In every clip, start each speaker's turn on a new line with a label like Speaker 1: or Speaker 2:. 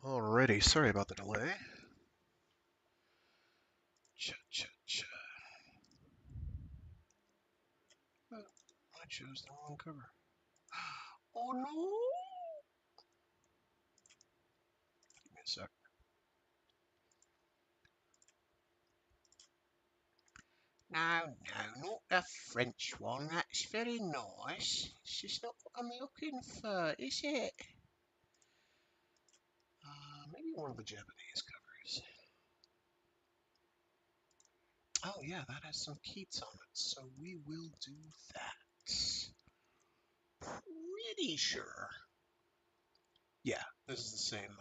Speaker 1: Alrighty, sorry about the delay. Cha-cha-cha. Oh, I chose the wrong cover. Oh no! Give me a sec. No, not the French one. That's very nice. It's just not what I'm looking for, is it? Maybe one of the Japanese covers. Oh yeah, that has some Keats on it, so we will do that. Pretty sure. Yeah, this is the same.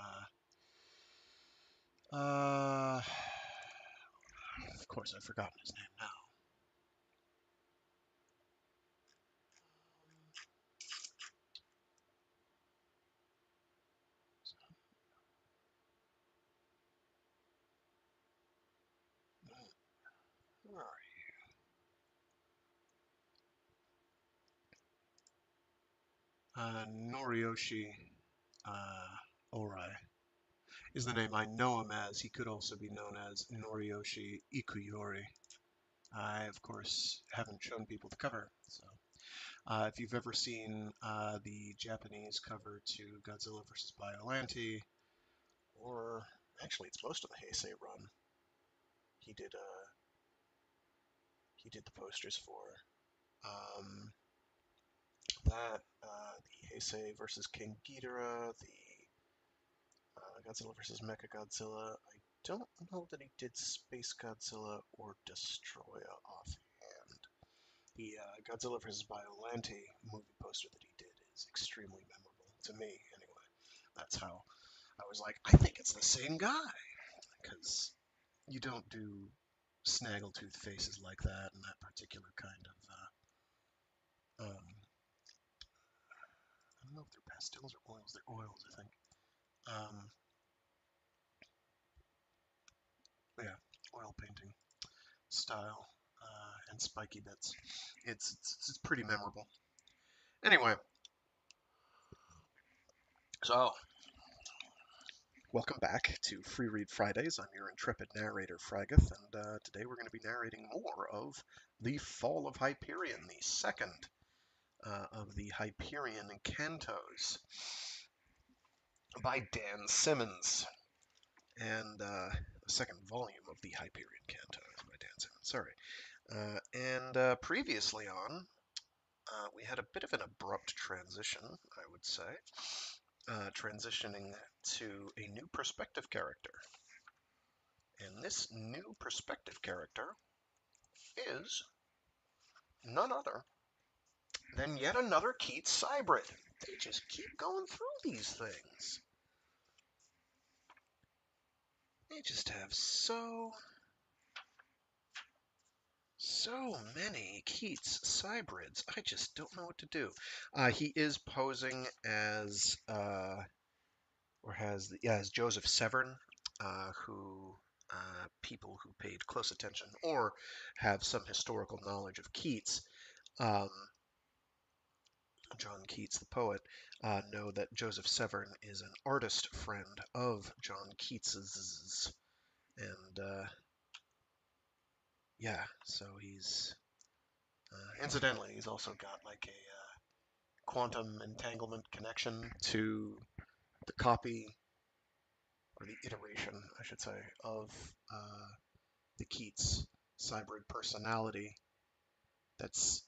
Speaker 1: Of course, I've forgotten his name now. Where are you? Noriyoshi Orai is the name I know him as. He could also be known as Noriyoshi Ikuyori. I, of course, haven't shown people the cover, so if you've ever seen the Japanese cover to Godzilla vs. Biollante, or actually it's most of the Heisei run, he did the posters for that, the Heisei vs. King Ghidorah, the Godzilla vs. Mechagodzilla. I don't know that he did Space Godzilla or Destroya offhand. The Godzilla vs. Biollante movie poster that he did is extremely memorable, to me anyway. That's how I was like, I think it's the same guy, because you don't do snaggletooth faces like that and that particular kind of, I don't know if they're pastels or oils. They're oils, I think. Um, yeah, oil painting style and spiky bits. It's pretty memorable. Anyway, so welcome back to Free Read Fridays. I'm your intrepid narrator, Fragath, and today we're going to be narrating more of The Fall of Hyperion, the second of the Hyperion cantos by Dan Simmons, and the second volume of the Hyperion cantos by Dan Simmons. Sorry. And previously on, we had a bit of an abrupt transition, I would say, transitioning to a new perspective character. And this new perspective character is none other than yet another Keats cybrid. They just keep going through these things. They just have so many Keats cybrids. I just don't know what to do. He is posing as, as Joseph Severn, who people who paid close attention or have some historical knowledge of Keats, John Keats, the poet, know that Joseph Severn is an artist friend of John Keats's, and yeah, so he's incidentally he's also got like a quantum entanglement connection to the copy or the iteration, I should say, of the Keats cybrid personality that's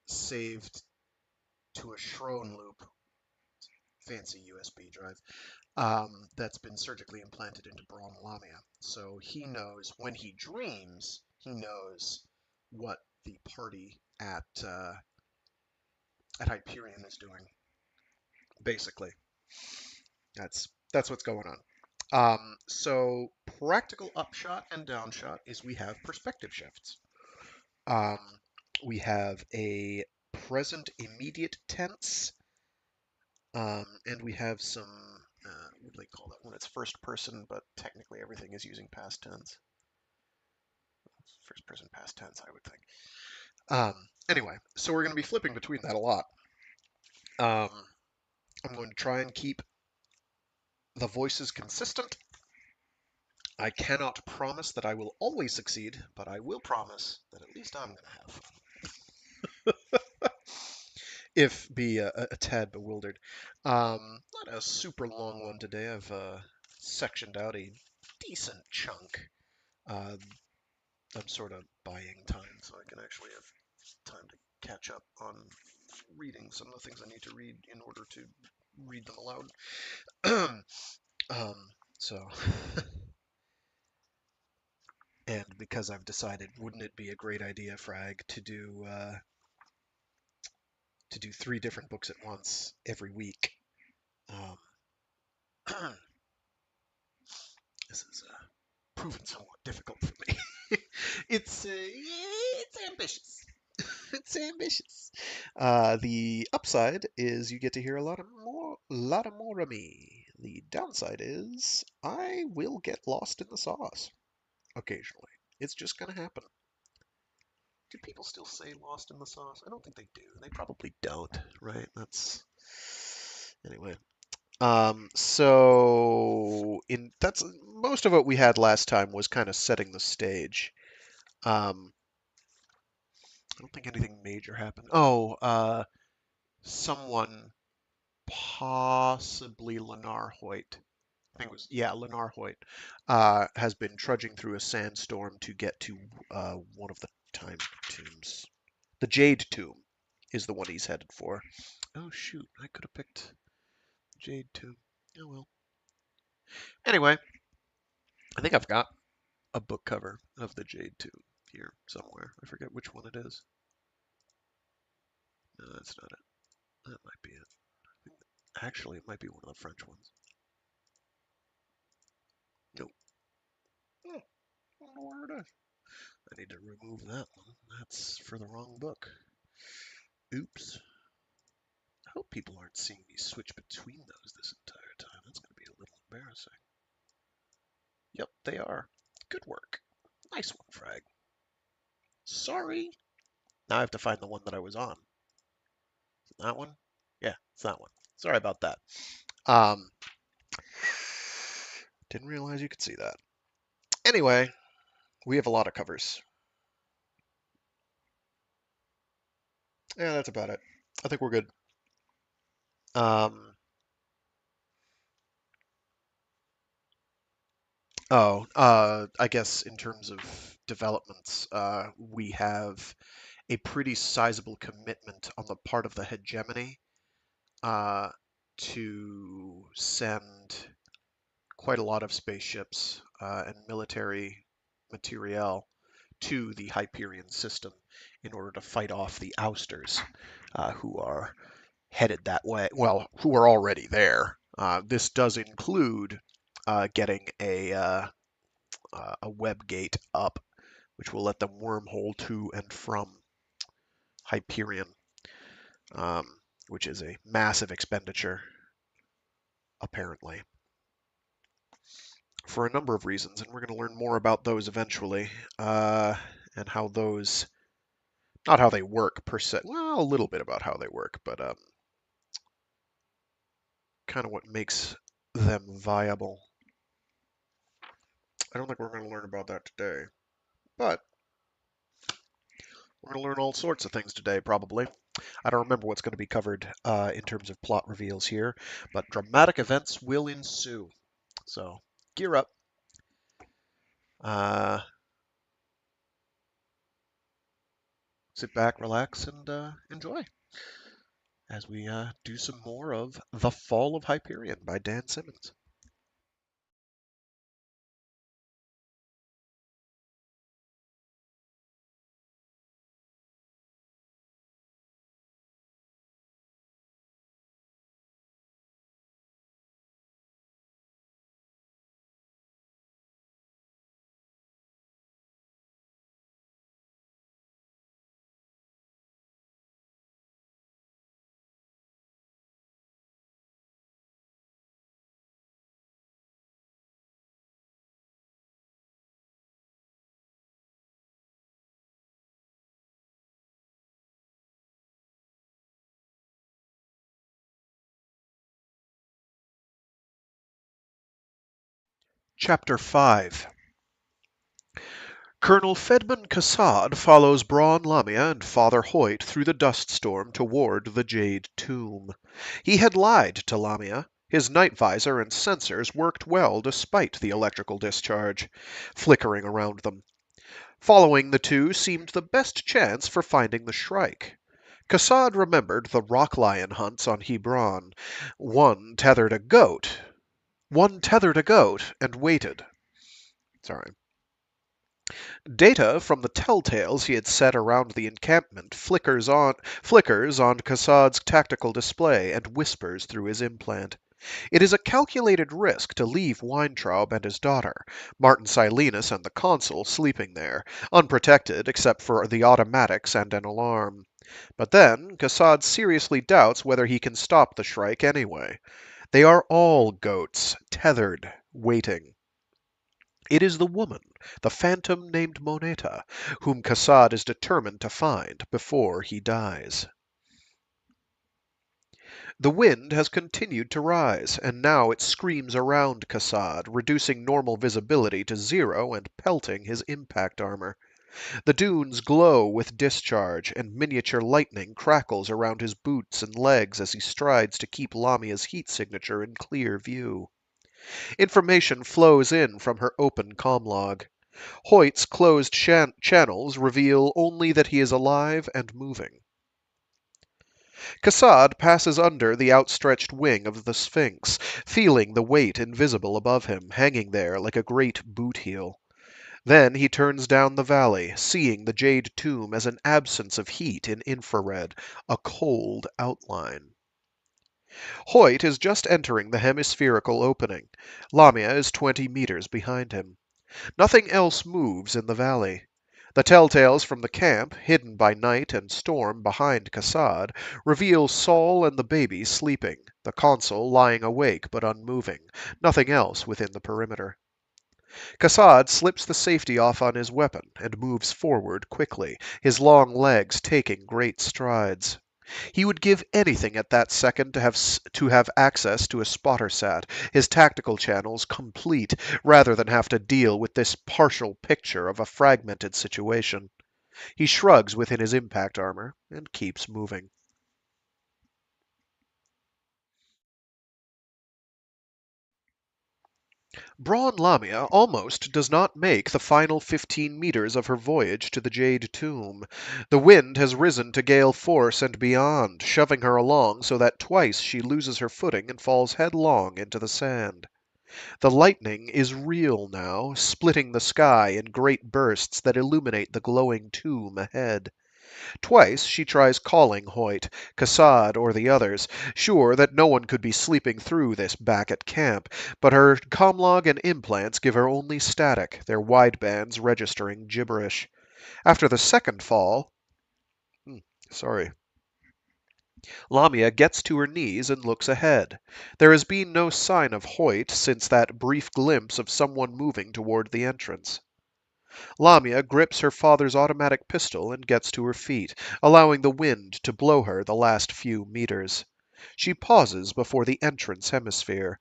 Speaker 1: saved to a Schron loop, fancy USB drive, that's been surgically implanted into Brawne Lamia. So he knows when he dreams, he knows what the party at Hyperion is doing. Basically, that's what's going on. So practical upshot and downshot is we have perspective shifts. Um, we have a present immediate tense, and we have some, what do they call that when it's first person, but technically everything is using past tense. First person past tense, I would think. Anyway, so we're going to be flipping between that a lot. I'm going to try and keep The voice is consistent. I cannot promise that I will always succeed, but I will promise that at least I'm going to have fun. If be a tad bewildered. Not a super long one today. I've sectioned out a decent chunk. Uh, I'm sort of buying time so I can actually have time to catch up on reading some of the things I need to read in order to read them aloud. um, so, and because I've decided, wouldn't it be a great idea, Frag, to do 3 different books at once every week? Um, this is proven somewhat difficult for me. It's ambitious. It's ambitious. The upside is you get to hear lot of more of me. The downside is I will get lost in the sauce occasionally. It's just gonna happen. Do people still say lost in the sauce? I don't think they do. They probably don't, right? That's anyway. So in that's most of what we had last time was kind of setting the stage. Um, I don't think anything major happened. Oh, someone, possibly Lenar Hoyt. I think it was, yeah, Lenar Hoyt, has been trudging through a sandstorm to get to one of the time tombs. The Jade Tomb is the one he's headed for. Oh shoot, I could have picked Jade Tomb. Oh well. Anyway, I think I've got a book cover of the Jade Tomb here somewhere. I forget which one it is. No, that's not it. That might be it. Actually, it might be one of the French ones. Nope. Hmm, I don't know where it is. I need to remove that one. That's for the wrong book. Oops. I hope people aren't seeing me switch between those this entire time. That's going to be a little embarrassing. Yep, they are. Good work. Nice one, Frag. Sorry. Now I have to find the one that I was on. Is it that one? Yeah, it's that one. Sorry about that. Um, didn't realize you could see that. Anyway, we have a lot of covers. Yeah, that's about it. I think we're good. Um, I guess in terms of developments, we have a pretty sizable commitment on the part of the hegemony uh, to send quite a lot of spaceships and military materiel to the Hyperion system in order to fight off the ousters who are headed that way. Well, who are already there. This does include getting a web gate up, which will let them wormhole to and from Hyperion, um, which is a massive expenditure, apparently, for a number of reasons, and we're going to learn more about those eventually, and how those, not how they work per se, well, a little bit about how they work, but kind of what makes them viable. I don't think we're going to learn about that today, but we're going to learn all sorts of things today, probably. I don't remember what's going to be covered in terms of plot reveals here, but dramatic events will ensue. So gear up. Uh, Sit back, relax, and enjoy as we do some more of The Fall of Hyperion by Dan Simmons.
Speaker 2: Chapter 5. Colonel Fedman Cassad follows Brawne Lamia and Father Hoyt through the dust storm toward the Jade Tomb. He had lied to Lamia. His night visor and sensors worked well despite the electrical discharge, flickering around them. Following the two seemed the best chance for finding the Shrike. Cassad remembered the rock lion hunts on Hebron. One tethered a goat, and waited. Sorry. Data from the telltales he had set around the encampment flickers on Cassad's tactical display and whispers through his implant. It is a calculated risk to leave Weintraub and his daughter, Martin Silenus and the consul, sleeping there, unprotected except for the automatics and an alarm. But then, Cassad seriously doubts whether he can stop the Shrike anyway. They are all goats, tethered, waiting. It is the woman, the phantom named Moneta, whom Cassad is determined to find before he dies. The wind has continued to rise, and now it screams around Cassad, reducing normal visibility to 0 and pelting his impact armor. The dunes glow with discharge, and miniature lightning crackles around his boots and legs as he strides to keep Lamia's heat signature in clear view. Information flows in from her open comlog. Hoyt's closed channels reveal only that he is alive and moving. Cassad passes under the outstretched wing of the Sphinx, feeling the weight invisible above him, hanging there like a great boot heel. Then he turns down the valley, seeing the Jade Tomb as an absence of heat in infrared, a cold outline. Hoyt is just entering the hemispherical opening. Lamia is 20 meters behind him. Nothing else moves in the valley. The telltales from the camp, hidden by night and storm behind Cassad, reveal Saul and the baby sleeping, the consul lying awake but unmoving, nothing else within the perimeter. Cassad slips the safety off on his weapon and moves forward quickly, his long legs taking great strides. He would give anything at that second to have access to a spotter sat, his tactical channels complete, rather than have to deal with this partial picture of a fragmented situation. He shrugs within his impact armor and keeps moving. Brawne Lamia almost does not make the final 15 meters of her voyage to the Jade Tomb. The wind has risen to gale force and beyond, shoving her along so that twice she loses her footing and falls headlong into the sand. The lightning is real now, splitting the sky in great bursts that illuminate the glowing tomb ahead. Twice she tries calling Hoyt, Cassad, or the others, sure that no one could be sleeping through this back at camp, but her comlog and implants give her only static, their widebands registering gibberish. After the second fall, Lamia gets to her knees and looks ahead. There has been no sign of Hoyt since that brief glimpse of someone moving toward the entrance. Lamia grips her father's automatic pistol and gets to her feet, allowing the wind to blow her the last few meters. She pauses before the entrance hemisphere.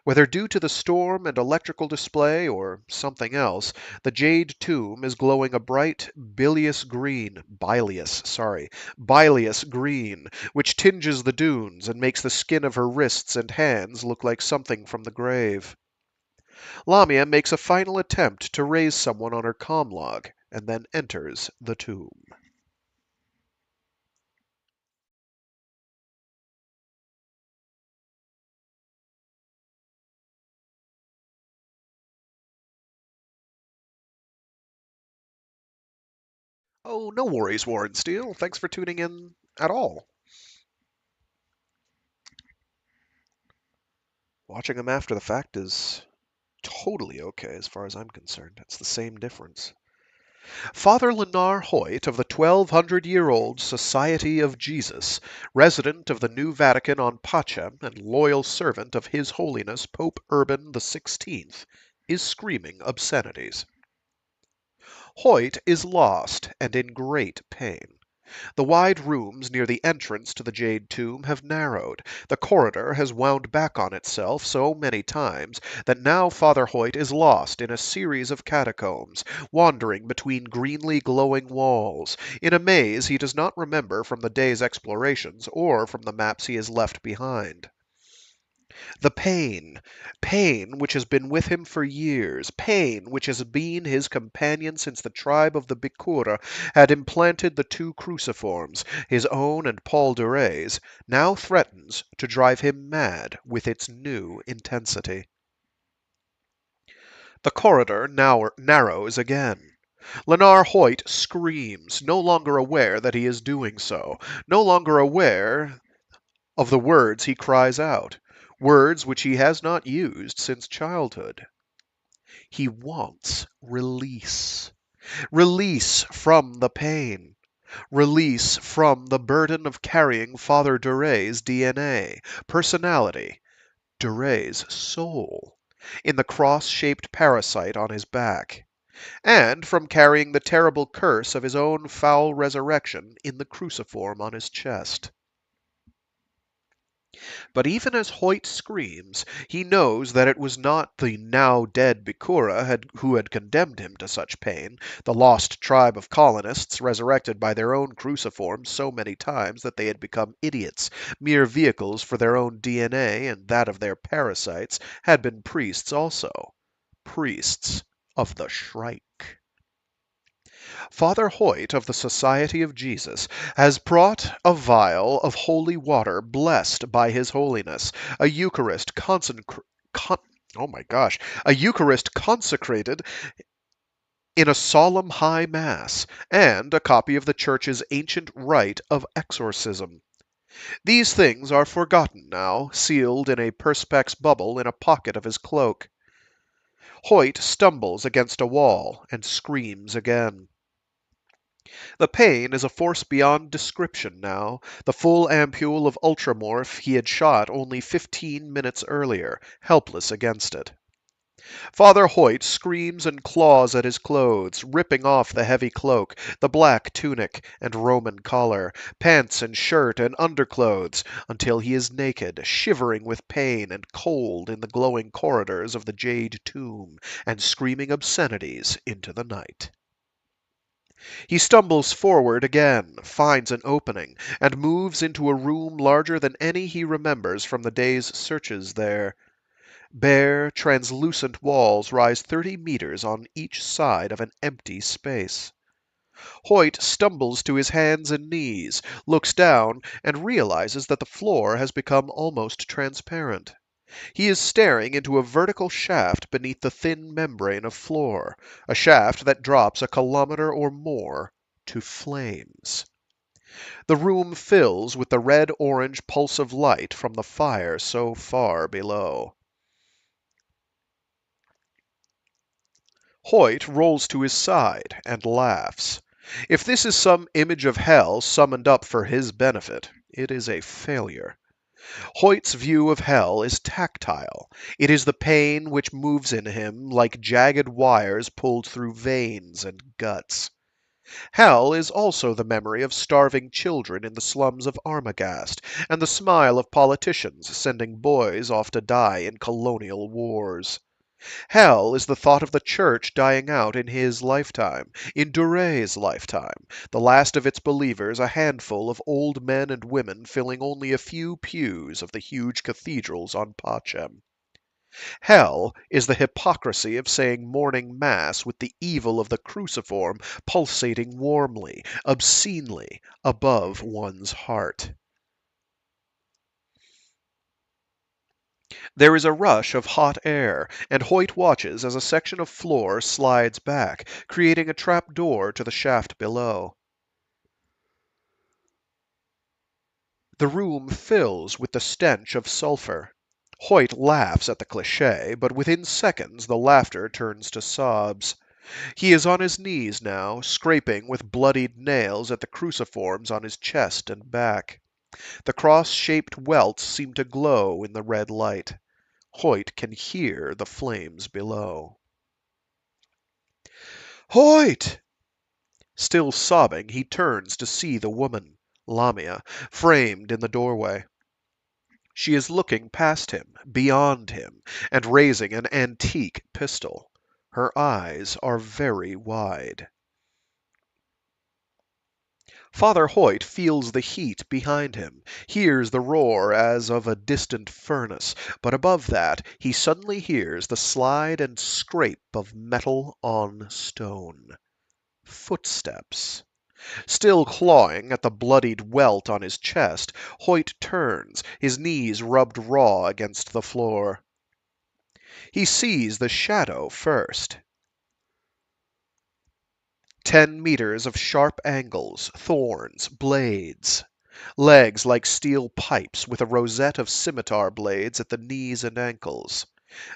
Speaker 2: Whether due to the storm and electrical display or something else, the Jade Tomb is glowing a bright bilious green, which tinges the dunes and makes the skin of her wrists and hands look like something from the grave. Lamia makes a final attempt to raise someone on her comlog, and then enters the tomb. Oh, no worries, Warren Steele. Thanks for tuning in at all. Watching them after the fact is totally okay as far as I'm concerned. It's the same difference. Father Lenar Hoyt of the 1200-year-old Society of Jesus, resident of the New Vatican on Pacem and loyal servant of His Holiness Pope Urban XVI, is screaming obscenities. Hoyt is lost and in great pain. The wide rooms near the entrance to the jade tomb have narrowed. The corridor has wound back on itself so many times that now Father Hoyt is lost in a series of catacombs, wandering between greenly glowing walls, in a maze he does not remember from the day's explorations or from the maps he has left behind. The pain which has been with him for years, pain which has been his companion since the tribe of the Bikura had implanted the two cruciforms, his own and Paul de Ray's, now threatens to drive him mad with its new intensity. The corridor now narrows again. Lenar Hoyt screams, no longer aware that he is doing so, no longer aware of the words he cries out, words which he has not used since childhood. He wants release. Release from the pain. Release from the burden of carrying Father Duray's DNA, personality, Duray's soul, in the cross-shaped parasite on his back, and from carrying the terrible curse of his own foul resurrection in the cruciform on his chest. But even as Hoyt screams, he knows that it was not the now dead Bikura who had condemned him to such pain, the lost tribe of colonists resurrected by their own cruciforms so many times that they had become idiots, mere vehicles for their own DNA and that of their parasites, had been priests also. Priests of the Shrike. Father Hoyt of the Society of Jesus has brought a vial of holy water blessed by His Holiness, a Eucharist oh my gosh, a Eucharist consecrated in a solemn high mass, and a copy of the Church's ancient rite of exorcism. These things are forgotten now, sealed in a perspex bubble in a pocket of his cloak. Hoyt stumbles against a wall and screams again. The pain is a force beyond description now, the full ampule of ultramorph he had shot only 15 minutes earlier, helpless against it. Father Hoyt screams and claws at his clothes, ripping off the heavy cloak, the black tunic and Roman collar, pants and shirt and underclothes, until he is naked, shivering with pain and cold in the glowing corridors of the jade tomb, and screaming obscenities into the night. He stumbles forward again, finds an opening, and moves into a room larger than any he remembers from the day's searches there. Bare, translucent walls rise 30 meters on each side of an empty space. Hoyt stumbles to his hands and knees, looks down, and realizes that the floor has become almost transparent. He is staring into a vertical shaft beneath the thin membrane of floor, a shaft that drops a kilometer or more to flames. The room fills with the red-orange pulse of light from the fire so far below. Hoyt rolls to his side and laughs. If this is some image of hell summoned up for his benefit, it is a failure. Hoyt's view of hell is tactile. It is the pain which moves in him like jagged wires pulled through veins and guts. Hell is also the memory of starving children in the slums of Armagast, and the smile of politicians sending boys off to die in colonial wars. Hell is the thought of the church dying out in his lifetime, in Duray's lifetime, the last of its believers a handful of old men and women filling only a few pews of the huge cathedrals on Pachem. Hell is the hypocrisy of saying morning mass with the evil of the cruciform pulsating warmly, obscenely, above one's heart. There is a rush of hot air, and Hoyt watches as a section of floor slides back, creating a trap door to the shaft below. The room fills with the stench of sulfur. Hoyt laughs at the cliché, but within seconds the laughter turns to sobs. He is on his knees now, scraping with bloodied nails at the cruciforms on his chest and back. The cross-shaped welts seem to glow in the red light. Hoyt can hear the flames below. Hoyt! Still sobbing, he turns to see the woman, Lamia, framed in the doorway. She is looking past him, beyond him, and raising an antique pistol. Her eyes are very wide. Father Hoyt feels the heat behind him, hears the roar as of a distant furnace, but above that he suddenly hears the slide and scrape of metal on stone. Footsteps. Still clawing at the bloodied welt on his chest, Hoyt turns, his knees rubbed raw against the floor. He sees the shadow first. 10 meters of sharp angles, thorns, blades. Legs like steel pipes with a rosette of scimitar blades at the knees and ankles.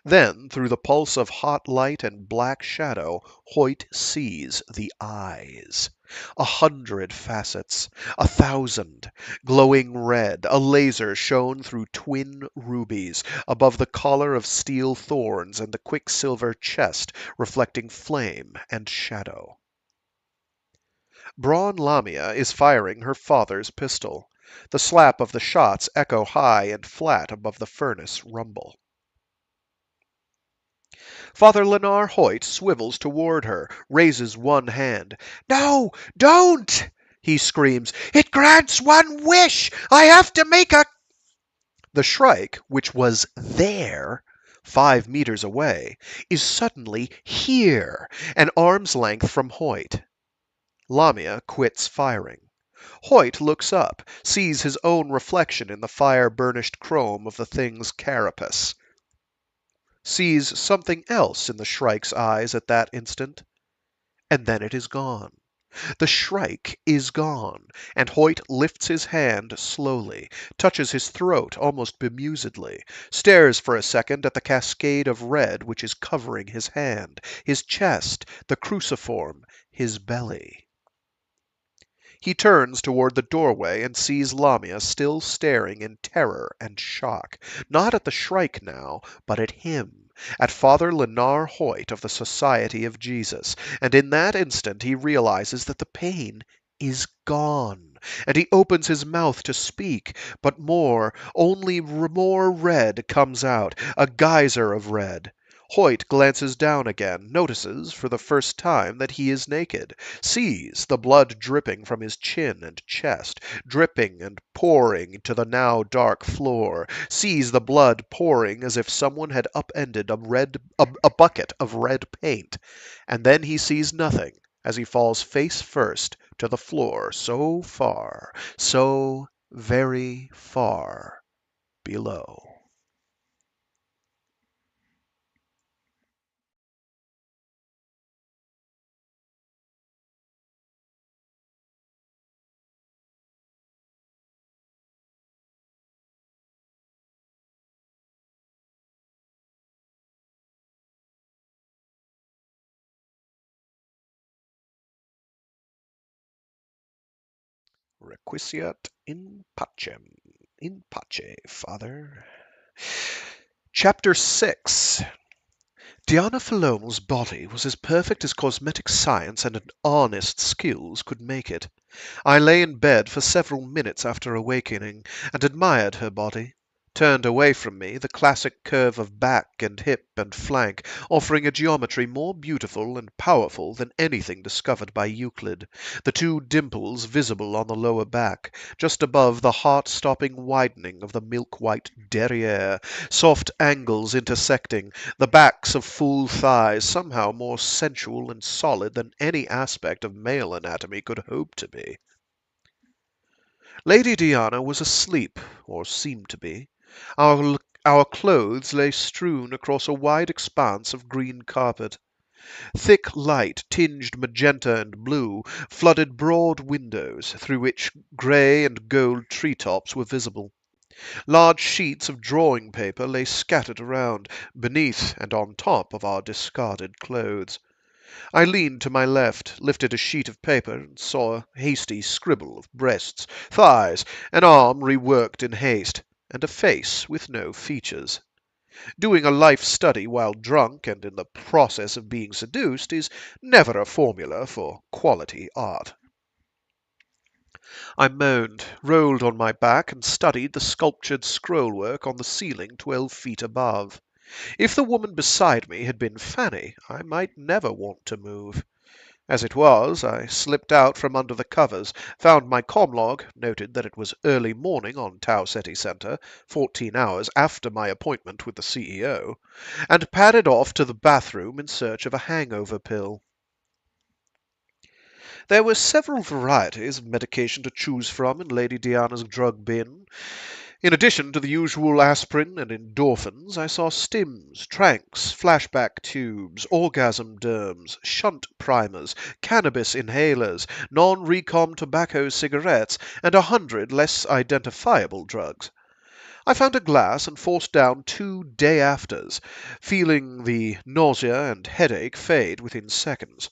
Speaker 2: Then, through the pulse of hot light and black shadow, Hoyt sees the eyes. 100 facets, 1,000, glowing red, a laser shone through twin rubies, above the collar of steel thorns and the quicksilver chest reflecting flame and shadow. Brawne Lamia is firing her father's pistol. The slap of the shots echo high and flat above the furnace rumble. Father Lenar Hoyt swivels toward her, raises one hand. "No, don't!" he screams. "It grants one wish! I have to make a—" The Shrike, which was there, 5 meters away, is suddenly here, an arm's length from Hoyt. Lamia quits firing. Hoyt looks up, sees his own reflection in the fire-burnished chrome of the thing's carapace. Sees something else in the Shrike's eyes at that instant, and then it is gone. The Shrike is gone, and Hoyt lifts his hand slowly, touches his throat almost bemusedly, stares for a second at the cascade of red which is covering his hand, his chest, the cruciform, his belly. He turns toward the doorway and sees Lamia still staring in terror and shock, not at the Shrike now, but at him, at Father Lenar Hoyt of the Society of Jesus, and in that instant he realizes that the pain is gone, and he opens his mouth to speak, but more, only more red comes out, a geyser of red. Hoyt glances down again, notices for the first time that he is naked, sees the blood dripping from his chin and chest, dripping and pouring to the now dark floor, sees the blood pouring as if someone had upended a bucket of red paint, and then he sees nothing as he falls face first to the floor so far, so very far below. Requiescat in pacem. In pace, Father. Chapter 6. Diana Philomel's body was as perfect as cosmetic science and an honest skills could make it. I lay in bed for several minutes after awakening, and admired her body. Turned away from me, the classic curve of back and hip and flank, offering a geometry more beautiful and powerful than anything discovered by Euclid. The two dimples visible on the lower back, just above the heart-stopping widening of the milk-white derriere, soft angles intersecting, the backs of full thighs somehow more sensual and solid than any aspect of male anatomy could hope to be. Lady Diana was asleep, or seemed to be. Our clothes lay strewn across a wide expanse of green carpet. Thick light, tinged magenta and blue, flooded broad windows, through which grey and gold tree-tops were visible. Large sheets of drawing paper lay scattered around, beneath and on top of our discarded clothes. I leaned to my left, lifted a sheet of paper, and saw a hasty scribble of breasts, thighs, an arm reworked in haste, and a face with no features. Doing a life study while drunk and in the process of being seduced is never a formula for quality art. I moaned, rolled on my back, and studied the sculptured scrollwork on the ceiling 12 feet above. If the woman beside me had been Fanny, I might never want to move. As it was, I slipped out from under the covers, found my comlog, noted that it was early morning on Tau Ceti Center, 14 hours after my appointment with the CEO, and padded off to the bathroom in search of a hangover pill. There were several varieties of medication to choose from in Lady Diana's drug bin. In addition to the usual aspirin and endorphins, I saw stims, tranks, flashback tubes, orgasm derms, shunt primers, cannabis inhalers, non-recom tobacco cigarettes, and 100 less identifiable drugs. I found a glass and forced down 2 day-afters, feeling the nausea and headache fade within seconds.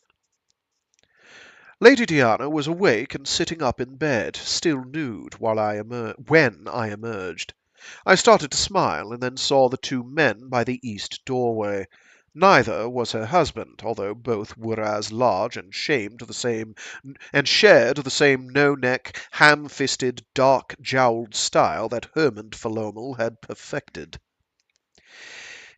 Speaker 2: Lady Diana was awake and sitting up in bed, still nude, when I emerged. I started to smile, and then saw the 2 men by the east doorway. Neither was her husband, although both were as large and shared the same no-neck, ham-fisted, dark-jowled style that Hermund Philomel had perfected.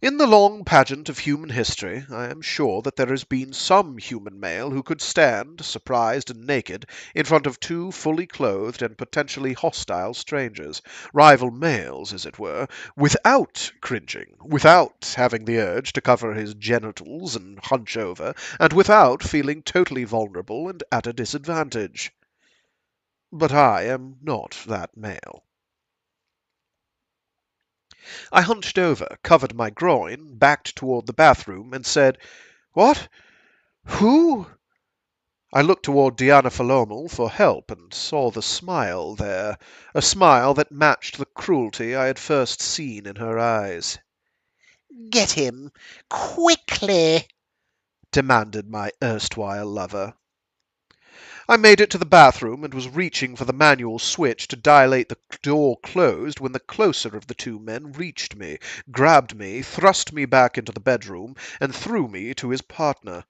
Speaker 2: In the long pageant of human history, I am sure that there has been some human male who could stand, surprised and naked, in front of 2 fully clothed and potentially hostile strangers, rival males, as it were, without cringing, without having the urge to cover his genitals and hunch over, and without feeling totally vulnerable and at a disadvantage. But I am not that male. I hunched over, covered my groin, backed toward the bathroom, and said, "What? Who?" I looked toward Diana Philomel for help, and saw the smile there, a smile that matched the cruelty I had first seen in her eyes.
Speaker 3: "Get him! Quickly!"
Speaker 2: demanded my erstwhile lover. I made it to the bathroom and was reaching for the manual switch to dilate the door closed when the closer of the 2 men reached me, grabbed me, thrust me back into the bedroom, and threw me to his partner.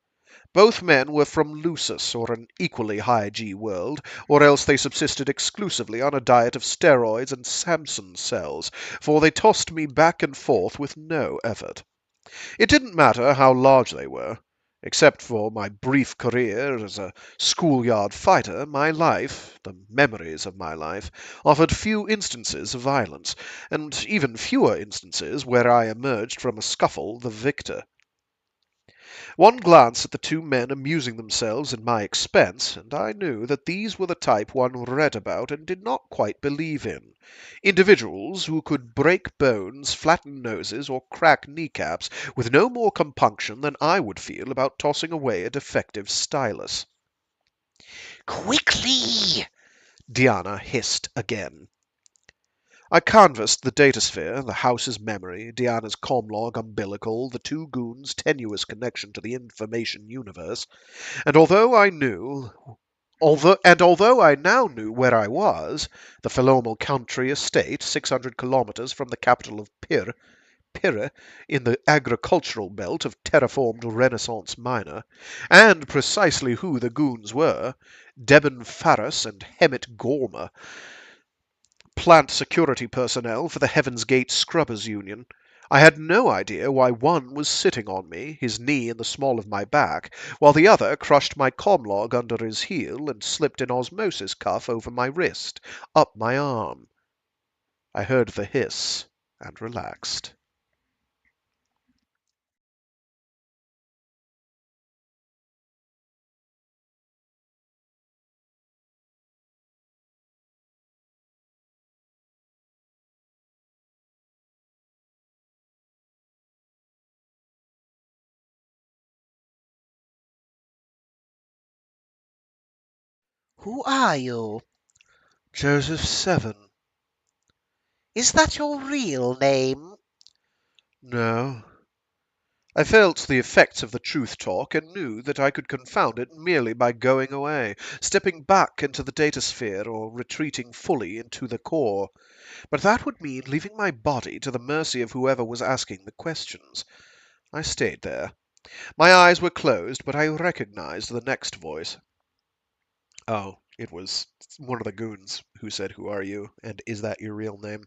Speaker 2: Both men were from Lucis, or an equally high-G world, or else they subsisted exclusively on a diet of steroids and Samson cells, for they tossed me back and forth with no effort. It didn't matter how large they were. Except for my brief career as a schoolyard fighter, my life, the memories of my life, offered few instances of violence, and even fewer instances where I emerged from a scuffle the victor. One glance at the 2 men amusing themselves at my expense, and I knew that these were the type one read about and did not quite believe in. Individuals who could break bones, flatten noses, or crack kneecaps with no more compunction than I would feel about tossing away a defective stylus.
Speaker 3: "Quickly!"
Speaker 2: Diana hissed again. I canvassed the datasphere, the house's memory, Diana's comlog umbilical, the 2 goons' tenuous connection to the information universe, and although I now knew where I was, the Philomel country estate, 600 kilometers from the capital of Pyrrha, in the agricultural belt of terraformed Renaissance Minor, and precisely who the goons were, Deben Faris and Hemet Gorma, plant security personnel for the Heaven's Gate Scrubbers Union. I had no idea why one was sitting on me, his knee in the small of my back, while the other crushed my comlog under his heel and slipped an osmosis cuff over my wrist, up my arm. I heard the hiss and relaxed.
Speaker 3: "Who are you?
Speaker 2: Joseph Seven.
Speaker 3: Is that your real name?"
Speaker 2: No. I felt the effects of the truth talk and knew that I could confound it merely by going away, stepping back into the datasphere or retreating fully into the core. But that would mean leaving my body to the mercy of whoever was asking the questions. I stayed there. My eyes were closed, but I recognized the next voice. Oh, it was one of the goons who said, "Who are you? And is that your real name?"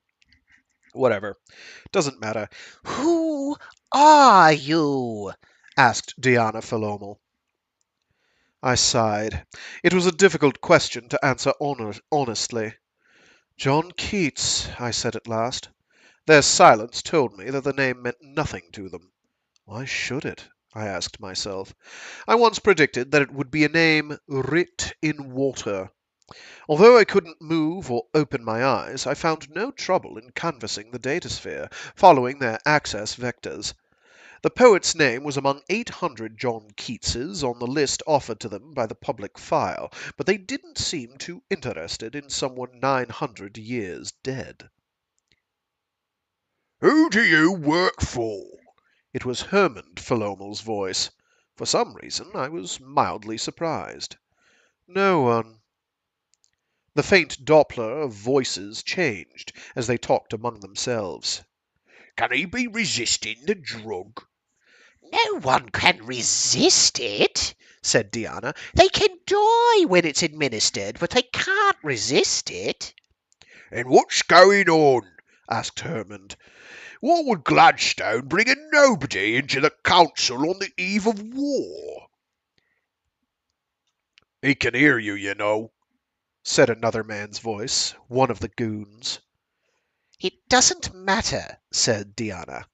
Speaker 2: Whatever. Doesn't matter.
Speaker 3: Who are you?
Speaker 2: Asked Diana Philomel. I sighed. It was a difficult question to answer honestly. John Keats, I said at last. Their silence told me that the name meant nothing to them. Why should it? I asked myself. I once predicted that it would be a name writ in water. Although I couldn't move or open my eyes, I found no trouble in canvassing the datasphere, following their access vectors. The poet's name was among 800 John Keatses on the list offered to them by the public file, but they didn't seem too interested in someone 900 years dead. "Who do you work for?" It was Hermond Philomel's voice. For some reason I was mildly surprised. "No one." The faint Doppler of voices changed as they talked among themselves. "Can he be resisting the drug?"
Speaker 3: No one can resist it, said Diana. They can die when it's administered, but they can't resist it.
Speaker 2: "And what's going on?" asked Hermond. "What would Gladstone bring a nobody into the council on the eve of war?" "He can hear you, you know," said another man's voice, one of the goons.
Speaker 3: It doesn't matter, said Diana.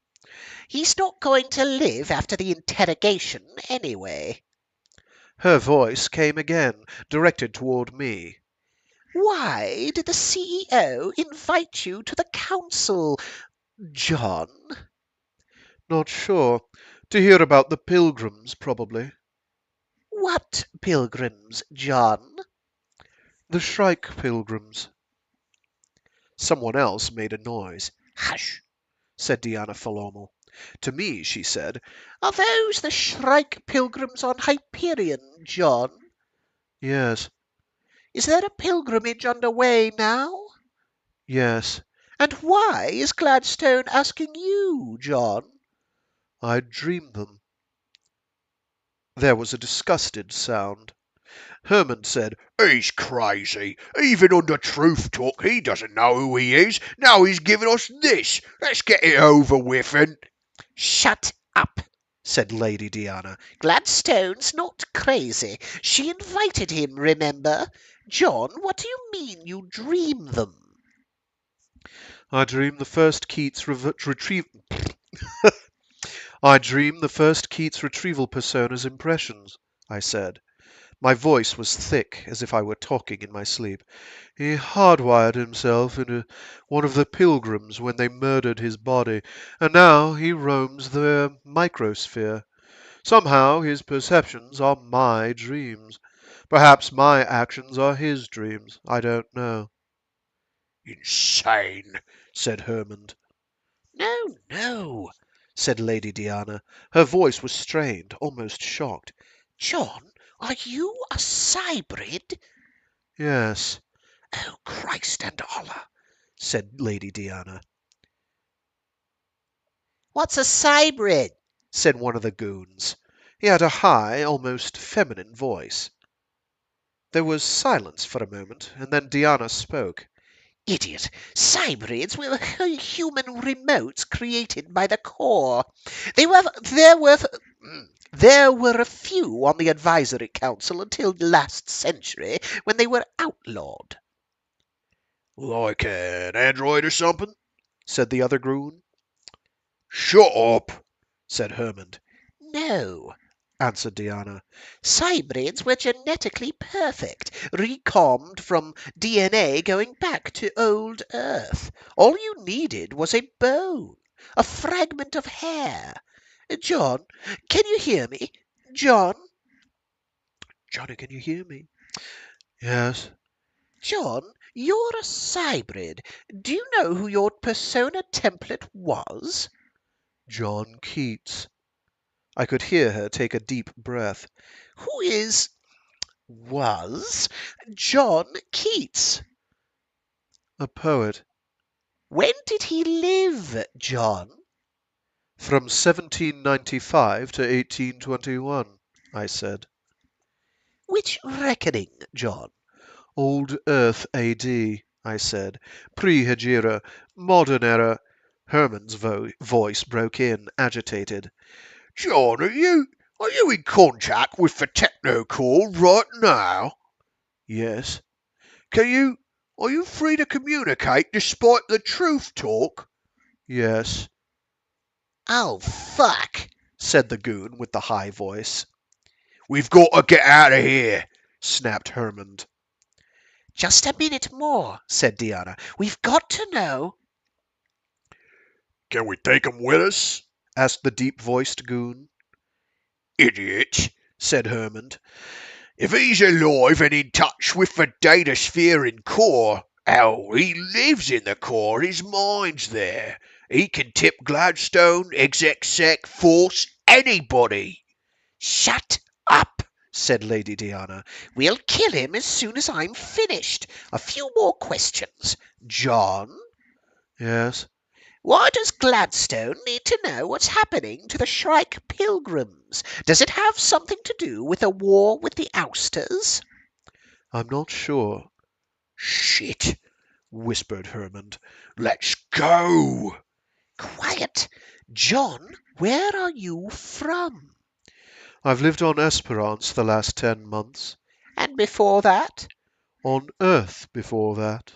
Speaker 3: He's not going to live after the interrogation anyway.
Speaker 2: Her voice came again, directed toward me.
Speaker 3: Why did the CEO invite you to the council, John?
Speaker 2: Not sure. To hear about the Pilgrims, probably.
Speaker 3: What pilgrims, John?
Speaker 2: The Shrike Pilgrims. Someone else made a noise.
Speaker 3: Hush,
Speaker 2: said Diana Philomel. To me, she said,
Speaker 3: Are those the Shrike pilgrims on Hyperion, John?
Speaker 2: Yes,
Speaker 3: Is there a pilgrimage underway now?
Speaker 2: yes.
Speaker 3: And why is Gladstone asking you, John?
Speaker 2: I dreamed them. There was a disgusted sound. Hermond said, "He's crazy. Even under truth talk he doesn't know who he is. Now he's giving us this. Let's get it over with and—"
Speaker 3: Shut up, said Lady Diana. Gladstone's not crazy. She invited him, remember? John, what do you mean you dream them?
Speaker 2: I dreamed the first Keats retrieve. I dreamed the first Keats retrieval persona's impressions, I said. My voice was thick, as if I were talking in my sleep. He hardwired himself into one of the Pilgrims when they murdered his body, and now he roams the microsphere. Somehow his perceptions are my dreams. Perhaps my actions are his dreams. I don't know. "Insane," said Hermond.
Speaker 3: No, no,
Speaker 2: said Lady Diana. Her voice was strained, almost shocked.
Speaker 3: John, are you a cybrid?
Speaker 2: Yes,
Speaker 3: Oh, Christ and Allah,
Speaker 2: said Lady Diana.
Speaker 3: what's a cybrid?
Speaker 2: Said one of the goons. He had a high, almost feminine voice. There was silence for a moment, and then Diana spoke.
Speaker 3: Idiot! Cybrids were human remotes created by the Corps. There were a few on the advisory council until last century, when they were outlawed.
Speaker 2: "Like an android or something?" said the other goon. "Shut up!" said Hermond.
Speaker 3: No, answered Diana. Cybrids were genetically perfect, recombed from DNA going back to old Earth. All you needed was a bone, a fragment of hair. John, can you hear me? John?
Speaker 2: "Johnny, can you hear me?" "Yes."
Speaker 3: John, you're a cybrid. Do you know who your persona template was?
Speaker 2: "John Keats." I could hear her take a deep breath.
Speaker 3: Who was John Keats?
Speaker 2: A poet.
Speaker 3: When did he live, John?
Speaker 2: From 1795 to 1821, I said.
Speaker 3: Which reckoning, John?
Speaker 2: Old Earth AD, I said. Pre-Hegira, modern era. Herman's voice broke in, agitated.
Speaker 4: John, are you in contact with the technocore right now?
Speaker 2: Yes.
Speaker 4: Are you free to communicate despite the truth talk?
Speaker 2: Yes.
Speaker 3: Oh, fuck,
Speaker 2: said the goon with the high voice.
Speaker 4: We've got to get out of here, snapped Herman.
Speaker 3: Just a minute more, said Diana. We've got to know.
Speaker 4: Can we take him with us?
Speaker 2: Asked the deep-voiced goon.
Speaker 4: Idiot, said Herman. If he's alive and in touch with the data sphere and core, he lives in the core, his mind's there. He can tip Gladstone, exec, force, anybody.
Speaker 3: Shut up, said Lady Diana. We'll kill him as soon as I'm finished. A few more questions. John?
Speaker 2: Yes.
Speaker 3: Why does Gladstone need to know what's happening to the Shrike Pilgrims? Does it have something to do with a war with the ousters?
Speaker 2: I'm not sure.
Speaker 4: Shit, whispered Herman. Let's go.
Speaker 3: Quiet. John, where are you from?
Speaker 2: I've lived on Esperance the last 10 months.
Speaker 3: And before that?
Speaker 2: On Earth before that.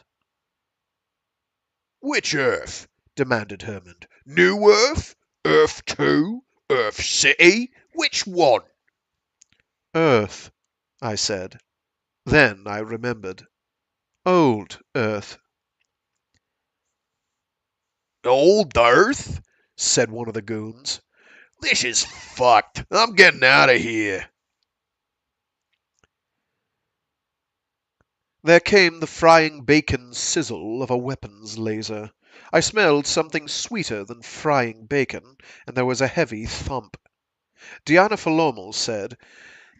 Speaker 4: Which Earth? Demanded Herman. New Earth? Earth 2? Earth City? Which one?
Speaker 2: Earth, I said. Then I remembered. Old Earth.
Speaker 4: Old Earth? Said one of the goons. This is fucked. I'm getting out of here.
Speaker 2: There came the frying bacon sizzle of a weapons laser. I smelled something sweeter than frying bacon, and there was a heavy thump. Diana Philomel said,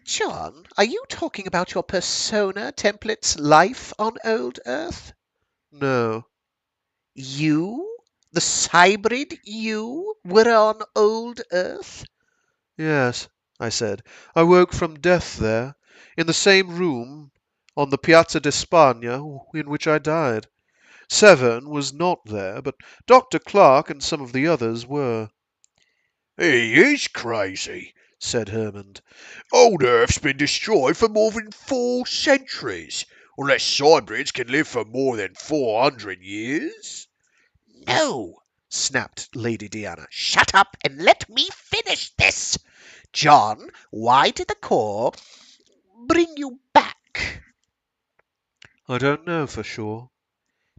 Speaker 3: John, are you talking about your persona template's life on old Earth?
Speaker 2: No.
Speaker 3: You? The cybrid you were on old Earth?
Speaker 2: Yes, I said. I woke from death there, in the same room on the Piazza d'Espagna in which I died. Severn was not there, but Dr. Clark and some of the others were.
Speaker 4: He is crazy, said Herman. Old Earth's been destroyed for more than 4 centuries, unless cybrids can live for more than 400 years.
Speaker 3: No, snapped Lady Diana. Shut up and let me finish this. John, why did the Corps bring you back?
Speaker 2: I don't know for sure.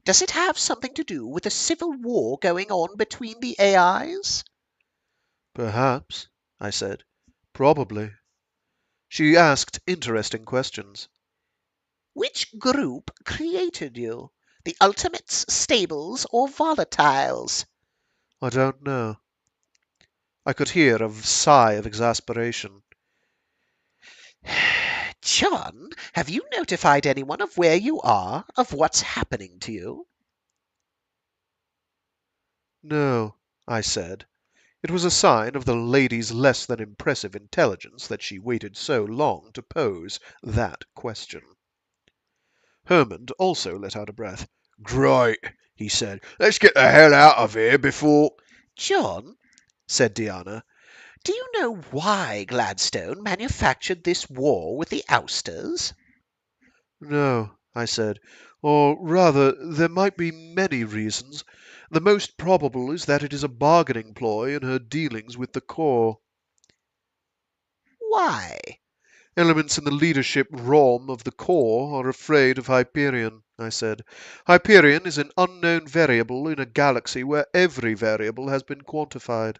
Speaker 3: Does it have something to do with the civil war going on between the AIs?
Speaker 2: Perhaps, I said. Probably. She asked interesting questions.
Speaker 3: Which group created you? The Ultimates, Stables, or Volatiles?
Speaker 2: I don't know. I could hear a sigh of exasperation.
Speaker 3: John, have you notified anyone of where you are, of what's happening to you?
Speaker 2: No, I said. It was a sign of the lady's less than impressive intelligence that she waited so long to pose that question. Herman also let out a breath.
Speaker 4: Great, he said. Let's get the hell out of here before...
Speaker 3: John, said Diana, do you know why Gladstone manufactured this war with the ousters?
Speaker 2: No, I said. Or rather, there might be many reasons. The most probable is that it is a bargaining ploy in her dealings with the Corps.
Speaker 3: Why?
Speaker 2: Elements in the leadership realm of the Corps are afraid of Hyperion, I said. Hyperion is an unknown variable in a galaxy where every variable has been quantified.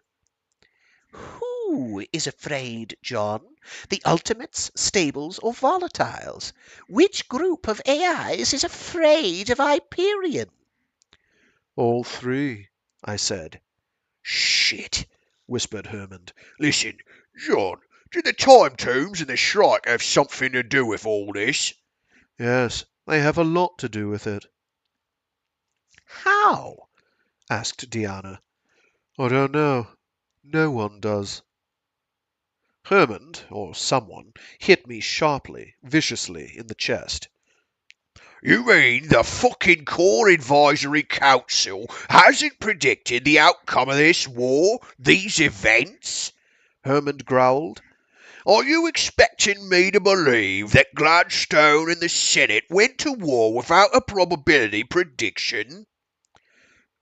Speaker 3: Who is afraid, John? The Ultimates, Stables, or Volatiles? Which group of AIs is afraid of Hyperion?
Speaker 2: All three, I said.
Speaker 4: Shit, whispered Herman. Listen, John, did the time tombs and the shrike have something to do with all this?
Speaker 2: Yes, they have a lot to do with it.
Speaker 3: How?
Speaker 2: Asked Diana. I don't know. No one does. Hermond, or someone, hit me sharply, viciously, in the chest.
Speaker 4: You mean the fucking Core Advisory Council hasn't predicted the outcome of this war, these events?
Speaker 2: Hermond growled.
Speaker 4: Are you expecting me to believe that Gladstone and the Senate went to war without a probability prediction?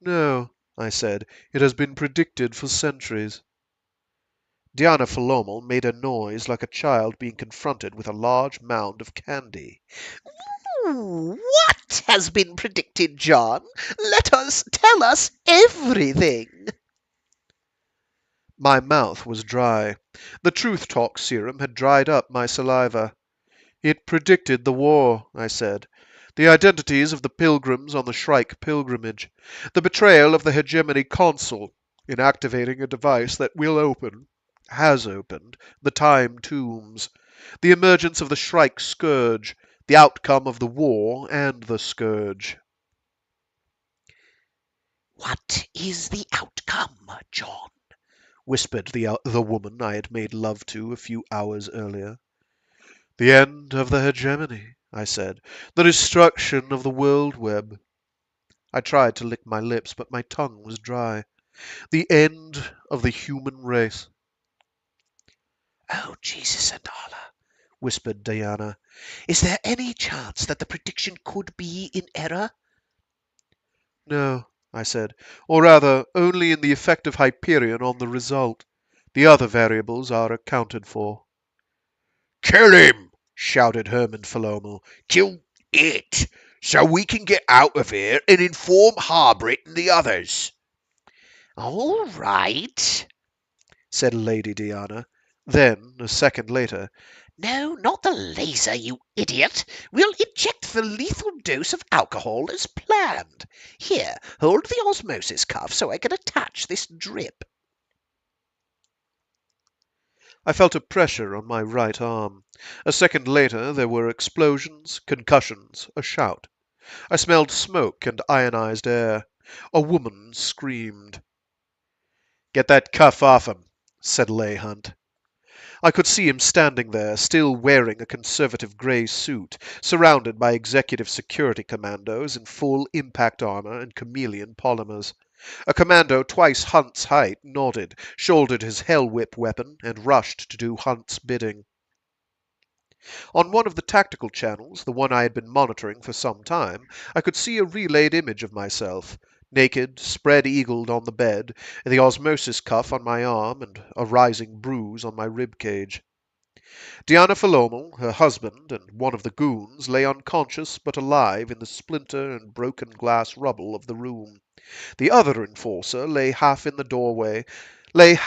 Speaker 2: No, I said. It has been predicted for centuries. Diana Philomel made a noise like a child being confronted with a large mound of candy.
Speaker 3: What has been predicted, John? Tell us everything.
Speaker 2: My mouth was dry. The Truth Talk serum had dried up my saliva. It predicted the war, I said. The identities of the pilgrims on the Shrike pilgrimage. The betrayal of the hegemony consul in activating a device that will open, has opened, the time tombs. The emergence of the Shrike scourge. The outcome of the war and the scourge.
Speaker 3: What is the outcome, John?
Speaker 2: Whispered the woman I had made love to a few hours earlier. The end of the hegemony, I said. The destruction of the world web. I tried to lick my lips, but my tongue was dry. The end of the human race.
Speaker 3: Oh, Jesus and Allah, whispered Diana. Is there any chance that the prediction could be in error?
Speaker 2: No, I said, or rather, only in the effect of Hyperion on the result. The other variables are accounted for.
Speaker 4: Kill him! Shouted Herman Philomel. Kill it! So we can get out of here and inform Harbrit and the others.
Speaker 3: All right,
Speaker 2: said Lady Diana. Then, a second later,
Speaker 3: no, not the laser, you idiot. We'll inject the lethal dose of alcohol as planned. Here, hold the osmosis cuff so I can attach this drip.
Speaker 2: I felt a pressure on my right arm. A second later there were explosions, concussions, a shout. I smelled smoke and ionized air. A woman screamed. "Get that cuff off him," said Leigh Hunt. I could see him standing there, still wearing a conservative grey suit, surrounded by executive security commandos in full impact armor and chameleon polymers. A commando twice Hunt's height nodded, shouldered his hell whip weapon, and rushed to do Hunt's bidding. On one of the tactical channels, the one I had been monitoring for some time, I could see a relayed image of myself, naked, spread-eagled on the bed, the osmosis cuff on my arm, and a rising bruise on my rib cage. Diana Philomel, her husband, and one of the goons lay unconscious but alive in the splinter and broken glass rubble of the room. The other enforcer lay half in the doorway, the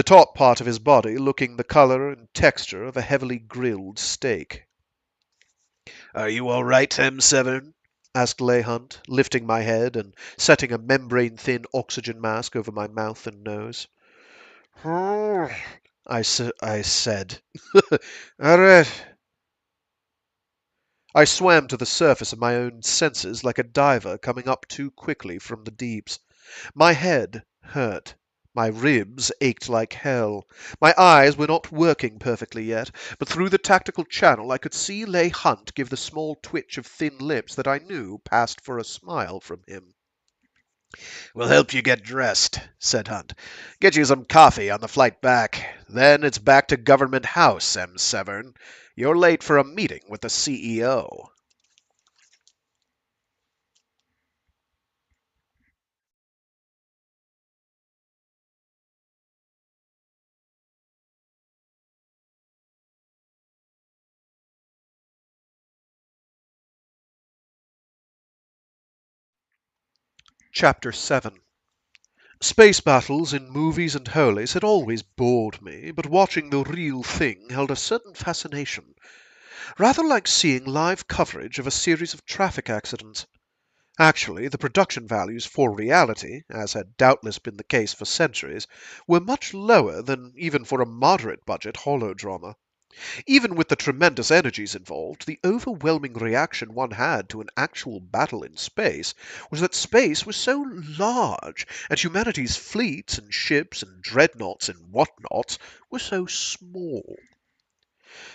Speaker 2: top part of his body looking the colour and texture of a heavily grilled steak. "Are you all right, M7?" asked Leigh Hunt, lifting my head and setting a membrane-thin oxygen mask over my mouth and nose. I said. "All right." I swam to the surface of my own senses like a diver coming up too quickly from the deeps. My head hurt. My ribs ached like hell. My eyes were not working perfectly yet, but through the tactical channel I could see Leigh Hunt give the small twitch of thin lips that I knew passed for a smile from him. "We'll help you get dressed," said Hunt. "Get you some coffee on the flight back. Then it's back to Government House, M7. You're late for a meeting with the CEO." Chapter 7. Space battles in movies and holies had always bored me, but watching the real thing held a certain fascination, rather like seeing live coverage of a series of traffic accidents. Actually, the production values for reality, as had doubtless been the case for centuries, were much lower than even for a moderate-budget holodrama. Even with the tremendous energies involved, the overwhelming reaction one had to an actual battle in space was that space was so large, and humanity's fleets and ships and dreadnoughts and whatnots were so small.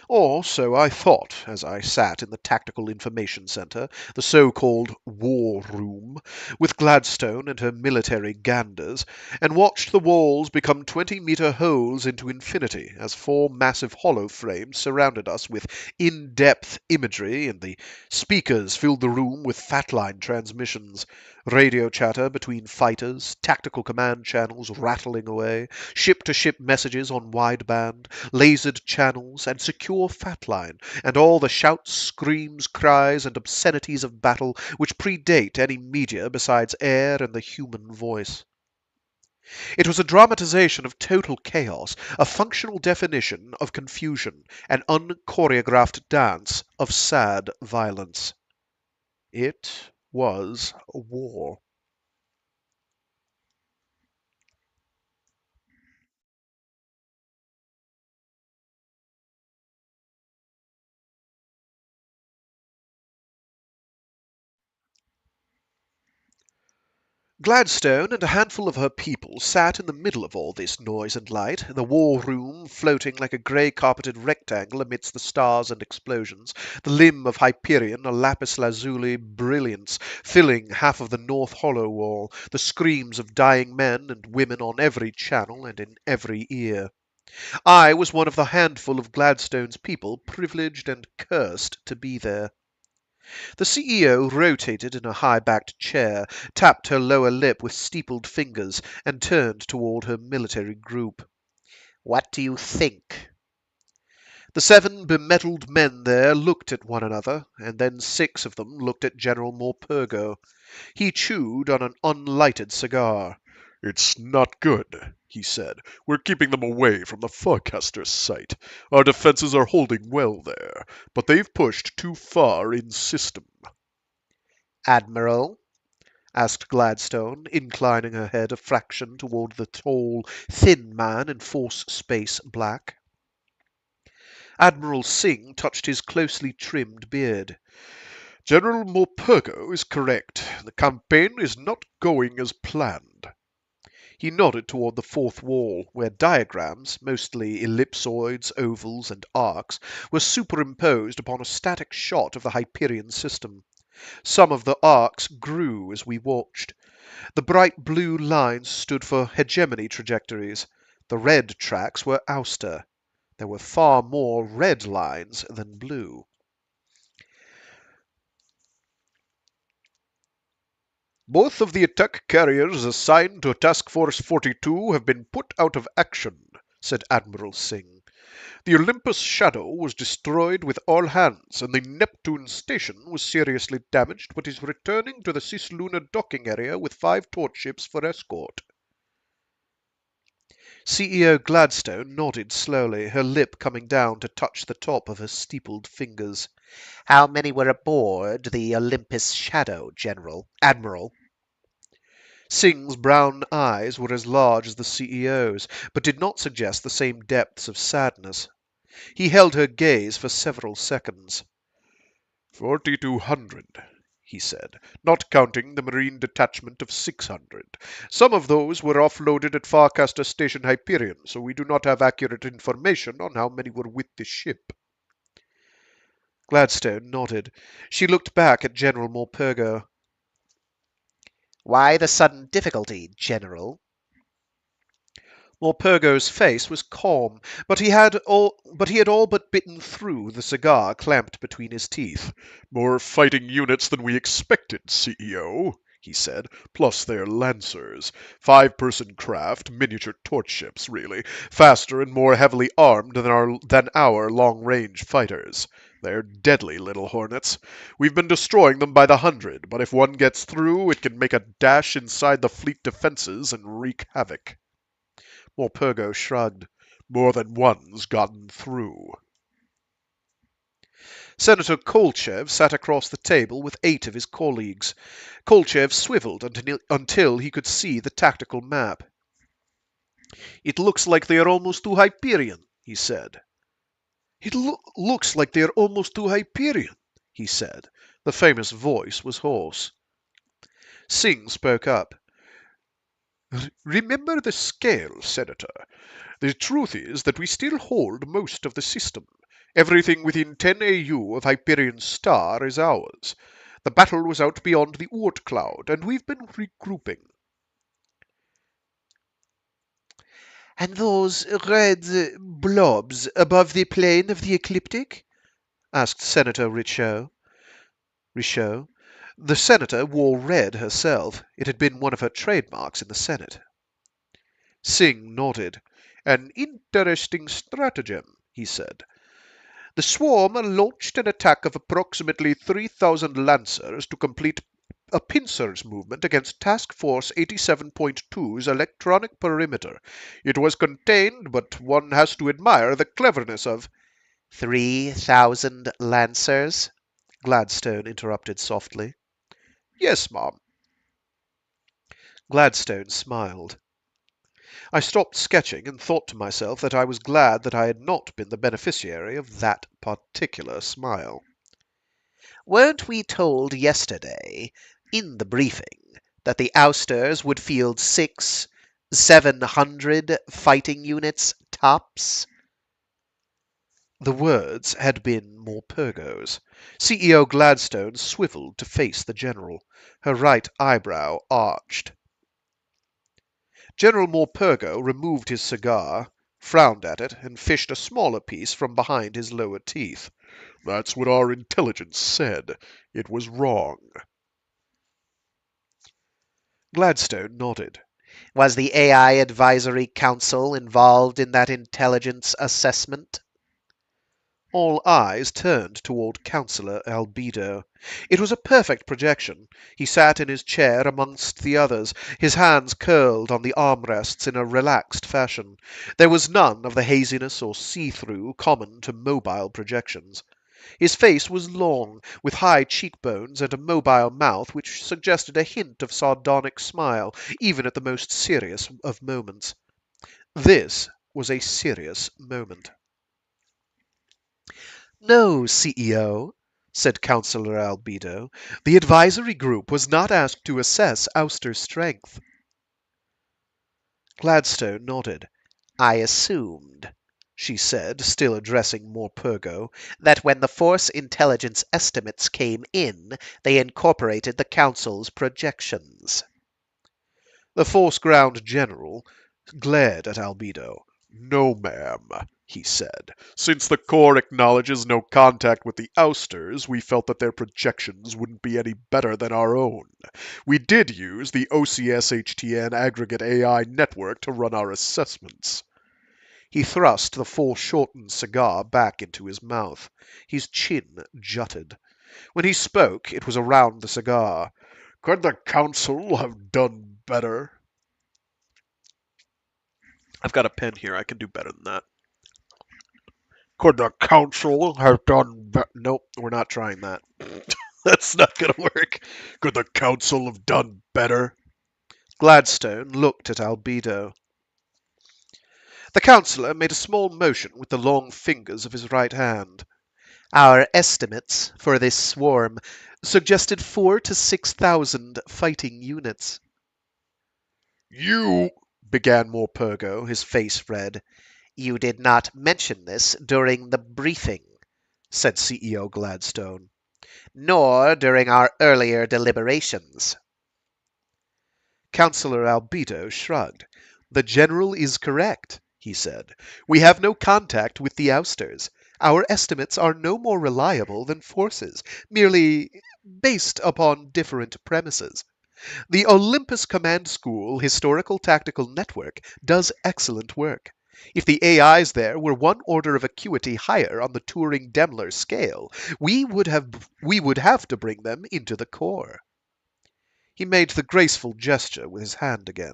Speaker 2: Or so I thought as I sat in the Tactical Information Centre, the so-called War Room, with Gladstone and her military ganders, and watched the walls become 20-metre holes into infinity as four massive hollow frames surrounded us with in-depth imagery, and the speakers filled the room with fat-line transmissions, radio chatter between fighters, tactical command channels rattling away, ship-to-ship messages on wideband, lasered channels, and secure fat line, and all the shouts, screams, cries, and obscenities of battle which predate any media besides air and the human voice. It was a dramatization of total chaos, a functional definition of confusion, an unchoreographed dance of sad violence. It was war. Gladstone and a handful of her people sat in the middle of all this noise and light, the war room floating like a grey-carpeted rectangle amidst the stars and explosions, the limb of Hyperion, a lapis lazuli brilliance, filling half of the north hollow wall, the screams of dying men and women on every channel and in every ear. I was one of the handful of Gladstone's people privileged and cursed to be there. The CEO rotated in a high-backed chair, tapped her lower lip with steepled fingers, and turned toward her military group.
Speaker 3: What do you think?
Speaker 2: The 7 bemetaled men there looked at one another, and then 6 of them looked at General Morpurgo. He chewed on an unlighted cigar.
Speaker 4: It's not good, he said. We're keeping them away from the Farcaster's site. Our defenses are holding well there, but they've pushed too far in system.
Speaker 3: Admiral?
Speaker 2: Asked Gladstone, inclining her head a fraction toward the tall, thin man in force space black. Admiral Singh touched his closely trimmed beard.
Speaker 4: General Morpurgo is correct. The campaign is not going as planned.
Speaker 2: He nodded toward the fourth wall, where diagrams, mostly ellipsoids, ovals, and arcs, were superimposed upon a static shot of the Hyperion system. Some of the arcs grew as we watched. The bright blue lines stood for hegemony trajectories. The red tracks were ouster. There were far more red lines than blue.
Speaker 4: Both of the attack carriers assigned to Task Force 42 have been put out of action, said Admiral Singh. The Olympus Shadow was destroyed with all hands, and the Neptune station was seriously damaged but is returning to the cislunar docking area with 5 torch ships for escort.
Speaker 2: CEO Gladstone nodded slowly, her lip coming down to touch the top of her steepled fingers.
Speaker 3: How many were aboard the Olympus Shadow, Admiral?
Speaker 2: Singh's brown eyes were as large as the CEO's, but did not suggest the same depths of sadness. He held her gaze for several seconds.
Speaker 4: 4,200, he said, not counting the Marine detachment of 600. Some of those were offloaded at Farcaster Station Hyperion, so we do not have accurate information on how many were with the ship.
Speaker 2: Gladstone nodded. She looked back at General Morpurgo.
Speaker 3: Why the sudden difficulty, General?
Speaker 2: Morpurgo's face was calm, but he had all but bitten through the cigar clamped between his teeth.
Speaker 4: More fighting units than we expected, CEO, he said, plus they're lancers. 5-person craft, miniature torch ships, really. Faster and more heavily armed than our long-range fighters. They're deadly little hornets. We've been destroying them by the hundred, but if one gets through, it can make a dash inside the fleet defenses and wreak havoc.
Speaker 2: Morpurgo shrugged.
Speaker 4: More than one's gotten through.
Speaker 2: Senator Kolchev sat across the table with 8 of his colleagues. Kolchev swiveled until he could see the tactical map. "It looks like they are almost to Hyperion," he said. "It looks like they are almost to Hyperion," he said. The famous voice was hoarse. Singh spoke up. "Remember the scale, Senator. The truth is that we still hold most of the system. Everything within 10 AU of Hyperion's star is ours. The battle was out beyond the Oort cloud, and we've been regrouping."
Speaker 3: And those red blobs above the plane of the ecliptic?
Speaker 2: asked Senator Richaud. The senator wore red herself. It had been one of her trademarks in the Senate. Singh nodded. "An interesting stratagem," he said. "The swarm launched an attack of approximately 3,000 lancers to complete a pincers movement against Task Force 87.2's electronic perimeter. It was contained, but one has to admire the cleverness of—"
Speaker 3: 3,000 lancers?
Speaker 2: Gladstone interrupted softly. "Yes, ma'am." Gladstone smiled. I stopped sketching and thought to myself that I was glad that I had not been the beneficiary of that particular smile.
Speaker 3: Weren't we told yesterday, in the briefing, that the ousters would field 700 fighting units tops?
Speaker 2: The words had been Morpurgo's. CEO Gladstone swiveled to face the general. Her right eyebrow arched. General Morpurgo removed his cigar, frowned at it, and fished a smaller piece from behind his lower teeth. "That's what our intelligence said. It was wrong." Gladstone nodded.
Speaker 3: Was the AI Advisory Council involved in that intelligence assessment?
Speaker 2: All eyes turned toward Councillor Albedo. It was a perfect projection. He sat in his chair amongst the others, his hands curled on the armrests in a relaxed fashion. There was none of the haziness or see-through common to mobile projections. His face was long, with high cheekbones and a mobile mouth which suggested a hint of sardonic smile, even at the most serious of moments. This was a serious moment.
Speaker 3: No, CEO,
Speaker 2: said Councillor Albedo. "The advisory group was not asked to assess Ouster's strength." Gladstone nodded.
Speaker 3: I assumed, she said, still addressing Morpurgo, that when the Force intelligence estimates came in, they incorporated the Council's projections.
Speaker 2: The Force Ground General glared at Albedo. "No, ma'am," he said. "Since the Corps acknowledges no contact with the Ousters, we felt that their projections wouldn't be any better than our own. We did use the OCS-HTN aggregate AI network to run our assessments." He thrust the foreshortened cigar back into his mouth. His chin jutted. When he spoke, it was around the cigar. "Could the Council have done better?" I've got a pen here. I can do better than that. "Could the Council have done better?" Nope, we're not trying that. That's not going to work. "Could the Council have done better?" Gladstone looked at Albedo. The councillor made a small motion with the long fingers of his right hand.
Speaker 3: Our estimates for this swarm suggested 4,000 to 6,000 fighting units.
Speaker 4: "You,"
Speaker 2: began Morpurgo, his face red.
Speaker 3: You did not mention this during the briefing,
Speaker 2: said CEO Gladstone.
Speaker 3: nor during our earlier deliberations.
Speaker 2: Councillor Albedo shrugged. "The General is correct," he said. "We have no contact with the ousters. Our estimates are no more reliable than Force's, merely based upon different premises. The Olympus Command School Historical Tactical Network does excellent work. If the AIs there were one order of acuity higher on the Turing-Demler scale, we would have to bring them into the Corps." He made the graceful gesture with his hand again.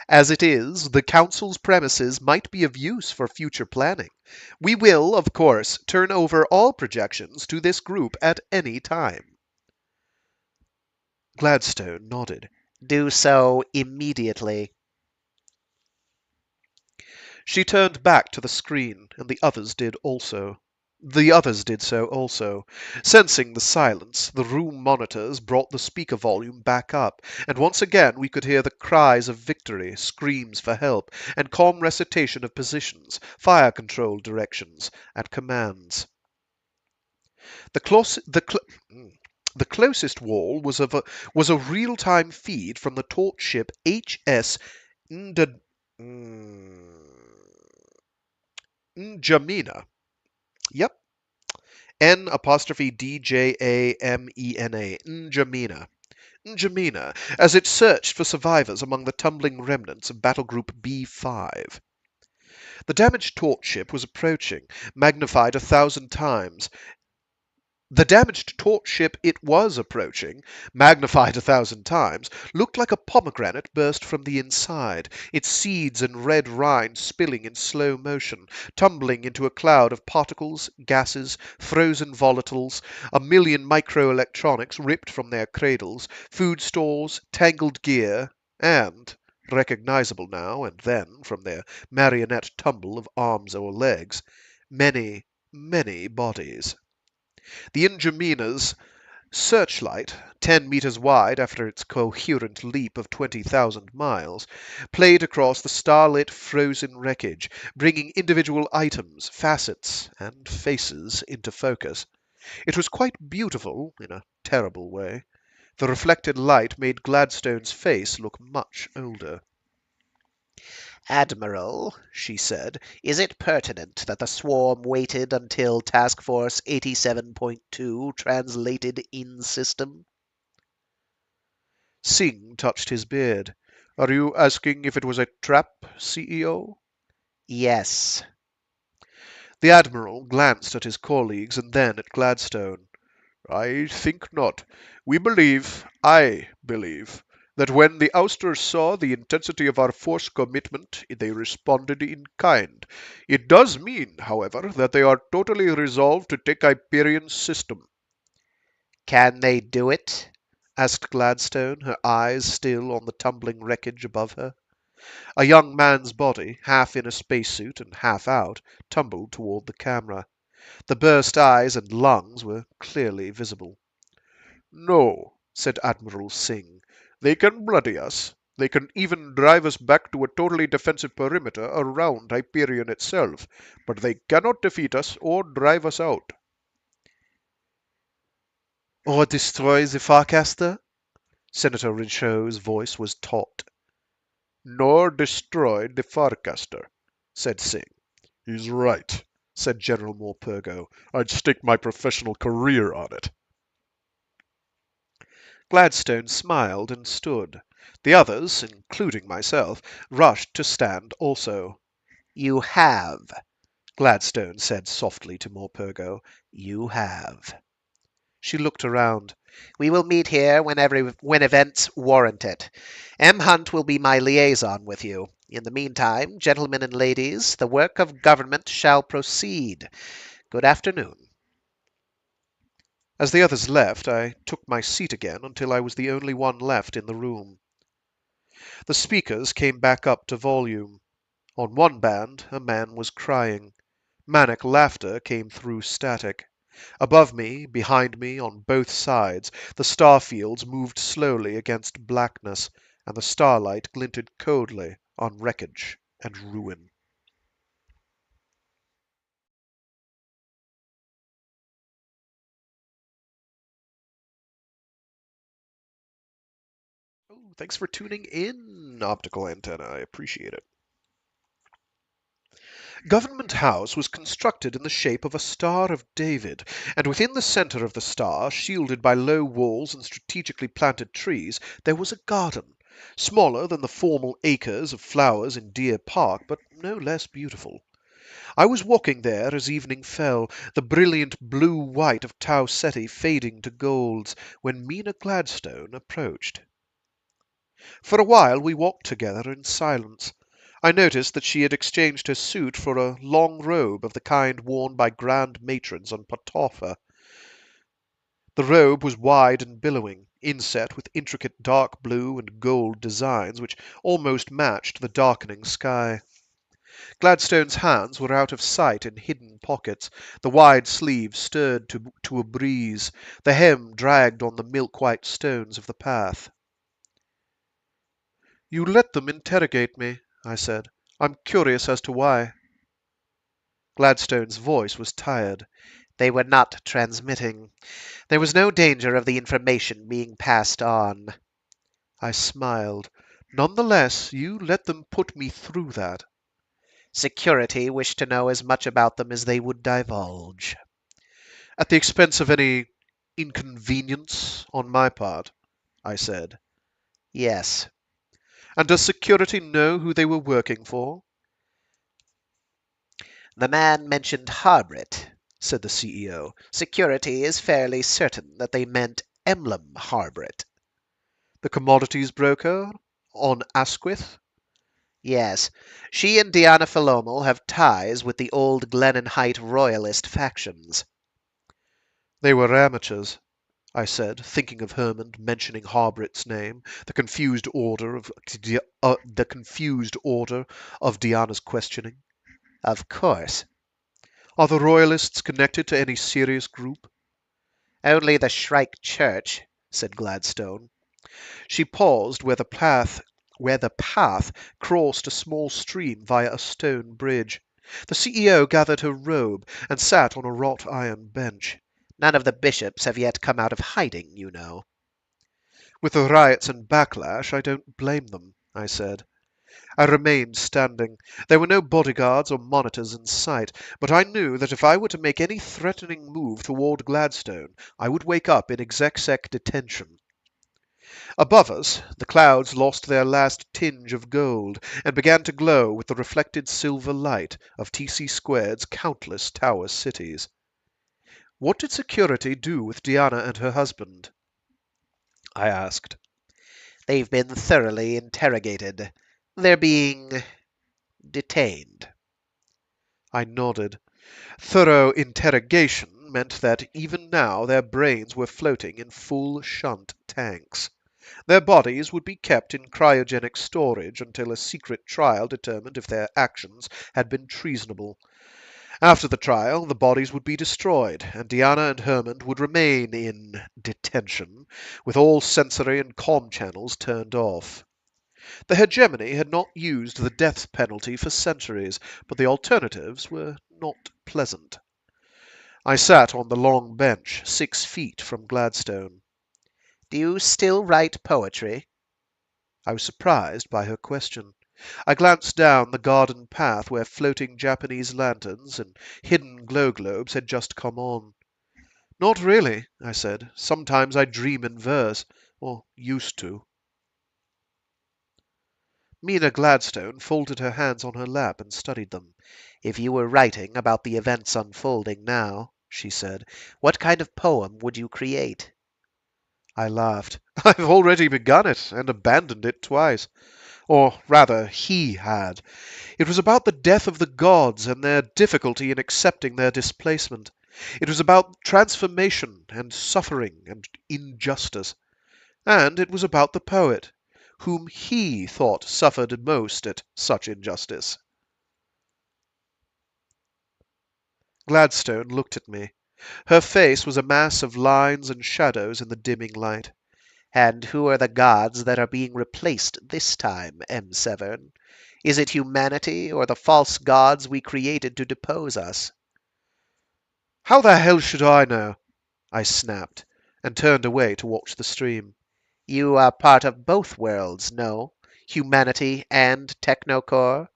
Speaker 2: As it is, the Council's premises might be of use for future planning. We will, of course, turn over all projections to this group at any time. Gladstone nodded.
Speaker 3: Do so immediately.
Speaker 2: She turned back to the screen, and the others did also. The others did so also. Sensing the silence, the room monitors brought the speaker volume back up, and once again we could hear the cries of victory, screams for help, and calm recitation of positions, fire control directions, and commands. The closest wall was a real-time feed from the torch ship HS N'Djamena. Yep. N'Djamena. N'Djamena, as it searched for survivors among the tumbling remnants of Battle Group B5. The damaged torch ship was approaching, magnified 1,000 times. The damaged torch ship it was approaching, magnified 1,000 times, looked like a pomegranate burst from the inside, its seeds and red rind spilling in slow motion, tumbling into a cloud of particles, gases, frozen volatiles, a million microelectronics ripped from their cradles, food stores, tangled gear, and, recognizable now and then from their marionette tumble of arms or legs, many, many bodies. The N'Djamena's searchlight, 10 meters wide after its coherent leap of 20,000 miles, played across the starlit frozen wreckage, bringing individual items, facets, and faces into focus. It was quite beautiful in a terrible way. The reflected light made Gladstone's face look much older.
Speaker 3: Admiral, she said, is it pertinent that the swarm waited until Task Force 87.2 translated in system?
Speaker 2: Singh touched his beard. Are you asking if it was a trap, CEO?
Speaker 3: Yes.
Speaker 2: The Admiral glanced at his colleagues and then at Gladstone. I think not. I believe, that when the ousters saw the intensity of our force commitment, they responded in kind. It does mean, however, that they are totally resolved to take Hyperion's system.
Speaker 3: Can they do it?
Speaker 2: Asked Gladstone, her eyes still on the tumbling wreckage above her. A young man's body, half in a spacesuit and half out, tumbled toward the camera. The burst eyes and lungs were clearly visible. No, said Admiral Singh. They can bloody us. They can even drive us back to a totally defensive perimeter around Hyperion itself, but they cannot defeat us or drive us out. Or destroy the Farcaster? Senator Rinchot's voice was taut. Nor destroy the Farcaster, said Singh. He's right, said General Morpurgo. I'd stake my professional career on it. Gladstone smiled and stood. The others, including myself, rushed to stand also.
Speaker 3: You have,
Speaker 2: Gladstone said softly to Morpurgo.
Speaker 3: You have.
Speaker 2: She looked around.
Speaker 3: We will meet here when events warrant it. M. Hunt will be my liaison with you. In the meantime, gentlemen and ladies, the work of government shall proceed. Good afternoon.
Speaker 2: As the others left, I took my seat again until I was the only one left in the room. The speakers came back up to volume. On one band, a man was crying. Manic laughter came through static. Above me, behind me, on both sides, the star fields moved slowly against blackness, and the starlight glinted coldly on wreckage and ruin. Oh, thanks for tuning in, Optical Antenna. I appreciate it. Government House was constructed in the shape of a Star of David, and within the center of the star, shielded by low walls and strategically planted trees, there was a garden, smaller than the formal acres of flowers in Deer Park, but no less beautiful. I was walking there as evening fell, the brilliant blue-white of Tau Ceti fading to golds, when Meina Gladstone approached. For a while we walked together in silence. I noticed that she had exchanged her suit for a long robe of the kind worn by grand matrons on Patofa. The robe was wide and billowing, inset with intricate dark blue and gold designs which almost matched the darkening sky. Gladstone's hands were out of sight in hidden pockets, the wide sleeves stirred to a breeze, the hem dragged on the milk-white stones of the path. "You let them interrogate me," I said. "I'm curious as to why." Gladstone's voice was tired.
Speaker 3: They were not transmitting. There was no danger of the information being passed on.
Speaker 2: I smiled. "None the less, you let them put me through that."
Speaker 3: Security wished to know as much about them as they would divulge.
Speaker 2: "At the expense of any inconvenience on my part," I said.
Speaker 3: Yes.
Speaker 2: "And does security know who they were working for?"
Speaker 3: The man mentioned Harbrit, said the CEO. Security is fairly certain that they meant Emblem Harbrit.
Speaker 2: "The commodities broker on Asquith?"
Speaker 3: Yes, she and Diana Philomel have ties with the old Glennonhite royalist factions.
Speaker 2: "They were amateurs," I said, thinking of Hermond mentioning Harbrit's name, the confused order of Diana's questioning.
Speaker 3: Of course.
Speaker 2: "Are the royalists connected to any serious group?"
Speaker 3: Only the Shrike Church, said Gladstone.
Speaker 2: She paused where the path crossed a small stream via a stone bridge. The CEO gathered her robe and sat on a wrought iron bench.
Speaker 3: None of the bishops have yet come out of hiding, you know.
Speaker 2: "With the riots and backlash, I don't blame them," I said. I remained standing. There were no bodyguards or monitors in sight, but I knew that if I were to make any threatening move toward Gladstone, I would wake up in exec detention. Above us, the clouds lost their last tinge of gold and began to glow with the reflected silver light of TC Squared's countless tower cities. "What did security do with Diana and her husband?" I asked.
Speaker 3: They've been thoroughly interrogated. They're being detained.
Speaker 2: I nodded. Thorough interrogation meant that even now their brains were floating in full shunt tanks. Their bodies would be kept in cryogenic storage until a secret trial determined if their actions had been treasonable. After the trial, the bodies would be destroyed, and Diana and Hermond would remain in detention, with all sensory and comm channels turned off. The hegemony had not used the death penalty for centuries, but the alternatives were not pleasant. I sat on the long bench, 6 feet from Gladstone.
Speaker 3: Do you still write poetry?
Speaker 2: I was surprised by her question. I glanced down the garden path where floating Japanese lanterns and hidden glow globes had just come on. "Not really," I said. "Sometimes I dream in verse, or used to."
Speaker 3: Meina Gladstone folded her hands on her lap and studied them. If you were writing about the events unfolding now, she said, what kind of poem would you create?
Speaker 2: I laughed. "I've already begun it, and abandoned it twice. Or rather, he had. It was about the death of the gods and their difficulty in accepting their displacement. It was about transformation and suffering and injustice. And it was about the poet, whom he thought suffered most at such injustice." Gladstone looked at me. Her face was a mass of lines and shadows in the dimming light.
Speaker 3: And who are the gods that are being replaced this time, M7? Is it humanity or the false gods we created to depose us?
Speaker 2: "How the hell should I know?" I snapped, and turned away to watch the stream.
Speaker 3: You are part of both worlds, no? Humanity and Technocore?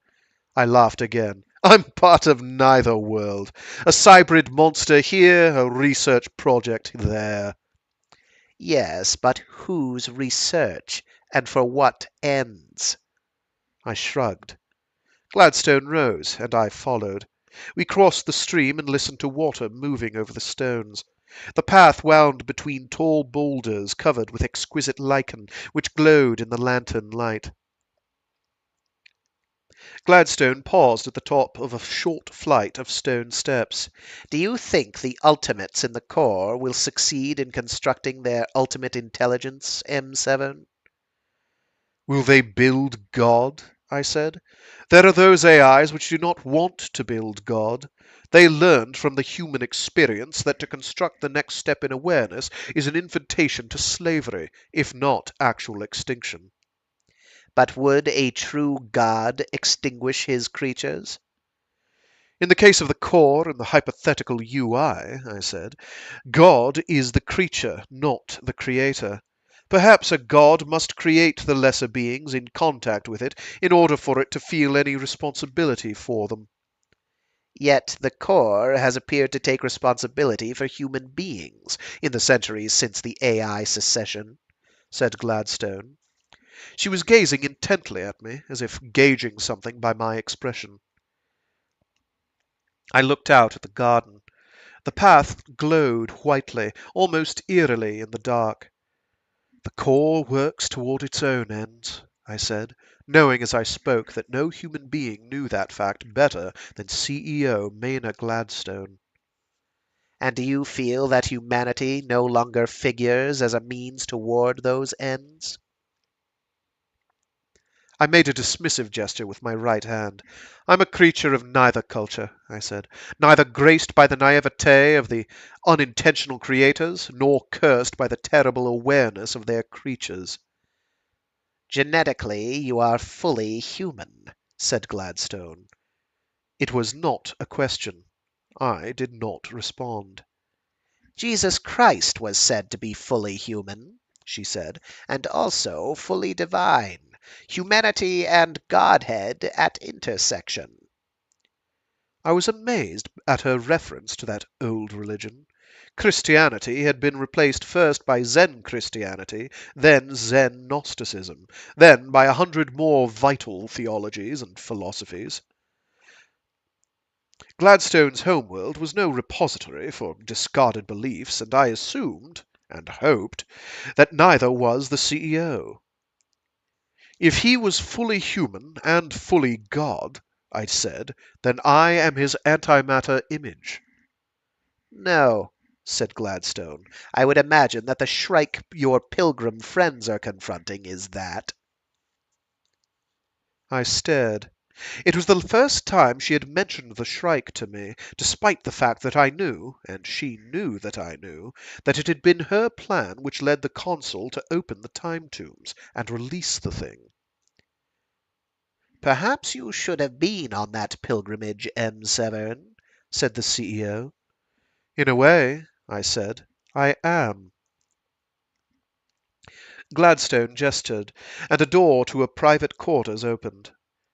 Speaker 2: I laughed again. "I'm part of neither world. A cybrid monster here, a research project there."
Speaker 3: Yes, but whose research, and for what ends?
Speaker 2: I shrugged. Gladstone rose, and I followed. We crossed the stream and listened to water moving over the stones. The path wound between tall boulders covered with exquisite lichen, which glowed in the lantern light. Gladstone paused at the top of a short flight of stone steps.
Speaker 3: Do you think the ultimates in the core will succeed in constructing their ultimate intelligence, M7?
Speaker 2: Will they build God? I said. There are those AIs which do not want to build God. They learned from the human experience that to construct the next step in awareness is an invitation to slavery, if not actual extinction.
Speaker 3: But would a true God extinguish his creatures?
Speaker 2: In the case of the core and the hypothetical UI, I said, God is the creature, not the creator. Perhaps a God must create the lesser beings in contact with it in order for it to feel any responsibility for them.
Speaker 3: Yet the core has appeared to take responsibility for human beings in the centuries since the AI secession, said Gladstone.
Speaker 2: She was gazing intently at me, as if gauging something by my expression. I looked out at the garden. The path glowed whitely, almost eerily in the dark. The core works toward its own ends, I said, knowing as I spoke that no human being knew that fact better than CEO Meina Gladstone.
Speaker 3: And do you feel that humanity no longer figures as a means toward those ends?
Speaker 2: I made a dismissive gesture with my right hand. I'm a creature of neither culture, I said, neither graced by the naivete of the unintentional creators, nor cursed by the terrible awareness of their creatures.
Speaker 3: Genetically, you are fully human, said Gladstone.
Speaker 2: It was not a question. I did not respond.
Speaker 3: Jesus Christ was said to be fully human, she said, and also fully divine. Humanity and Godhead at intersection.
Speaker 2: I was amazed at her reference to that old religion. Christianity had been replaced first by Zen Christianity, then Zen Gnosticism, then by 100 more vital theologies and philosophies. Gladstone's homeworld was no repository for discarded beliefs, and I assumed, and hoped, that neither was the CEO. If he was fully human and fully God, I said, then I am his antimatter image.
Speaker 3: No, said Gladstone. I would imagine that the shrike your pilgrim friends are confronting is that.
Speaker 2: I stared. It was the first time she had mentioned the shrike to me, despite the fact that I knew, and she knew that I knew, that it had been her plan which led the consul to open the time tombs and release the thing.
Speaker 3: Perhaps you should have been on that pilgrimage, M7, said the CEO.
Speaker 2: In a way, I said, I am. Gladstone gestured, and a door to a private quarters opened.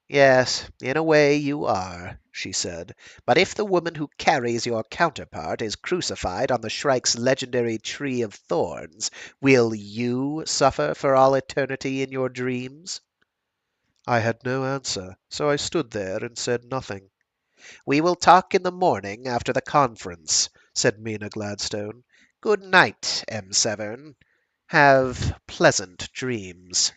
Speaker 3: Yes, in a way you are, she said. But if the woman who carries your counterpart is crucified on the shrike's legendary tree of thorns, will you suffer for all eternity in your dreams?
Speaker 2: I had no answer, so I stood there and said nothing.
Speaker 3: We will talk in the morning after the conference, said Meina Gladstone. Good night, M7. Have pleasant dreams.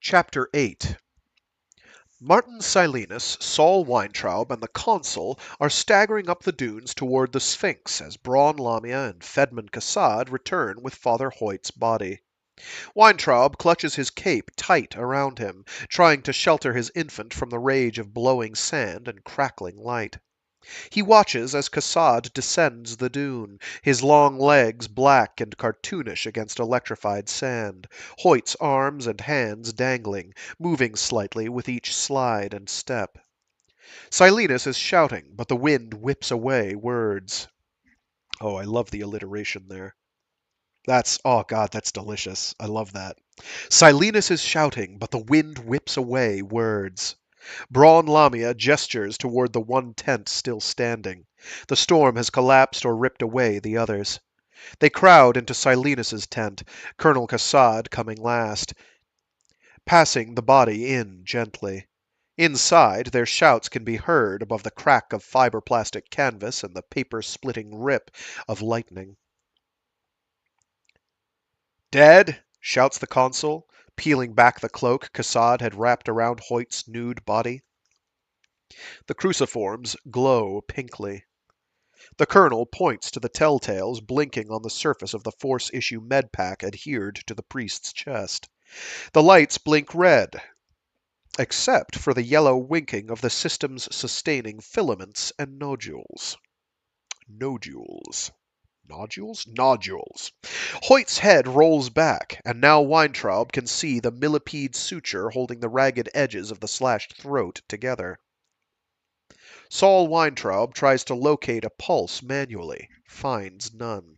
Speaker 2: Chapter 8. Martin Silenus, Saul Weintraub, and the consul are staggering up the dunes toward the Sphinx as Brawne Lamia and Fedman Kassad return with Father Hoyt's body. Weintraub clutches his cape tight around him, trying to shelter his infant from the rage of blowing sand and crackling light. He watches as Kassad descends the dune, his long legs black and cartoonish against electrified sand, Hoyt's arms and hands dangling, moving slightly with each slide and step. Silenus is shouting, but the wind whips away words. Oh, I love the alliteration there. Oh God, that's delicious. I love that. Silenus is shouting, but the wind whips away words. Brawne Lamia gestures toward the one tent still standing. The storm has collapsed or ripped away the others. They crowd into Silenus's tent, Colonel Cassad coming last, passing the body in gently. Inside, their shouts can be heard above the crack of fiber-plastic canvas and the paper-splitting rip of lightning. "Dead?" shouts the consul, peeling back the cloak Cassad had wrapped around Hoyt's nude body. The cruciforms glow pinkly. The colonel points to the telltales blinking on the surface of the Force issue medpack adhered to the priest's chest. The lights blink red, except for the yellow winking of the system's sustaining filaments and nodules. Nodules. Nodules? Nodules. Hoyt's head rolls back, and now Weintraub can see the millipede suture holding the ragged edges of the slashed throat together. Saul Weintraub tries to locate a pulse manually, finds none.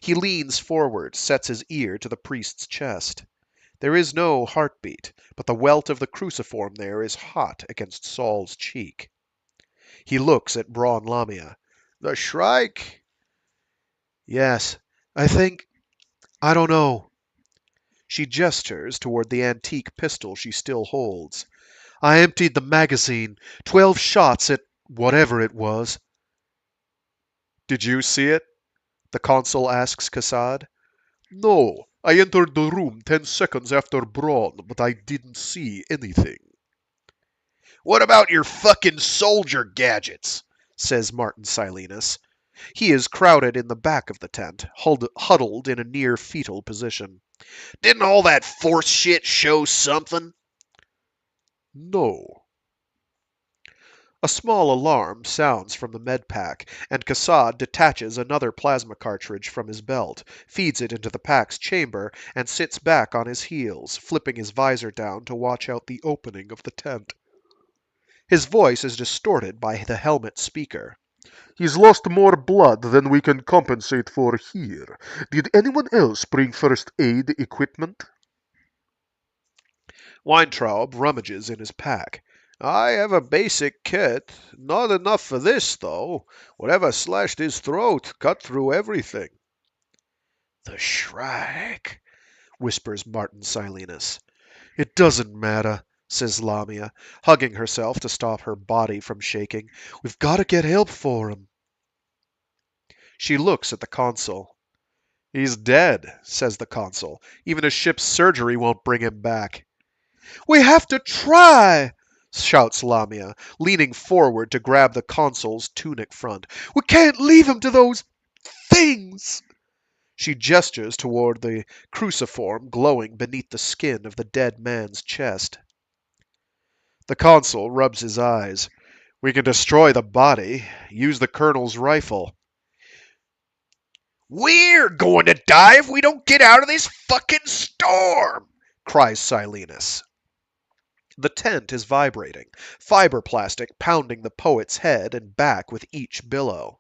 Speaker 2: He leans forward, sets his ear to the priest's chest. There is no heartbeat, but the welt of the cruciform there is hot against Saul's cheek. He looks at Brawne Lamia. "The Shrike?" "Yes, I don't know." She gestures toward the antique pistol she still holds. "I emptied the magazine. 12 shots at whatever it was." "Did you see it?" the consul asks Cassad. "No. I entered the room 10 seconds after Brawne, but I didn't see anything."
Speaker 4: What about your fucking soldier gadgets?
Speaker 2: Says Martin Silenus. He is crowded in the back of the tent, huddled in a near fetal position.
Speaker 4: Didn't all that force shit show something?
Speaker 2: "No." A small alarm sounds from the medpack, and Cassad detaches another plasma cartridge from his belt, feeds it into the pack's chamber, and sits back on his heels, flipping his visor down to watch out the opening of the tent. His voice is distorted by the helmet speaker.
Speaker 5: "He's lost more blood than we can compensate for here. Did anyone else bring first aid equipment?"
Speaker 2: Weintraub rummages in his pack.
Speaker 4: I have a basic kit. Not enough for this, though. Whatever slashed his throat cut through everything.
Speaker 2: "The Shrike," whispers Martin Silenus. "It doesn't matter," says Lamia, hugging herself to stop her body from shaking. "We've got to get help for him." She looks at the consul. "He's dead," says the consul. "Even a ship's surgery won't bring him back." "We have to try!" shouts Lamia, leaning forward to grab the consul's tunic front. "We can't leave him to those things!" She gestures toward the cruciform glowing beneath the skin of the dead man's chest. The consul rubs his eyes. "We can destroy the body. Use the colonel's rifle."
Speaker 4: We're going to die if we don't get out of this fucking storm,
Speaker 2: cries Silenus. The tent is vibrating, fiber plastic pounding the poet's head and back with each billow.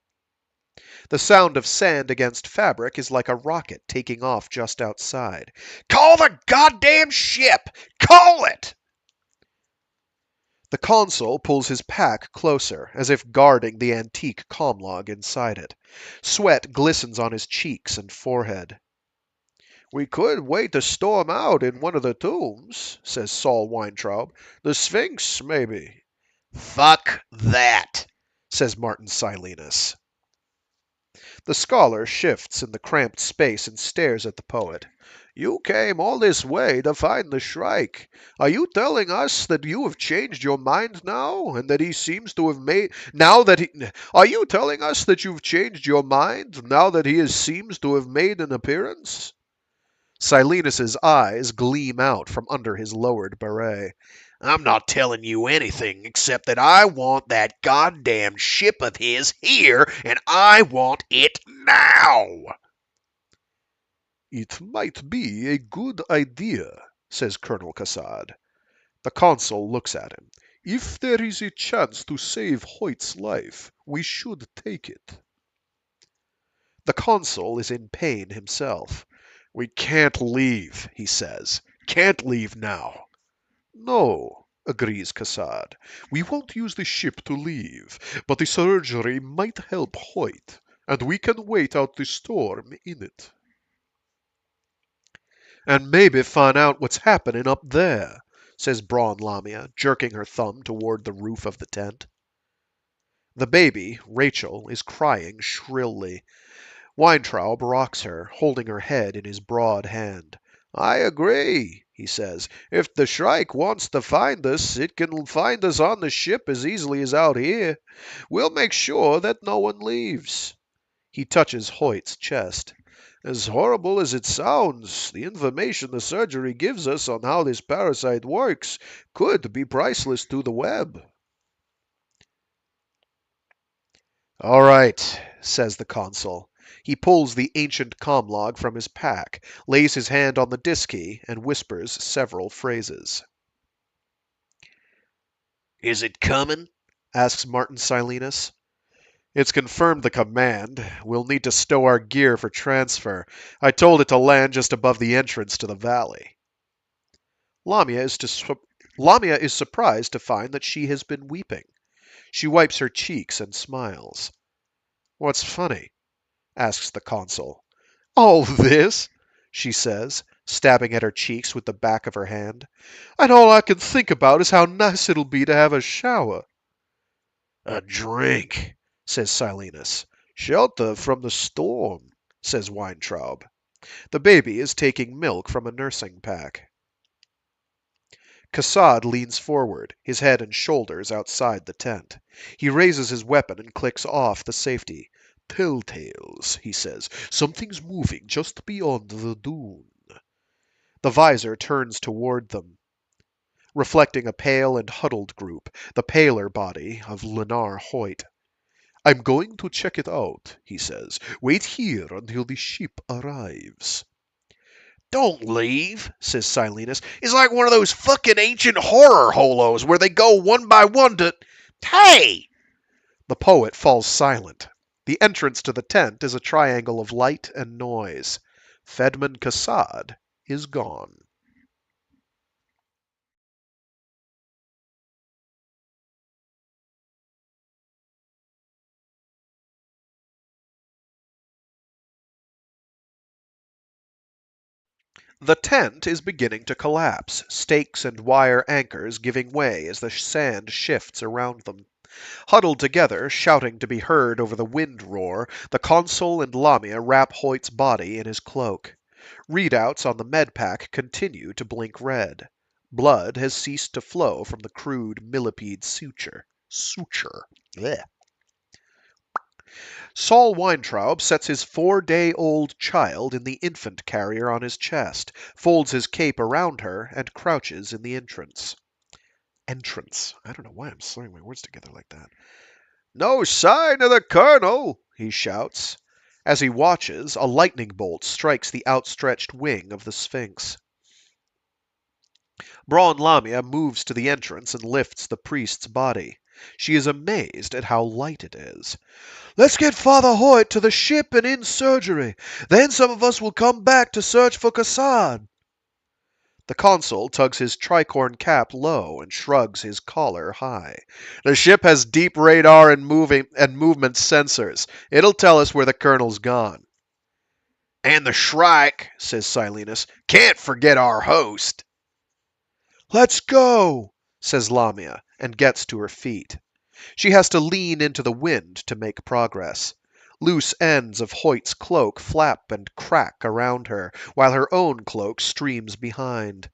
Speaker 2: The sound of sand against fabric is like a rocket taking off just outside.
Speaker 4: Call the goddamn ship! Call it!
Speaker 2: The consul pulls his pack closer, as if guarding the antique comlog inside it. Sweat glistens on his cheeks and forehead.
Speaker 4: We could wait the storm out in one of the tombs, says Saul Weintraub. The Sphinx, maybe. Fuck that, says Martin Silenus.
Speaker 2: The scholar shifts in the cramped space and stares at the poet.
Speaker 4: You came all this way to find the Shrike. Are you telling us that you have changed your mind now, and that he seems to have made Are you telling us that you've changed your mind now that he seems to have made an appearance?
Speaker 2: Silenus's eyes gleam out from under his lowered beret.
Speaker 4: I'm not telling you anything except that I want that goddamn ship of his here, and I want it now.
Speaker 5: "It might be a good idea," says Colonel Cassad.
Speaker 2: The consul looks at him.
Speaker 5: "If there is a chance to save Hoyt's life, we should take it."
Speaker 2: The consul is in pain himself. We can't leave, he says. Can't leave now. No, agrees Cassad. We won't use the ship to leave, but the surgery might help Hoyt, and we can wait out the storm in it. And maybe find out what's happening up there, says Brawne Lamia, jerking her thumb toward the roof of the tent. The baby, Rachel, is crying shrilly. Weintraub rocks her, holding her head in his broad hand. I agree, he says. If the Shrike wants to find us, it can find us on the ship as easily as out here. We'll make sure that no one leaves. He touches Hoyt's chest. As horrible as it sounds, the information the surgery gives us on how this parasite works could be priceless to the web. All right, says the consul. He pulls the ancient comlog from his pack, lays his hand on the disk key, and whispers several phrases.
Speaker 4: Is it coming?
Speaker 2: Asks Martin Silenus. It's confirmed the command. We'll need to stow our gear for transfer. I told it to land just above the entrance to the valley. Lamia is surprised to find that she has been weeping. She wipes her cheeks and smiles. What's funny? Asks the consul. All this, she says, stabbing at her cheeks with the back of her hand. And all I can think about is how nice it'll be to have a shower.
Speaker 4: A drink,
Speaker 2: says Silenus. Shelter from the storm, says Weintraub. The baby is taking milk from a nursing pack. Cassad leans forward, his head and shoulders outside the tent. He raises his weapon and clicks off the safety. Telltales, he says. Something's moving just beyond the dune. The visor turns toward them, reflecting a pale and huddled group, the paler body of Lenar Hoyt. I'm going to check it out, he says. Wait here until the ship arrives.
Speaker 4: Don't leave, says Silenus. It's like one of those fucking ancient horror holos where they go one by one to... Hey!
Speaker 2: The poet falls silent. The entrance to the tent is a triangle of light and noise. Fedman Cassad is gone. The tent is beginning to collapse, stakes and wire anchors giving way as the sand shifts around them. Huddled together, shouting to be heard over the wind roar, the consul and Lamia wrap Hoyt's body in his cloak. Readouts on the medpack continue to blink red. Blood has ceased to flow from the crude millipede suture. Blech. Saul Weintraub sets his 4-day-old child in the infant carrier on his chest, folds his cape around her, and crouches in the entrance. Entrance. I don't know why I'm slurring my words together like that. No sign of the colonel, he shouts. As he watches, a lightning bolt strikes the outstretched wing of the Sphinx. Brawne Lamia moves to the entrance and lifts the priest's body. She is amazed at how light it is. Let's get Father Hoyt to the ship and in surgery. Then some of us will come back to search for Cassad. The consul tugs his tricorn cap low and shrugs his collar high. The ship has deep radar and movement sensors. It'll tell us where the colonel's gone.
Speaker 4: And the Shrike, says Silenus. Can't forget our host.
Speaker 2: Let's go, says Lamia, and gets to her feet. She has to lean into the wind to make progress. Loose ends of Hoyt's cloak flap and crack around her, while her own cloak streams behind.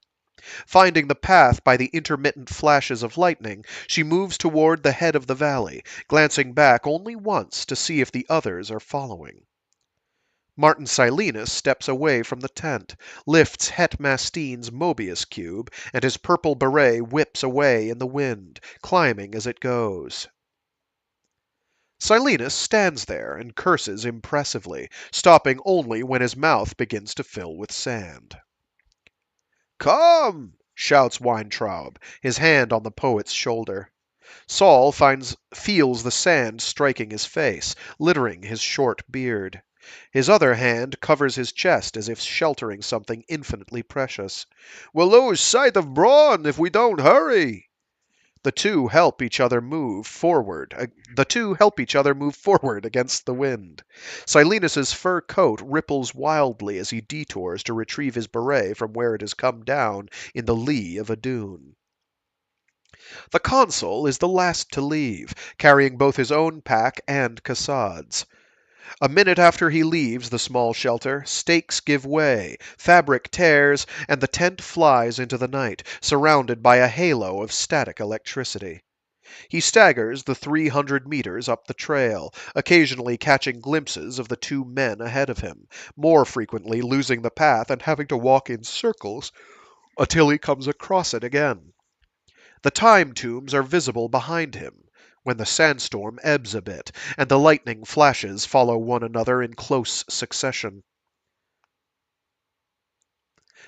Speaker 2: Finding the path by the intermittent flashes of lightning, she moves toward the head of the valley, glancing back only once to see if the others are following. Martin Silenus steps away from the tent, lifts Het Mastine's Mobius cube, and his purple beret whips away in the wind, climbing as it goes. Silenus stands there and curses impressively, stopping only when his mouth begins to fill with sand. Come, shouts Weintraub, his hand on the poet's shoulder. Saul feels the sand striking his face, littering his short beard. His other hand covers his chest as if sheltering something infinitely precious.
Speaker 4: We'll lose sight of Brawne if we don't hurry.
Speaker 2: The two help each other move forward. Against the wind. Silenus's fur coat ripples wildly as he detours to retrieve his beret from where it has come down in the lee of a dune. The consul is the last to leave, carrying both his own pack and Cassad's. A minute after he leaves the small shelter, stakes give way, fabric tears, and the tent flies into the night, surrounded by a halo of static electricity. He staggers the 300 meters up the trail, occasionally catching glimpses of the two men ahead of him, more frequently losing the path and having to walk in circles until he comes across it again. The time tombs are visible behind him, when the sandstorm ebbs a bit, and the lightning flashes follow one another in close succession.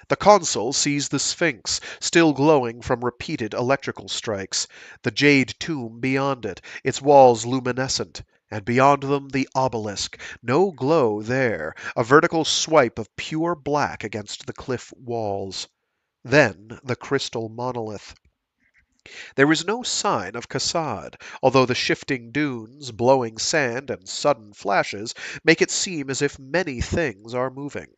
Speaker 2: The consul sees the Sphinx, still glowing from repeated electrical strikes, the jade tomb beyond it, its walls luminescent, and beyond them the obelisk, no glow there, a vertical swipe of pure black against the cliff walls. Then the crystal monolith. There is no sign of Cassad, although the shifting dunes, blowing sand, and sudden flashes make it seem as if many things are moving.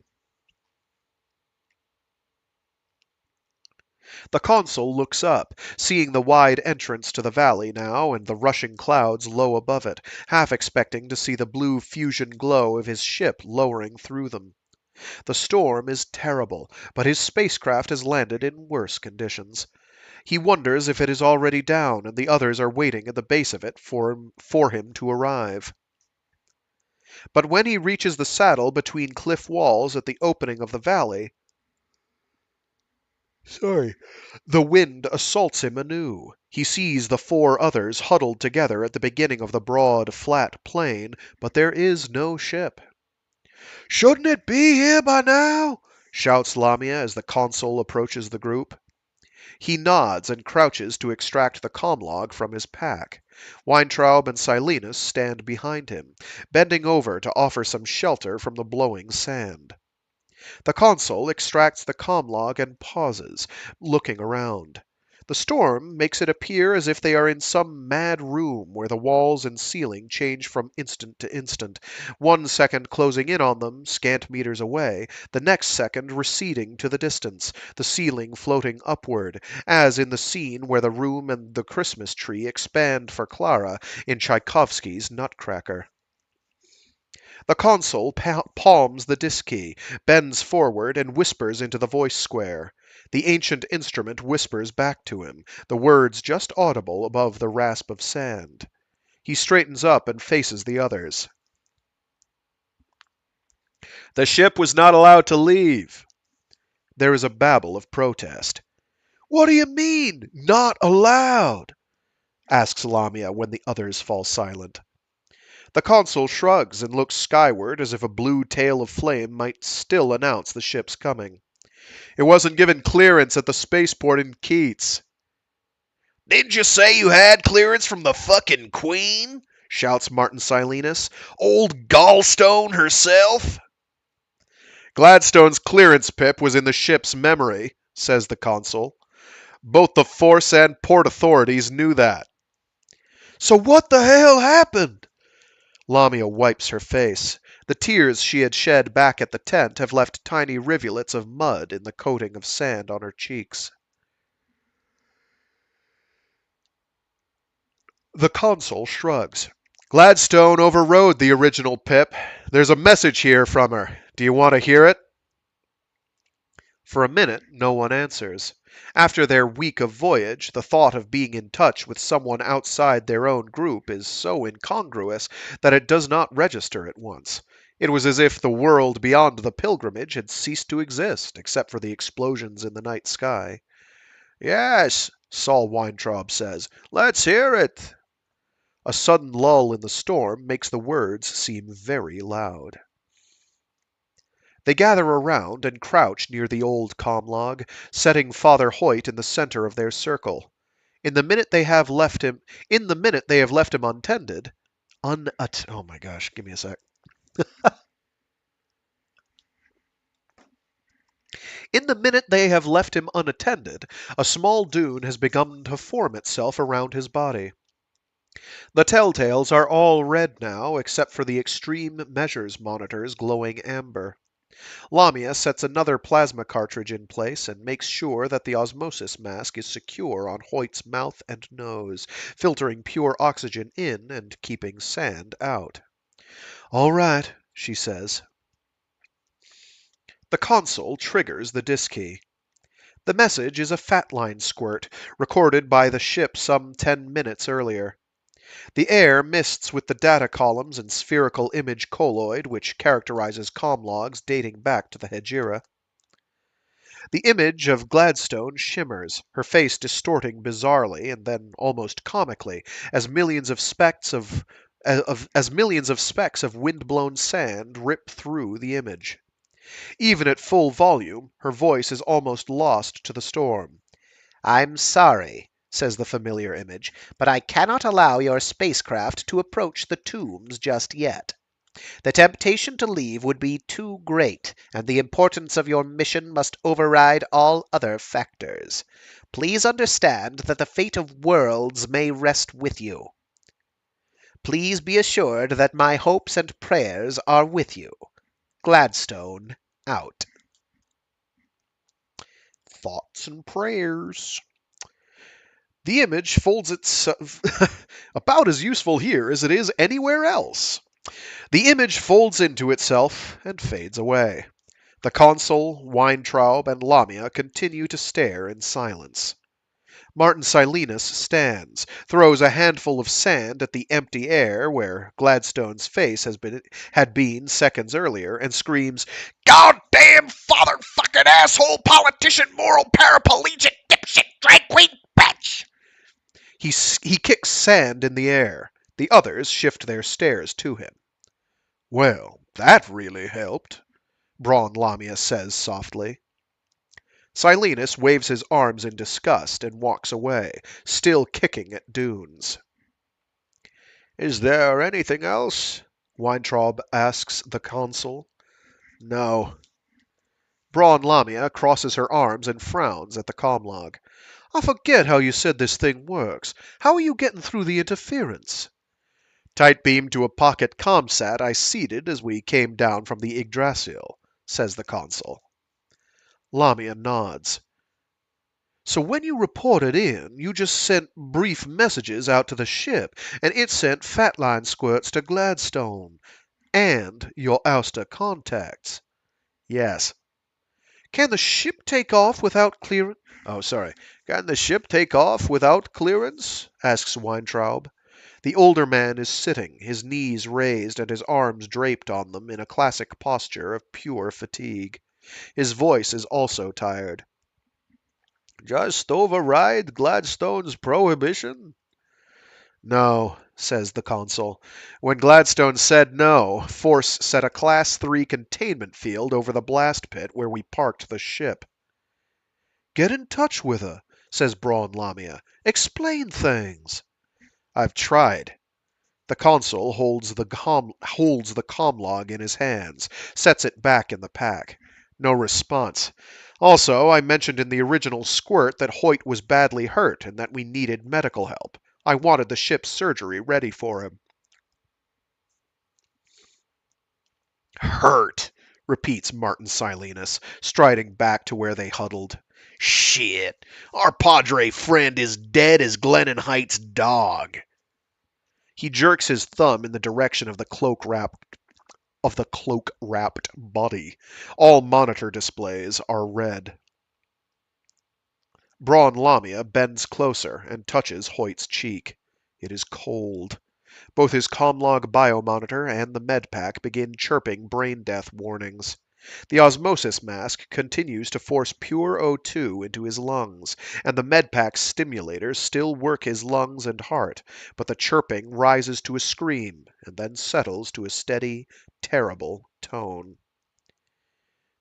Speaker 2: The consul looks up, seeing the wide entrance to the valley now and the rushing clouds low above it, half expecting to see the blue fusion glow of his ship lowering through them. The storm is terrible, but his spacecraft has landed in worse conditions. He wonders if it is already down and the others are waiting at the base of it for him to arrive. But when he reaches the saddle between cliff walls at the opening of the valley, the wind assaults him anew. He sees the four others huddled together at the beginning of the broad, flat plain, but there is no ship.
Speaker 4: Shouldn't it be here by now?
Speaker 2: Shouts Lamia as the consul approaches the group. He nods and crouches to extract the comlog from his pack. Weintraub and Silenus stand behind him, bending over to offer some shelter from the blowing sand. The consul extracts the comlog and pauses, looking around. The storm makes it appear as if they are in some mad room where the walls and ceiling change from instant to instant, 1 second closing in on them, scant meters away, the next second receding to the distance, the ceiling floating upward, as in the scene where the room and the Christmas tree expand for Clara in Tchaikovsky's Nutcracker. The consul palms the disk key, bends forward, and whispers into the voice square. The ancient instrument whispers back to him, the words just audible above the rasp of sand. He straightens up and faces the others.
Speaker 4: The ship was not allowed to leave.
Speaker 2: There is a babble of protest.
Speaker 4: What do you mean, not allowed?
Speaker 2: Asks Lamia when the others fall silent. The consul shrugs and looks skyward as if a blue tail of flame might still announce the ship's coming.
Speaker 4: It wasn't given clearance at the spaceport in Keats. Didn't you say you had clearance from the fucking Queen? Shouts Martin Silenus. Old Gallstone herself?
Speaker 2: Gladstone's clearance pip was in the ship's memory, says the consul. Both the force and port authorities knew that.
Speaker 4: So what the hell happened?
Speaker 2: Lamia wipes her face. The tears she had shed back at the tent have left tiny rivulets of mud in the coating of sand on her cheeks. The consul shrugs. Gladstone overrode the original pip. There's a message here from her. Do you want to hear it? For a minute, no one answers. After their week of voyage, the thought of being in touch with someone outside their own group is so incongruous that it does not register at once. It was as if the world beyond the pilgrimage had ceased to exist, except for the explosions in the night sky.
Speaker 4: Yes, Saul Weintraub says. Let's hear it.
Speaker 2: A sudden lull in the storm makes the words seem very loud. They gather around and crouch near the old comlog, setting Father Hoyt in the center of their circle. In the minute they have left him untended, oh my gosh, give me a sec. In the minute they have left him unattended, a small dune has begun to form itself around his body. The telltales are all red now, except for the extreme measures monitor's glowing amber. Lamia sets another plasma cartridge in place and makes sure that the osmosis mask is secure on Hoyt's mouth and nose, filtering pure oxygen in and keeping sand out. "All right," she says. The console triggers the disk key. The message is a fatline squirt, recorded by the ship some 10 minutes earlier. The air mists with the data columns and spherical image colloid which characterizes comlogs dating back to the Hegira. The image of Gladstone shimmers, her face distorting bizarrely and then almost comically, as millions of specks of wind-blown sand rip through the image. Even at full volume, her voice is almost lost to the storm.
Speaker 3: "I'm sorry," says the familiar image, "but I cannot allow your spacecraft to approach the tombs just yet. The temptation to leave would be too great, and the importance of your mission must override all other factors. Please understand that the fate of worlds may rest with you. Please be assured that my hopes and prayers are with you. Gladstone out."
Speaker 2: Thoughts and prayers. The image folds itself about as useful here as it is anywhere else. The image folds into itself and fades away. The consul, Weintraub, and Lamia continue to stare in silence. Martin Silenus stands, throws a handful of sand at the empty air where Gladstone's face had been seconds earlier, and screams,
Speaker 4: Goddamn father fucking asshole politician moral paraplegic dipshit drag queen bitch!
Speaker 2: He kicks sand in the air. The others shift their stares to him. "Well, that really helped," Brawne Lamia says softly. Silenus waves his arms in disgust and walks away, still kicking at dunes.
Speaker 4: Is there anything else?
Speaker 2: Weintraub asks the consul. No. Brawne Lamia crosses her arms and frowns at the comlog. "I forget how you said this thing works. How are you getting through the interference?" "Tight beam to a pocket comsat I seeded as we came down from the Yggdrasil," says the consul. Lamia nods. "So when you reported in, you just sent brief messages out to the ship, and it sent fatline squirts to Gladstone. And your ouster contacts." "Yes." "Can the ship take off without clearance?"
Speaker 4: Can the ship take off without clearance? Asks Weintraub.
Speaker 2: The older man is sitting, his knees raised and his arms draped on them in a classic posture of pure fatigue. His voice is also tired.
Speaker 4: Just override Gladstone's prohibition?
Speaker 2: "No," says the consul. "When Gladstone said no, Force set a Class 3 containment field over the blast pit where we parked the ship." "Get in touch with her," says Brawne Lamia. "Explain things." "I've tried." The consul holds the comlog in his hands, sets it back in the pack. No response. Also, I mentioned in the original squirt that Hoyt was badly hurt and that we needed medical help. I wanted the ship's surgery ready for him.
Speaker 4: Hurt,
Speaker 2: Repeats Martin Silenus, striding back to where they huddled.
Speaker 4: Shit. Our padre friend is dead as Glennon Heights' dog.
Speaker 2: He jerks his thumb in the direction of the cloak-wrapped body. All monitor displays are red. Brawne Lamia bends closer and touches Hoyt's cheek. It is cold. Both his comlog biomonitor and the medpack begin chirping brain death warnings. The osmosis mask continues to force pure O2 into his lungs, and the medpack stimulators still work his lungs and heart, but the chirping rises to a scream and then settles to a steady, terrible tone.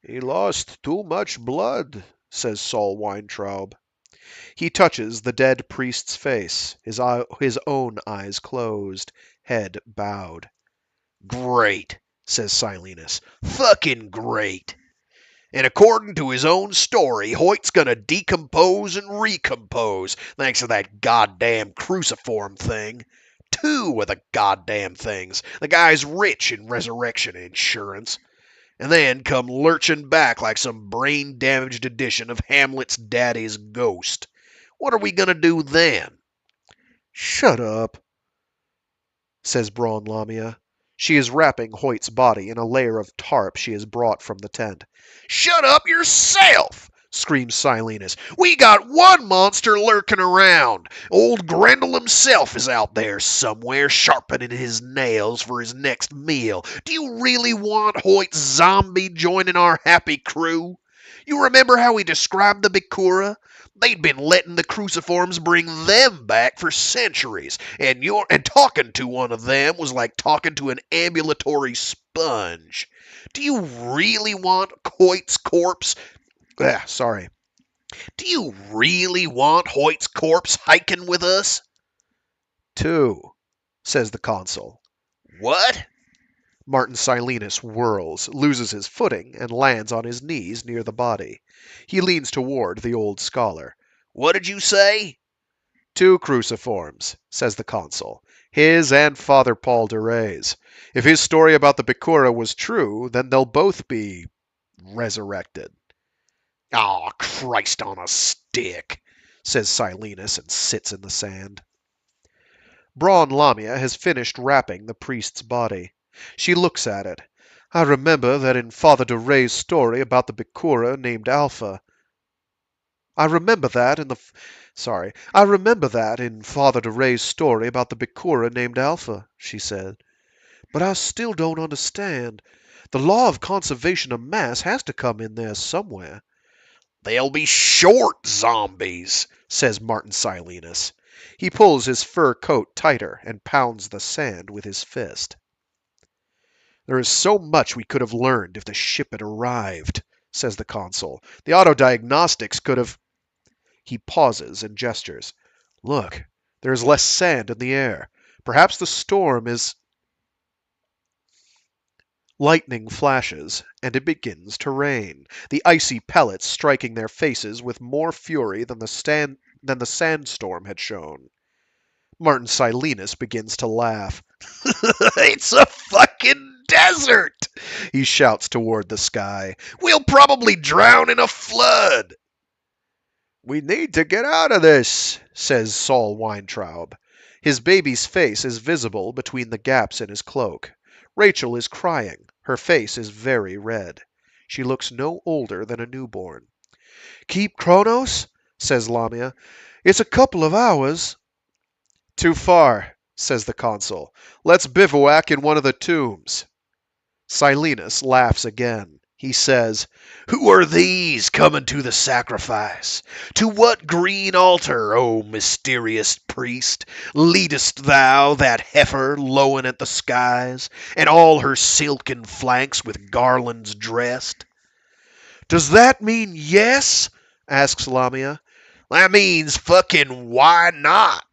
Speaker 4: He lost too much blood, says Saul Weintraub.
Speaker 2: He touches the dead priest's face, his own eyes closed, head bowed.
Speaker 4: Great, says Silenus. Fucking great. And according to his own story, Hoyt's gonna decompose and recompose thanks to that goddamn cruciform thing. 2 of the goddamn things. The guy's rich in resurrection insurance. And then come lurching back like some brain-damaged edition of Hamlet's daddy's ghost. What are we gonna do then?
Speaker 2: Shut up, says Brawne Lamia. She is wrapping Hoyt's body in a layer of tarp she has brought from the tent.
Speaker 4: Shut up yourself! Screams Silenus. We got one monster lurking around. Old Grendel himself is out there somewhere, sharpening his nails for his next meal. Do you really want Hoyt's zombie joining our happy crew? You remember how he described the Bikura? They'd been letting the cruciforms bring them back for centuries, and talking to one of them was like talking to an ambulatory sponge. Do you really want Hoyt's corpse?
Speaker 2: Sorry.
Speaker 4: Do you really want Hoyt's corpse hiking with us?
Speaker 2: 2, says the consul.
Speaker 4: What?
Speaker 2: Martin Silenus whirls, loses his footing, and lands on his knees near the body. He leans toward the old scholar.
Speaker 4: What did you say?
Speaker 2: 2 cruciforms, says the consul. His and Father Paul de Rey's. If his story about the Bikura was true, then they'll both be resurrected.
Speaker 4: Ah, Christ on a stick,
Speaker 2: says Silenus and sits in the sand. Brawne Lamia has finished wrapping the priest's body. She looks at it. I remember that in Father de Rey's story about the Bikura named Alpha. I remember that in Father de Rey's story about the Bikura named Alpha, she said. But I still don't understand. The law of conservation of mass has to come in there somewhere.
Speaker 4: They'll be short zombies, says Martin Silenus.
Speaker 2: He pulls his fur coat tighter and pounds the sand with his fist. There is so much we could have learned if the ship had arrived, says the consul. The autodiagnostics could have... He pauses and gestures. Look, there is less sand in the air. Perhaps the storm is... Lightning flashes, and it begins to rain, the icy pellets striking their faces with more fury than the sandstorm had shown. Martin Silenus begins to laugh.
Speaker 4: It's a fucking desert, he shouts toward the sky. We'll probably drown in a flood.
Speaker 2: We need to get out of this, says Saul Weintraub. His baby's face is visible between the gaps in his cloak. Rachel is crying. Her face is very red. She looks no older than a newborn. Keep Kronos, says Lamia. It's a couple of hours. Too far, says the consul. Let's bivouac in one of the tombs. Silenus laughs again. He says,
Speaker 4: Who are these coming to the sacrifice? To what green altar, O mysterious priest, leadest thou that heifer lowing at the skies, and all her silken flanks with garlands dressed?
Speaker 2: Does that mean yes? Asks Lamia.
Speaker 4: That means fucking why not?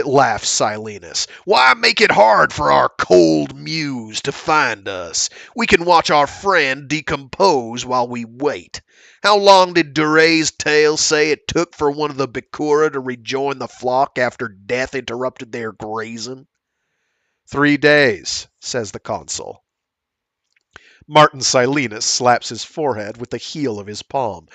Speaker 4: Laughs Silenus. Why make it hard for our cold muse to find us? We can watch our friend decompose while we wait. How long did Duray's tale say it took for one of the Bikura to rejoin the flock after death interrupted their grazing?
Speaker 2: 3 days, says the consul. Martin Silenus slaps his forehead with the heel of his palm.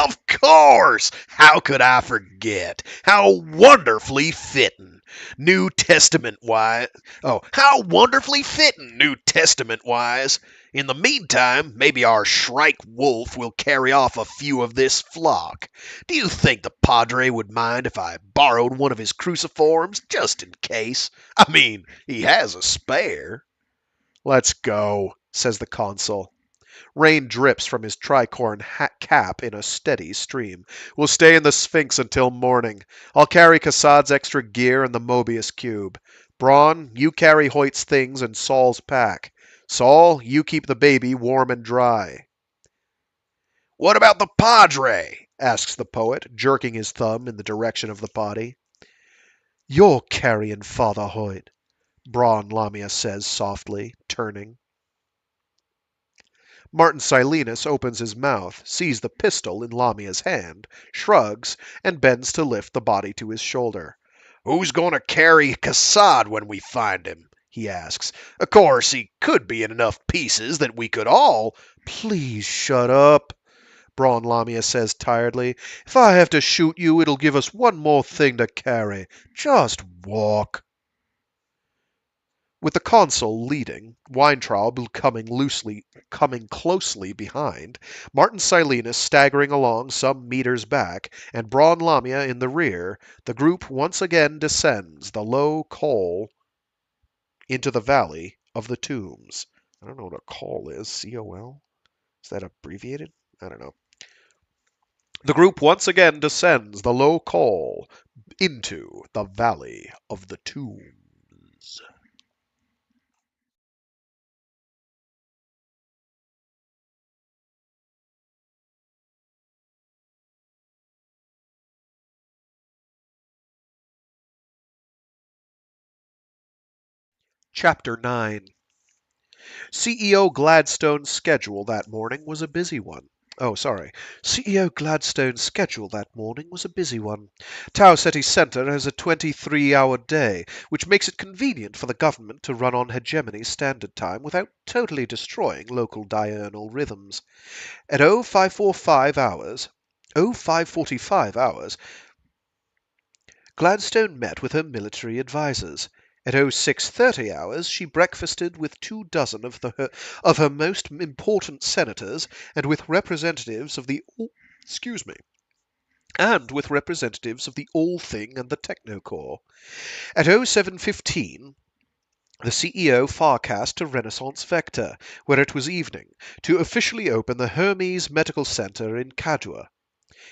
Speaker 4: Of course! How could I forget? How wonderfully fitting. New Testament-wise. Oh, how wonderfully fitting, New Testament-wise. In the meantime, maybe our shrike wolf will carry off a few of this flock. Do you think the Padre would mind if I borrowed one of his cruciforms, just in case? I mean, he has a spare.
Speaker 2: Let's go, says the consul. Rain drips from his tricorn cap in a steady stream. We'll stay in the Sphinx until morning. I'll carry Kassad's extra gear and the Mobius cube. Brawne, you carry Hoyt's things and Saul's pack. Saul, you keep the baby warm and dry.
Speaker 4: What about the Padre?
Speaker 2: Asks the poet, jerking his thumb in the direction of the body. You're carrying Father Hoyt, Brawne Lamia says softly, turning. Martin Silenus opens his mouth, sees the pistol in Lamia's hand, shrugs, and bends to lift the body to his shoulder.
Speaker 4: Who's going to carry Kassad when we find him? He asks. Of course, he could be in enough pieces that we could all.
Speaker 2: Please shut up, Brawne Lamia says tiredly. If I have to shoot you, it'll give us one more thing to carry. Just walk. With the consul leading, Weintraub coming closely behind, Martin Silenus staggering along some meters back, and Brawne Lamia in the rear, the group once again descends the low col into the valley of the tombs. I don't know what a col is. C-O-L? Is that abbreviated? I don't know. The group once again descends the low col into the valley of the tombs. Chapter 9. CEO Gladstone's schedule that morning was a busy one. Oh, sorry. CEO Gladstone's schedule that morning was a busy one. Tau Ceti Center has a 23-hour day, which makes it convenient for the government to run on hegemony standard time without totally destroying local diurnal rhythms. At 0545 hours, 0545 hours, Gladstone met with her military advisers. At 0630 hours, she breakfasted with 24 of her most important senators and with representatives of the All Thing and the Technocore. At 0715, the CEO farcast to Renaissance Vector, where it was evening, to officially open the Hermes Medical Center in Cadua.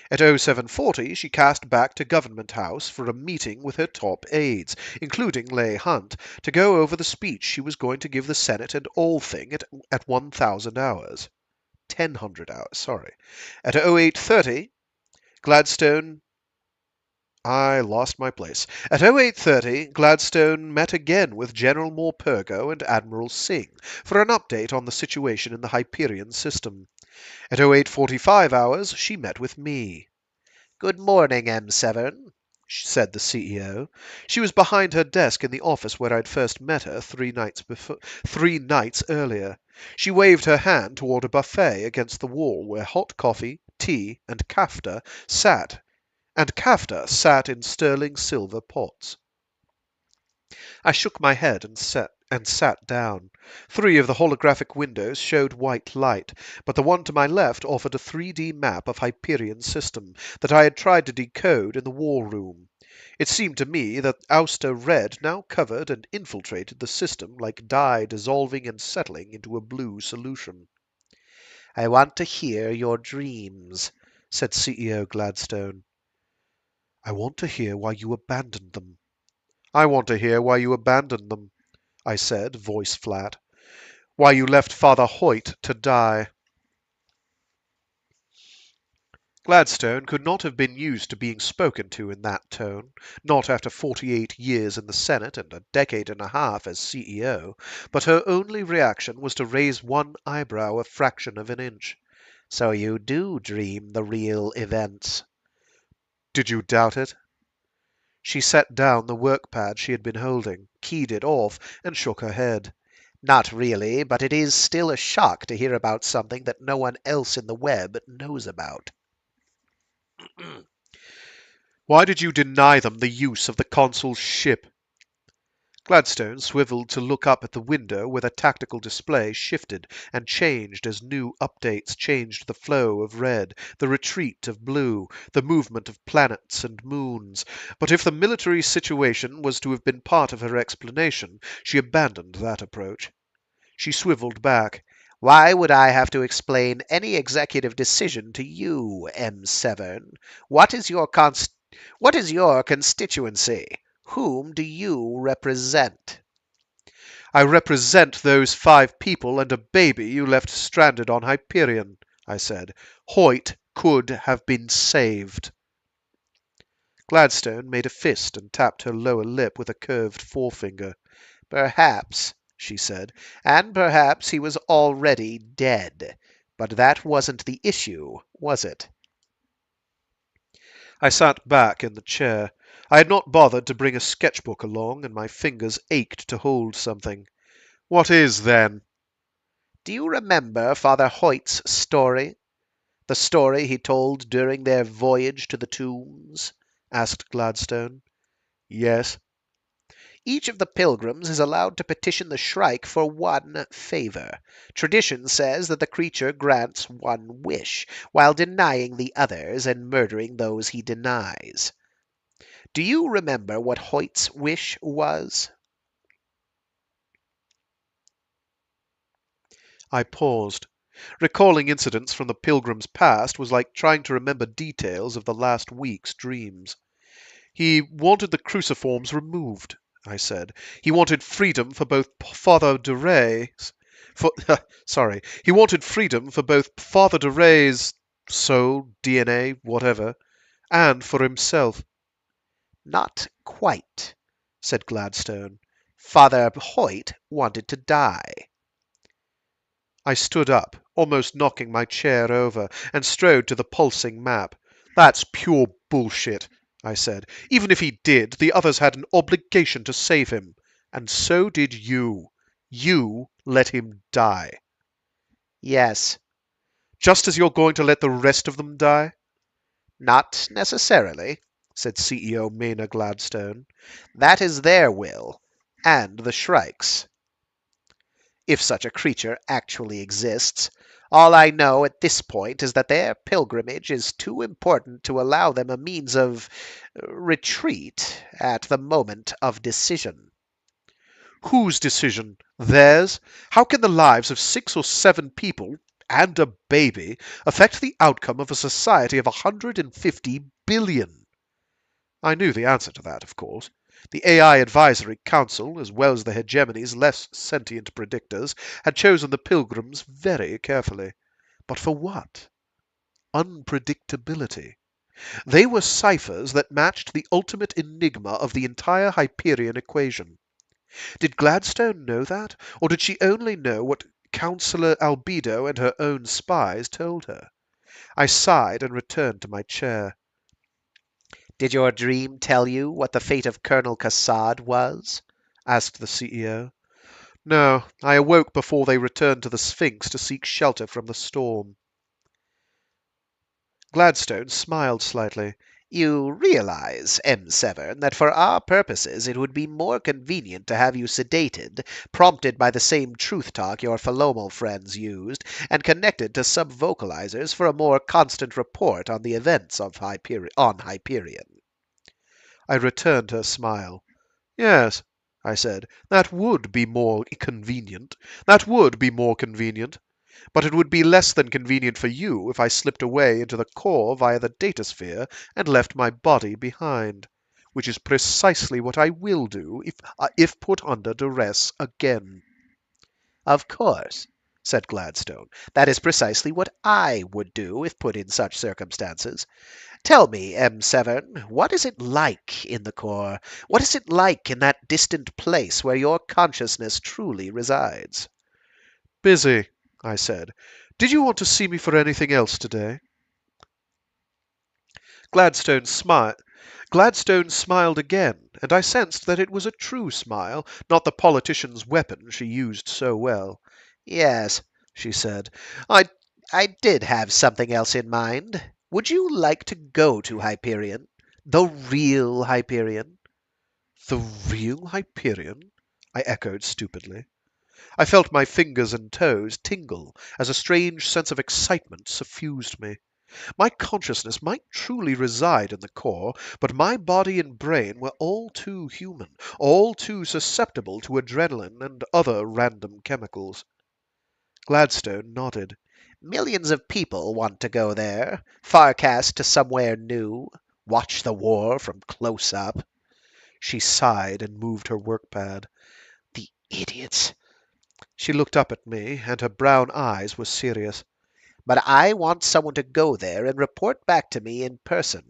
Speaker 2: At 0740, she cast back to Government House for a meeting with her top aides, including Leigh Hunt, to go over the speech she was going to give the Senate and All Thing at 1000 hours. 1000 hours, sorry. At 0830, Gladstone... I lost my place. At 0830, Gladstone met again with General Morpurgo and Admiral Singh for an update on the situation in the Hyperion system. At 0845 hours, she met with me. "Good morning, M7," said the CEO. She was behind her desk in the office where I'd first met her 3 nights earlier. She waved her hand toward a buffet against the wall where hot coffee, tea, and kafta sat in sterling silver pots. I shook my head and sat down. 3 of the holographic windows showed white light, but the one to my left offered a 3D map of Hyperion's system that I had tried to decode in the war room. It seemed to me that Auster Red now covered and infiltrated the system like dye dissolving and settling into a blue solution. "I want to hear your dreams," said CEO Gladstone. "I want to hear why you abandoned them." "I want to hear why you abandoned them," I said, voice flat. "Why you left Father Hoyt to die." Gladstone could not have been used to being spoken to in that tone, not after 48 years in the Senate and a decade and a half as CEO, but her only reaction was to raise one eyebrow a fraction of an inch. "So you do dream the real events." "Did you doubt it?" She set down the workpad she had been holding, keyed it off, and shook her head. "Not really, but it is still a shock to hear about something that no one else in the web knows about." "Why did you deny them the use of the consul's ship?" Gladstone swiveled to look up at the window where the tactical display shifted and changed as new updates changed the flow of red, the retreat of blue, the movement of planets and moons. But if the military situation was to have been part of her explanation, she abandoned that approach. She swiveled back. "Why would I have to explain any executive decision to you, M7? What is your constituency? Whom do you represent?" "I represent those 5 people and a baby you left stranded on Hyperion," I said. "Hoyt could have been saved." Gladstone made a fist and tapped her lower lip with a curved forefinger. "Perhaps," she said, "and perhaps he was already dead. But that wasn't the issue, was it? I sat back in the chair. I had not bothered to bring a sketchbook along, and my fingers ached to hold something. What is, then?
Speaker 3: Do you remember Father Hoyt's story? The story he told during their voyage to the tombs? Asked Gladstone.
Speaker 2: Yes.
Speaker 3: Each of the pilgrims is allowed to petition the Shrike for one favor. Tradition says that the creature grants one wish, while denying the others and murdering those he denies. Do you remember what Hoyt's wish was?
Speaker 2: I paused. Recalling incidents from the pilgrim's past was like trying to remember details of the last week's dreams. He wanted the cruciforms removed, I said. He wanted freedom for both Father de Rey's... he wanted freedom for both Father de Rey's soul, DNA, whatever, and for himself.
Speaker 3: Not quite, said Gladstone. Father Hoyt wanted to die.
Speaker 2: I stood up, almost knocking my chair over, and strode to the pulsing map. That's pure bullshit, I said. Even if he did, the others had an obligation to save him. And so did you. You let him die.
Speaker 3: Yes.
Speaker 2: Just as you're going to let the rest of them die?
Speaker 3: Not necessarily, said CEO Meina Gladstone. That is their will, and the Shrike's. If such a creature actually exists. All I know at this point is that their pilgrimage is too important to allow them a means of retreat at the moment of decision.
Speaker 2: Whose decision? Theirs? How can the lives of 6 or 7 people, and a baby, affect the outcome of a society of 150 billion? I knew the answer to that, of course. The AI Advisory Council, as well as the hegemony's less sentient predictors, had chosen the Pilgrims very carefully. But for what? Unpredictability. They were ciphers that matched the ultimate enigma of the entire Hyperion equation. Did Gladstone know that, or did she only know what Councillor Albedo and her own spies told her? I sighed and returned to my chair.
Speaker 3: Did your dream tell you what the fate of Colonel Cassad was? Asked the CEO.
Speaker 2: No, I awoke before they returned to the Sphinx to seek shelter from the storm. Gladstone smiled slightly.
Speaker 3: You realize, M7, that for our purposes it would be more convenient to have you sedated, prompted by the same truth talk your Philomal friends used, and connected to sub-vocalizers for a more constant report on the events of Hyperion.
Speaker 2: I returned her smile. Yes, I said, that would be more convenient. That would be more convenient. But it would be less than convenient for you if I slipped away into the core via the datasphere and left my body behind, which is precisely what I will do if put under duress again.
Speaker 3: Of course, said Gladstone. That is precisely what I would do if put in such circumstances. Tell me, M7, what is it like in the core? What is it like in that distant place where your consciousness truly resides?
Speaker 2: Busy, I said. Did you want to see me for anything else today? Gladstone smiled. Gladstone smiled again, and I sensed that it was a true smile, not the politician's weapon she used so well.
Speaker 3: Yes, she said. I did have something else in mind. Would you like to go to Hyperion? The real Hyperion?
Speaker 2: The real Hyperion? I echoed stupidly. I felt my fingers and toes tingle as a strange sense of excitement suffused me. My consciousness might truly reside in the core, but my body and brain were all too human, all too susceptible to adrenaline and other random chemicals. Gladstone nodded.
Speaker 3: Millions of people want to go there, farcast to somewhere new, watch the war from close up.
Speaker 2: She sighed and moved her workpad.
Speaker 3: The idiots!
Speaker 2: She looked up at me, and her brown eyes were serious.
Speaker 3: But I want someone to go there and report back to me in person.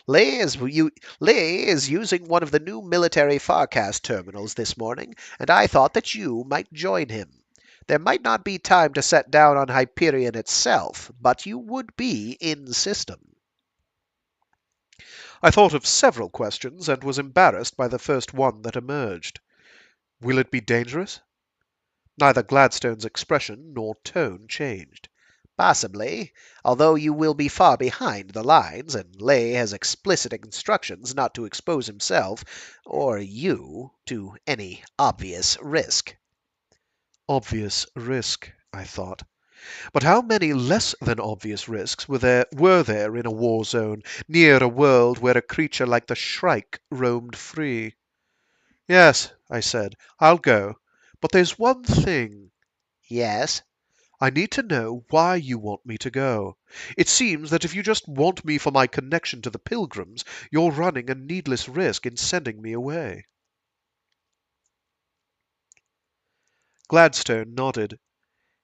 Speaker 3: Lay is using one of the new military Farcast terminals this morning, and I thought that you might join him. There might not be time to set down on Hyperion itself, but you would be in system.
Speaker 2: I thought of several questions and was embarrassed by the first one that emerged. Will it be dangerous? Neither Gladstone's expression nor tone changed.
Speaker 3: Possibly, although you will be far behind the lines, and Lay has explicit instructions not to expose himself, or you, to any obvious risk.
Speaker 2: Obvious risk, I thought. But how many less than obvious risks were there in a war zone, near a world where a creature like the Shrike roamed free? Yes, I said, I'll go. But there's one thing.
Speaker 3: Yes?
Speaker 2: I need to know why you want me to go. It seems that if you just want me for my connection to the Pilgrims, you're running a needless risk in sending me away. Gladstone nodded.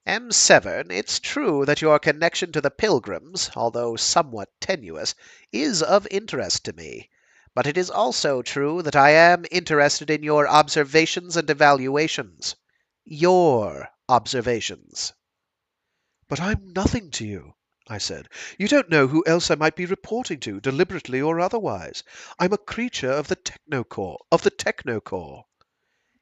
Speaker 3: M7, it's true that your connection to the Pilgrims, although somewhat tenuous, is of interest to me. But it is also true that I am interested in your observations and evaluations. Your observations.
Speaker 2: But I'm nothing to you, I said. You don't know who else I might be reporting to, deliberately or otherwise. I'm a creature of the Technocore.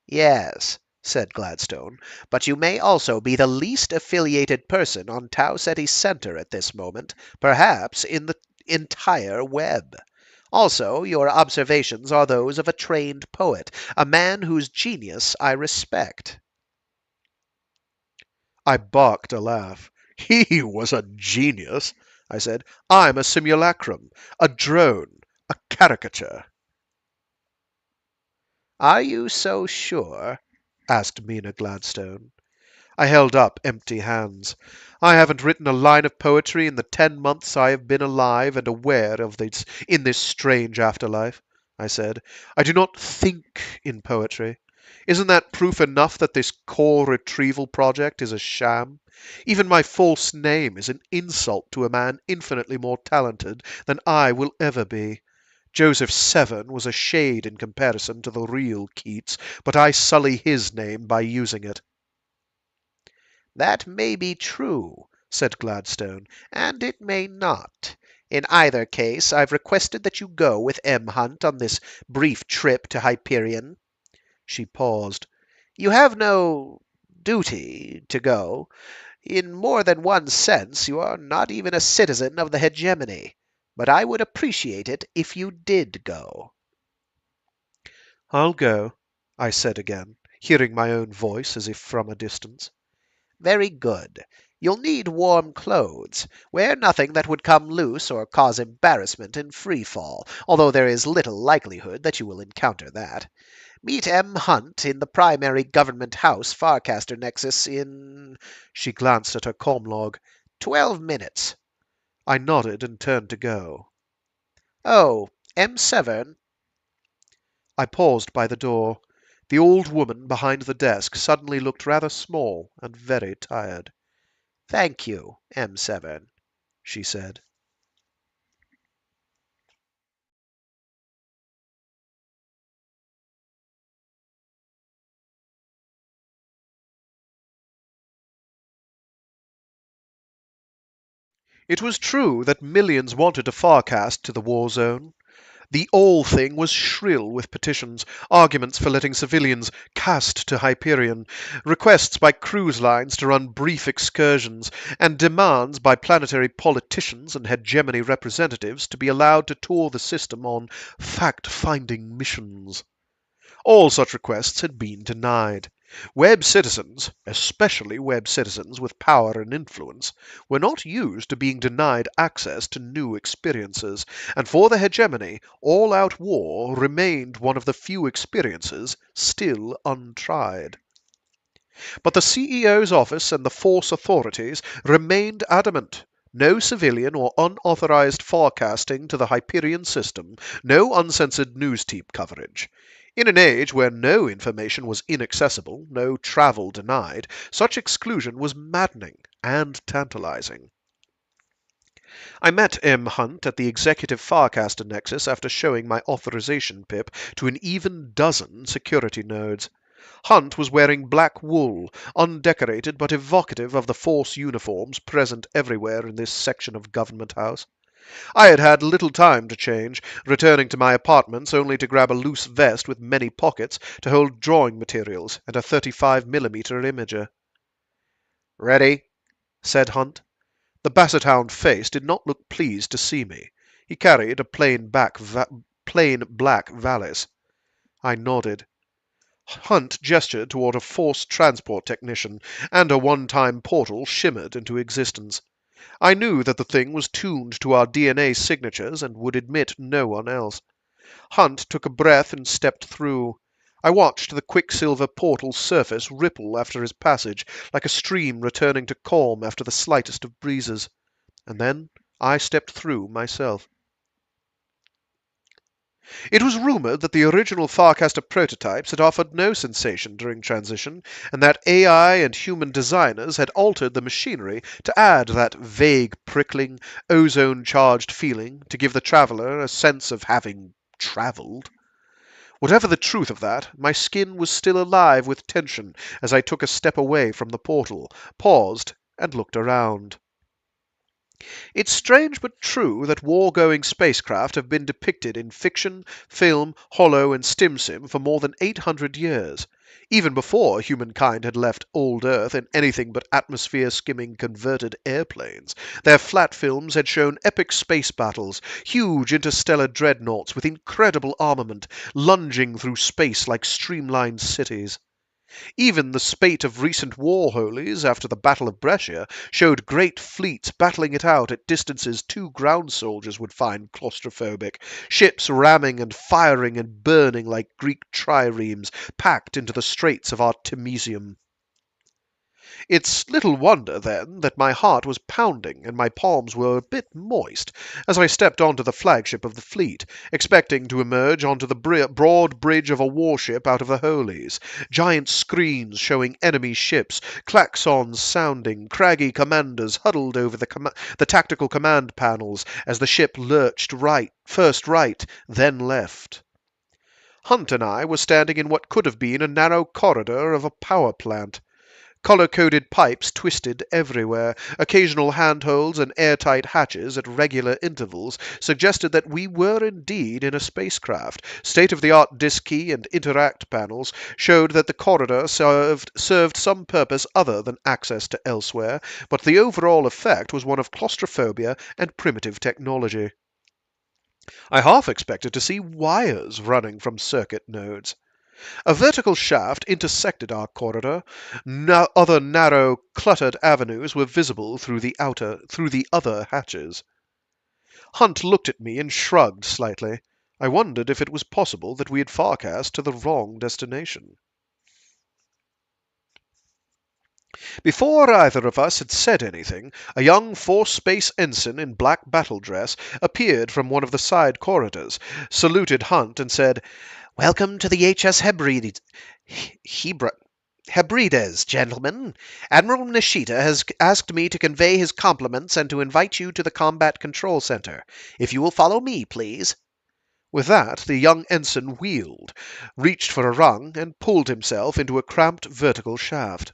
Speaker 3: Yes, said Gladstone, but you may also be the least affiliated person on Tau Ceti Center at this moment, perhaps in the entire web. Also, your observations are those of a trained poet, a man whose genius I respect.
Speaker 2: I barked a laugh. He was a genius, I said. I'm a simulacrum, a drone, a caricature.
Speaker 3: Are you so sure?
Speaker 2: Asked Meina Gladstone. I held up empty hands. I haven't written a line of poetry in the 10 months I have been alive and aware of this in this strange afterlife, I said. I do not think in poetry. Isn't that proof enough that this core retrieval project is a sham? Even my false name is an insult to a man infinitely more talented than I will ever be. Joseph Seven was a shade in comparison to the real Keats, but I sully his name by using it.
Speaker 3: That may be true, said Gladstone, and it may not. In either case, I've requested that you go with M. Hunt on this brief trip to Hyperion. She paused. You have no duty to go. In more than one sense, you are not even a citizen of the hegemony. But I would appreciate it if you did go.
Speaker 2: I'll go, I said again, hearing my own voice as if from a distance.
Speaker 3: Very good. You'll need warm clothes. Wear nothing that would come loose or cause embarrassment in free fall, although there is little likelihood that you will encounter that. Meet M. Hunt in the primary government house Farcaster Nexus in...
Speaker 2: She glanced at her comm log.
Speaker 3: 12 minutes.
Speaker 2: I nodded and turned to go.
Speaker 3: Oh, M7?
Speaker 2: I paused by the door. The old woman behind the desk suddenly looked rather small and very tired.
Speaker 3: Thank you, M7, she said.
Speaker 2: It was true that millions wanted to farcast to the war zone. The all thing was shrill with petitions, arguments for letting civilians cast to Hyperion, requests by cruise lines to run brief excursions, and demands by planetary politicians and hegemony representatives to be allowed to tour the system on fact-finding missions. All such requests had been denied. Web citizens, especially web citizens with power and influence, were not used to being denied access to new experiences, and for the hegemony, all-out war remained one of the few experiences still untried. But the CEO's office and the Force authorities remained adamant. No civilian or unauthorized forecasting to the Hyperion system, no uncensored news tape coverage. In an age where no information was inaccessible, no travel denied, such exclusion was maddening and tantalizing. I met M. Hunt at the Executive Farcaster Nexus after showing my authorization pip to an even dozen security nodes. Hunt was wearing black wool, undecorated but evocative of the force uniforms present everywhere in this section of Government House. I had had little time to change, returning to my apartments only to grab a loose vest with many pockets to hold drawing materials and a 35mm imager. "Ready?" said Hunt. The basset-hound face did not look pleased to see me. He carried a plain black valise. I nodded. Hunt gestured toward a force transport technician, and a one-time portal shimmered into existence. I knew that the thing was tuned to our DNA signatures and would admit no one else. Hunt took a breath and stepped through. I watched the quicksilver portal's surface ripple after his passage, like a stream returning to calm after the slightest of breezes. And then I stepped through myself. It was rumored that the original Farcaster prototypes had offered no sensation during transition, and that AI and human designers had altered the machinery to add that vague, prickling, ozone-charged feeling to give the traveller a sense of having travelled. Whatever the truth of that, my skin was still alive with tension as I took a step away from the portal, paused, and looked around. It's strange but true that war-going spacecraft have been depicted in fiction, film, holo, and stimsim for more than 800 years, even before humankind had left old Earth in anything but atmosphere-skimming converted airplanes. Their flat films had shown epic space battles, huge interstellar dreadnoughts with incredible armament, lunging through space like streamlined cities. Even the spate of recent war holies after the Battle of Brescia showed great fleets battling it out at distances 2 ground soldiers would find claustrophobic, ships ramming and firing and burning like Greek triremes packed into the straits of Artemisium. It's little wonder, then, that my heart was pounding and my palms were a bit moist as I stepped onto the flagship of the fleet, expecting to emerge onto the broad bridge of a warship out of the Holies, giant screens showing enemy ships, klaxons sounding, craggy commanders huddled over the tactical command panels as the ship lurched first right, then left. Hunt and I were standing in what could have been a narrow corridor of a power plant. Colour-coded pipes twisted everywhere. Occasional handholds and airtight hatches at regular intervals suggested that we were indeed in a spacecraft. State-of-the-art disk key and interact panels showed that the corridor served some purpose other than access to elsewhere, but the overall effect was one of claustrophobia and primitive technology. I half expected to see wires running from circuit nodes. A vertical shaft intersected our corridor. Other narrow, cluttered avenues were visible through the other hatches. Hunt looked at me and shrugged slightly. I wondered if it was possible that we had farcast to the wrong destination. Before either of us had said anything, a young Force Space ensign in black battle dress appeared from one of the side corridors, saluted Hunt, and said, "Welcome to the HS Hebrides, gentlemen. Admiral Nishita has asked me to convey his compliments and to invite you to the Combat Control Center. If you will follow me, please." With that, the young ensign wheeled, reached for a rung, and pulled himself into a cramped vertical shaft.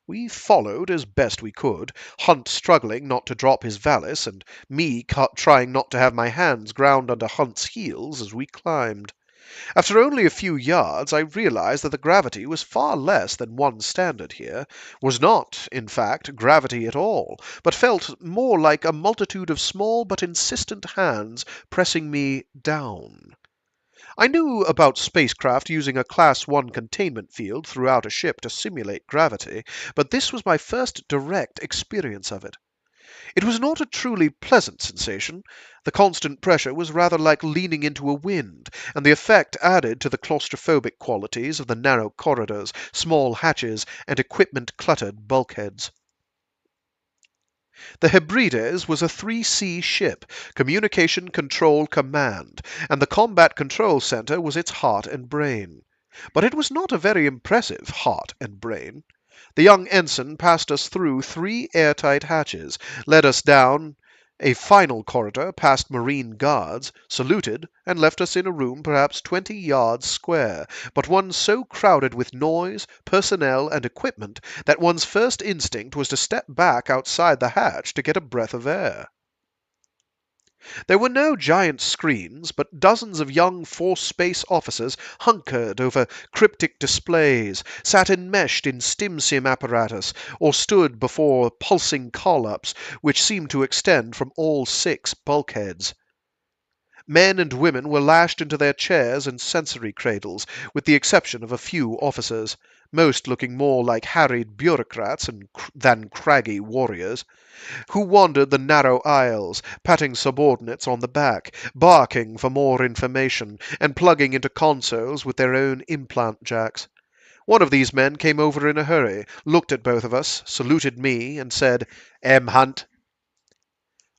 Speaker 2: We followed as best we could, Hunt struggling not to drop his valise, and me trying not to have my hands ground under Hunt's heels as we climbed. After only a few yards, I realized that the gravity was far less than one standard here, was not, in fact, gravity at all, but felt more like a multitude of small but insistent hands pressing me down. I knew about spacecraft using a Class 1 containment field throughout a ship to simulate gravity, but this was my first direct experience of it. It was not a truly pleasant sensation. The constant pressure was rather like leaning into a wind, and the effect added to the claustrophobic qualities of the narrow corridors, small hatches, and equipment-cluttered bulkheads. The Hebrides was a 3C ship, Communication Control Command, and the Combat Control Center was its heart and brain. But it was not a very impressive heart and brain. The young ensign passed us through 3 airtight hatches, led us down A final corridor past marine guards, saluted, and left us in a room perhaps 20 yards square, but one so crowded with noise, personnel, and equipment that one's first instinct was to step back outside the hatch to get a breath of air. There were no giant screens, but dozens of young Force Space officers hunkered over cryptic displays, sat enmeshed in stim-sim apparatus, or stood before pulsing call-ups which seemed to extend from all 6 bulkheads. Men and women were lashed into their chairs and sensory cradles, with the exception of a few officers, most looking more like harried bureaucrats than craggy warriors, who wandered the narrow aisles, patting subordinates on the back, barking for more information, and plugging into consoles with their own implant jacks. One of these men came over in a hurry, looked at both of us, saluted me, and said, "Hunt."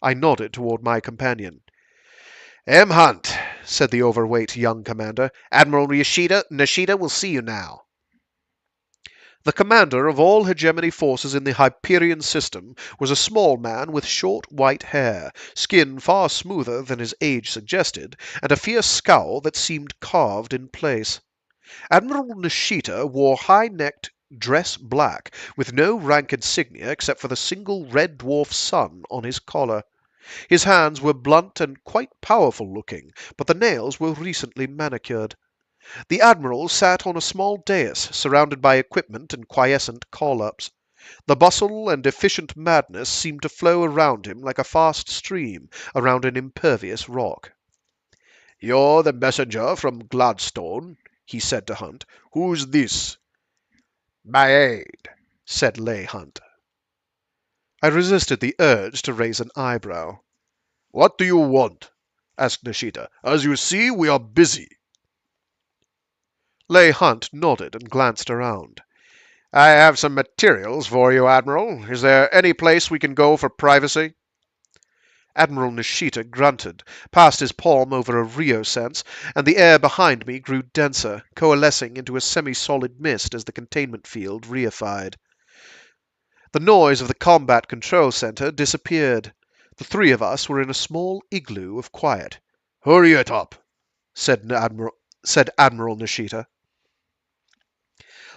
Speaker 2: I nodded toward my companion.
Speaker 4: Hunt, said the overweight young commander. Admiral Nishida will see you now.
Speaker 2: The commander of all hegemony forces in the Hyperion system was a small man with short white hair, skin far smoother than his age suggested, and a fierce scowl that seemed carved in place. Admiral Nishida wore high-necked dress black, with no rank insignia except for the single red dwarf sun on his collar. His hands were blunt and quite powerful-looking, but the nails were recently manicured. The Admiral sat on a small dais, surrounded by equipment and quiescent call-ups. The bustle and efficient madness seemed to flow around him like a fast stream around an impervious rock.
Speaker 4: "You're the messenger from Gladstone," he said to Hunt. "Who's this?" "My aide," said Leigh Hunt.
Speaker 2: I resisted the urge to raise an eyebrow.
Speaker 4: "What do you want?" asked Nishida. "As you see, we are busy."
Speaker 2: Leigh Hunt nodded and glanced around.
Speaker 4: "I have some materials for you, Admiral. Is there any place we can go for privacy?"
Speaker 2: Admiral Nishida grunted, passed his palm over a Rio sense, and the air behind me grew denser, coalescing into a semi-solid mist as the containment field reified. The noise of the combat control center disappeared. The 3 of us were in a small igloo of quiet.
Speaker 4: "Hurry it up,"
Speaker 2: said Admiral Nishida.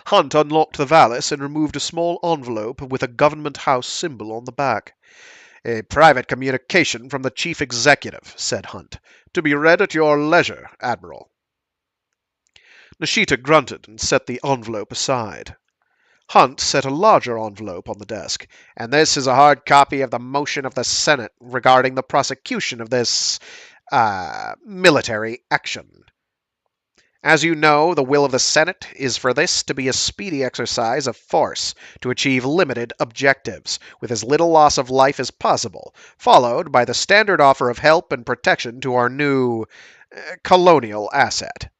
Speaker 2: Hunt unlocked the valise and removed a small envelope with a government house symbol on the back.
Speaker 4: "A private communication from the Chief Executive," said Hunt. "To be read at your leisure, Admiral."
Speaker 2: Nishida grunted and set the envelope aside. Hunt set a larger envelope on the desk.
Speaker 4: "And this is a hard copy of the motion of the Senate regarding the prosecution of this, military action. As you know, the will of the Senate is for this to be a speedy exercise of force to achieve limited objectives, with as little loss of life as possible, followed by the standard offer of help and protection to our new colonial asset."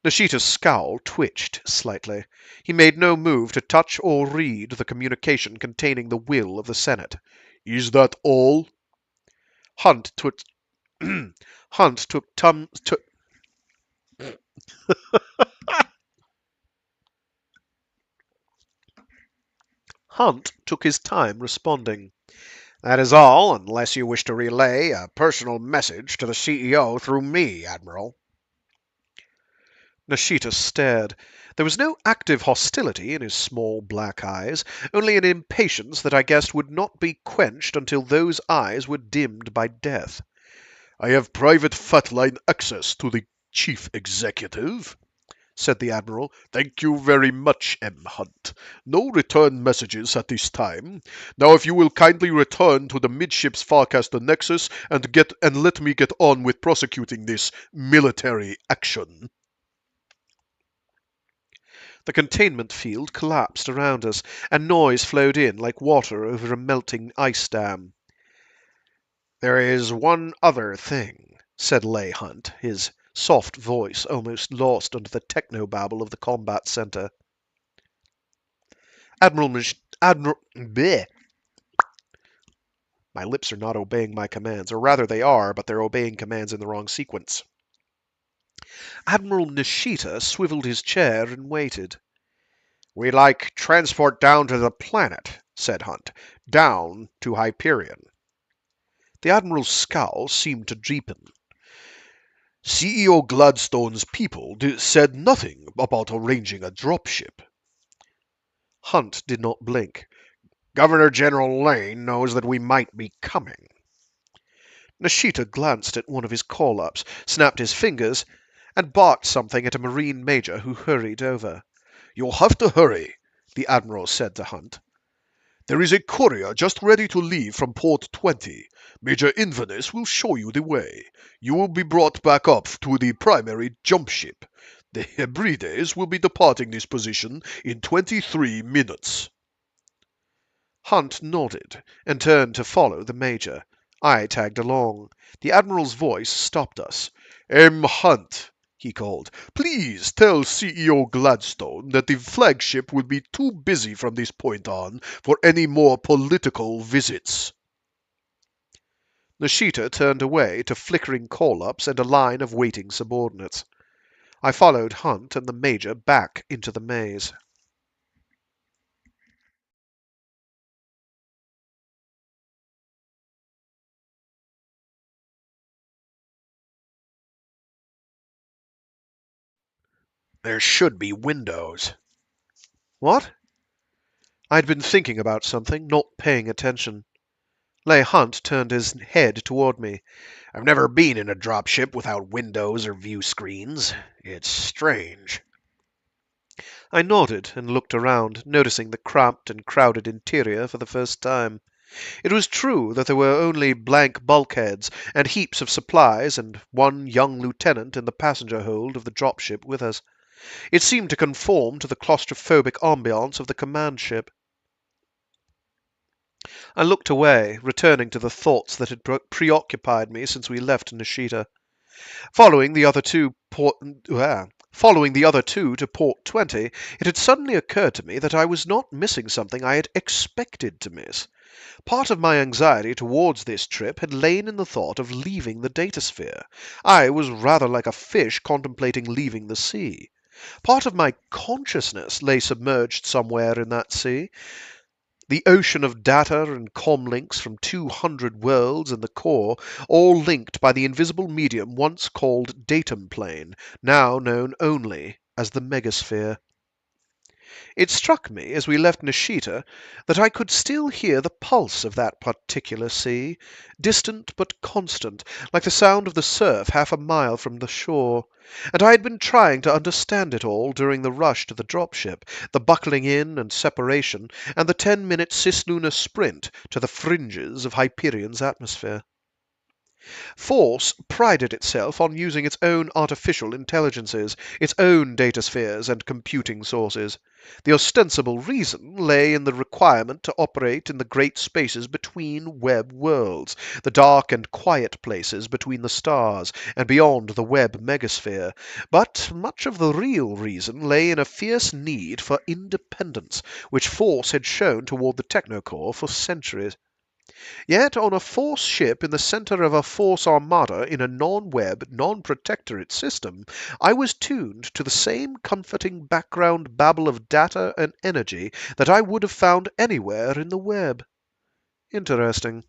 Speaker 2: Nishida's scowl twitched slightly. He made no move to touch or read the communication containing the will of the Senate.
Speaker 5: Is that all?
Speaker 2: Hunt took Hunt took his time responding.
Speaker 4: "That is all, unless you wish to relay a personal message to the CEO through me, Admiral."
Speaker 2: Nishida stared. There was no active hostility in his small black eyes, only an impatience that I guessed would not be quenched until those eyes were dimmed by death.
Speaker 5: "I have private fat line access to the Chief Executive," said the Admiral. "Thank you very much, Hunt. No return messages at this time. Now if you will kindly return to the midships forecaster Nexus and let me get on with prosecuting this military action."
Speaker 2: The containment field collapsed around us, and noise flowed in like water over a melting ice dam.
Speaker 4: "There is one other thing,"
Speaker 2: said Leigh Hunt, his soft voice almost lost under the technobabble of the combat center. Bleh. My lips are not obeying my commands, or rather they are, but they're obeying commands in the wrong sequence. Admiral Nishida swiveled his chair and waited.
Speaker 4: "We'd like transport down to the planet," said Hunt. "Down to Hyperion."
Speaker 2: The Admiral's scowl seemed to deepen.
Speaker 5: CEO Gladstone's people said nothing about arranging a dropship.
Speaker 2: Hunt did not blink.
Speaker 4: Governor General Lane knows that we might be coming.
Speaker 2: Nishita glanced at one of his call-ups, snapped his fingers, and barked something at a Marine major who hurried over.
Speaker 5: You'll have to hurry, the Admiral said to Hunt. There is a courier just ready to leave from port 20. Major Inverness will show you the way. You will be brought back up to the primary jump ship. The Hebrides will be departing this position in 23 minutes.
Speaker 2: Hunt nodded and turned to follow the Major. I tagged along. The Admiral's voice stopped us.
Speaker 5: Hunt, he called. Please tell CEO Gladstone that the flagship will be too busy from this point on for any more political visits.
Speaker 2: Nishita turned away to flickering call-ups and a line of waiting subordinates. I followed Hunt and the Major back into the maze.
Speaker 4: There should be windows.
Speaker 2: What? I'd been thinking about something, not paying attention. Leigh Hunt turned his head toward me.
Speaker 4: I've never been in a dropship without windows or view screens. It's strange.
Speaker 2: I nodded and looked around, noticing the cramped and crowded interior for the first time. It was true that there were only blank bulkheads and heaps of supplies and one young lieutenant in the passenger hold of the dropship with us. It seemed to conform to the claustrophobic ambiance of the command ship. I looked away, returning to the thoughts that had preoccupied me since we left Nishita. Following the other two to port 20, it had suddenly occurred to me that I was not missing something I had expected to miss. Part of my anxiety towards this trip had lain in the thought of leaving the datasphere. I was rather like a fish contemplating leaving the sea. Part of my consciousness lay submerged somewhere in that sea. The ocean of data and comlinks from 200 worlds in the core, all linked by the invisible medium once called datum plane, now known only as the megasphere. It struck me as we left Nishita that I could still hear the pulse of that particular sea, distant but constant, like the sound of the surf half a mile from the shore, and I had been trying to understand it all during the rush to the dropship, the buckling in and separation, and the 10-minute cislunar sprint to the fringes of Hyperion's atmosphere. Force prided itself on using its own artificial intelligences, its own dataspheres and computing sources. The ostensible reason lay in the requirement to operate in the great spaces between web worlds, the dark and quiet places between the stars and beyond the web megasphere. But much of the real reason lay in a fierce need for independence, which Force had shown toward the Technocore for centuries. Yet on a Force ship in the center of a Force armada in a non-web, non-protectorate system, I was tuned to the same comforting background babble of data and energy that I would have found anywhere in the web. Interesting.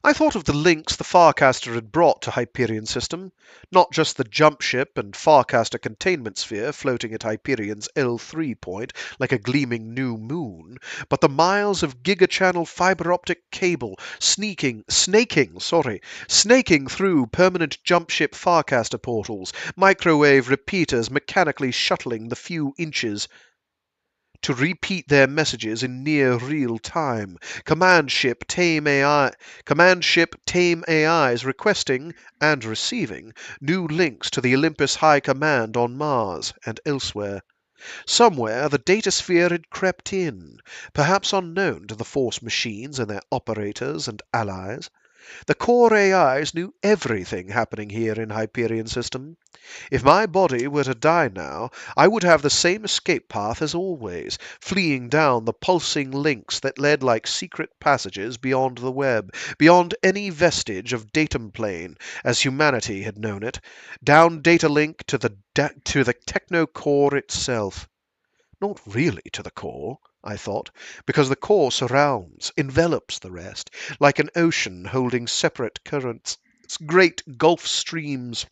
Speaker 2: I thought of the links the Farcaster had brought to Hyperion system, not just the jump ship and Farcaster containment sphere floating at Hyperion's L3 point like a gleaming new moon, but the miles of gigachannel fiber optic cable snaking through permanent jump ship Farcaster portals, microwave repeaters mechanically shuttling the few inches to repeat their messages in near real time. Command ship tame AIs requesting and receiving new links to the Olympus High Command on Mars and elsewhere. Somewhere the datasphere had crept in, perhaps unknown to the Force machines and their operators and allies. The core AIs knew everything happening here in Hyperion system. If my body were to die now, I would have the same escape path as always, fleeing down the pulsing links that led like secret passages beyond the web, beyond any vestige of datum plane as humanity had known it, down data link to the techno core itself. Not really to the core, I thought, because the core surrounds, envelops the rest, like an ocean holding separate currents. Its great gulf streams.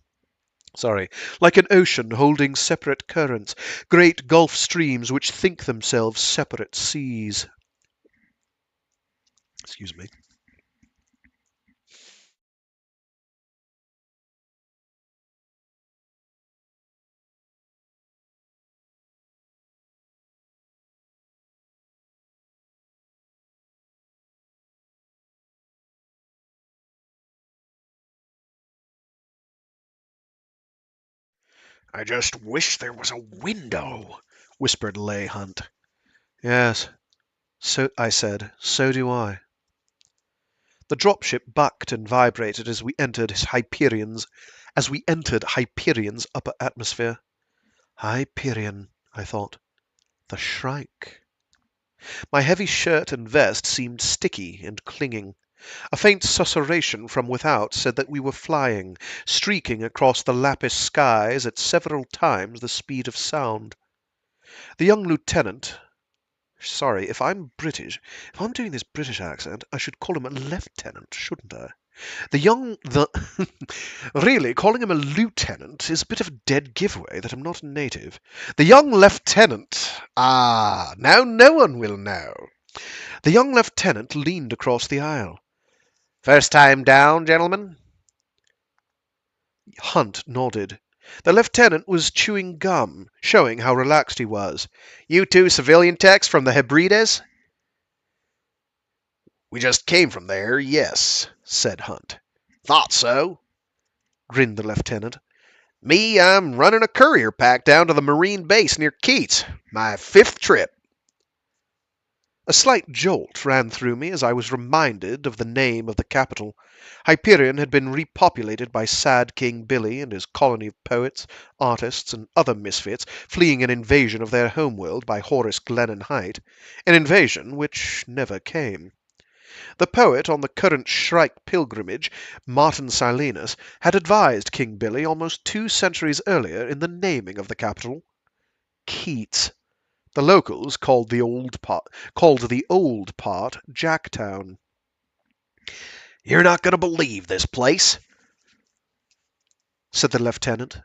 Speaker 2: Sorry, like an ocean holding separate currents, great gulf streams which think themselves separate seas. Excuse me.
Speaker 4: I just wish there was a window,
Speaker 2: Whispered Leigh Hunt. Yes, so I said, so do I. The dropship bucked and vibrated as we entered Hyperion's upper atmosphere. Hyperion, I thought. The Shrike. My heavy shirt and vest seemed sticky and clinging. A faint susurration from without said that we were flying, streaking across the lapis skies at several times the speed of sound. The young lieutenant. Sorry, if I'm doing this British accent, I should call him a lieutenant, shouldn't I? Really, calling him a lieutenant is a bit of a dead giveaway that I'm not a native. The young lieutenant. Ah, now no one will know. The young lieutenant leaned across the aisle. First time down, gentlemen? Hunt nodded. The lieutenant was chewing gum, showing how relaxed he was. You two civilian techs from the Hebrides?
Speaker 4: We just came from there, yes, said Hunt.
Speaker 2: Thought so, grinned the lieutenant. Me, I'm running a courier pack down to the Marine base near Keats. My 5th trip. A slight jolt ran through me as I was reminded of the name of the capital. Hyperion had been repopulated by sad King Billy and his colony of poets, artists, and other misfits fleeing an invasion of their homeworld by Horace Glennon Height, an invasion which never came. The poet on the current Shrike pilgrimage, Martin Silenus, had advised King Billy almost 2 centuries earlier in the naming of the capital. Keats. The locals called the old part Jacktown.
Speaker 4: You're not going to believe this place,
Speaker 2: said the lieutenant.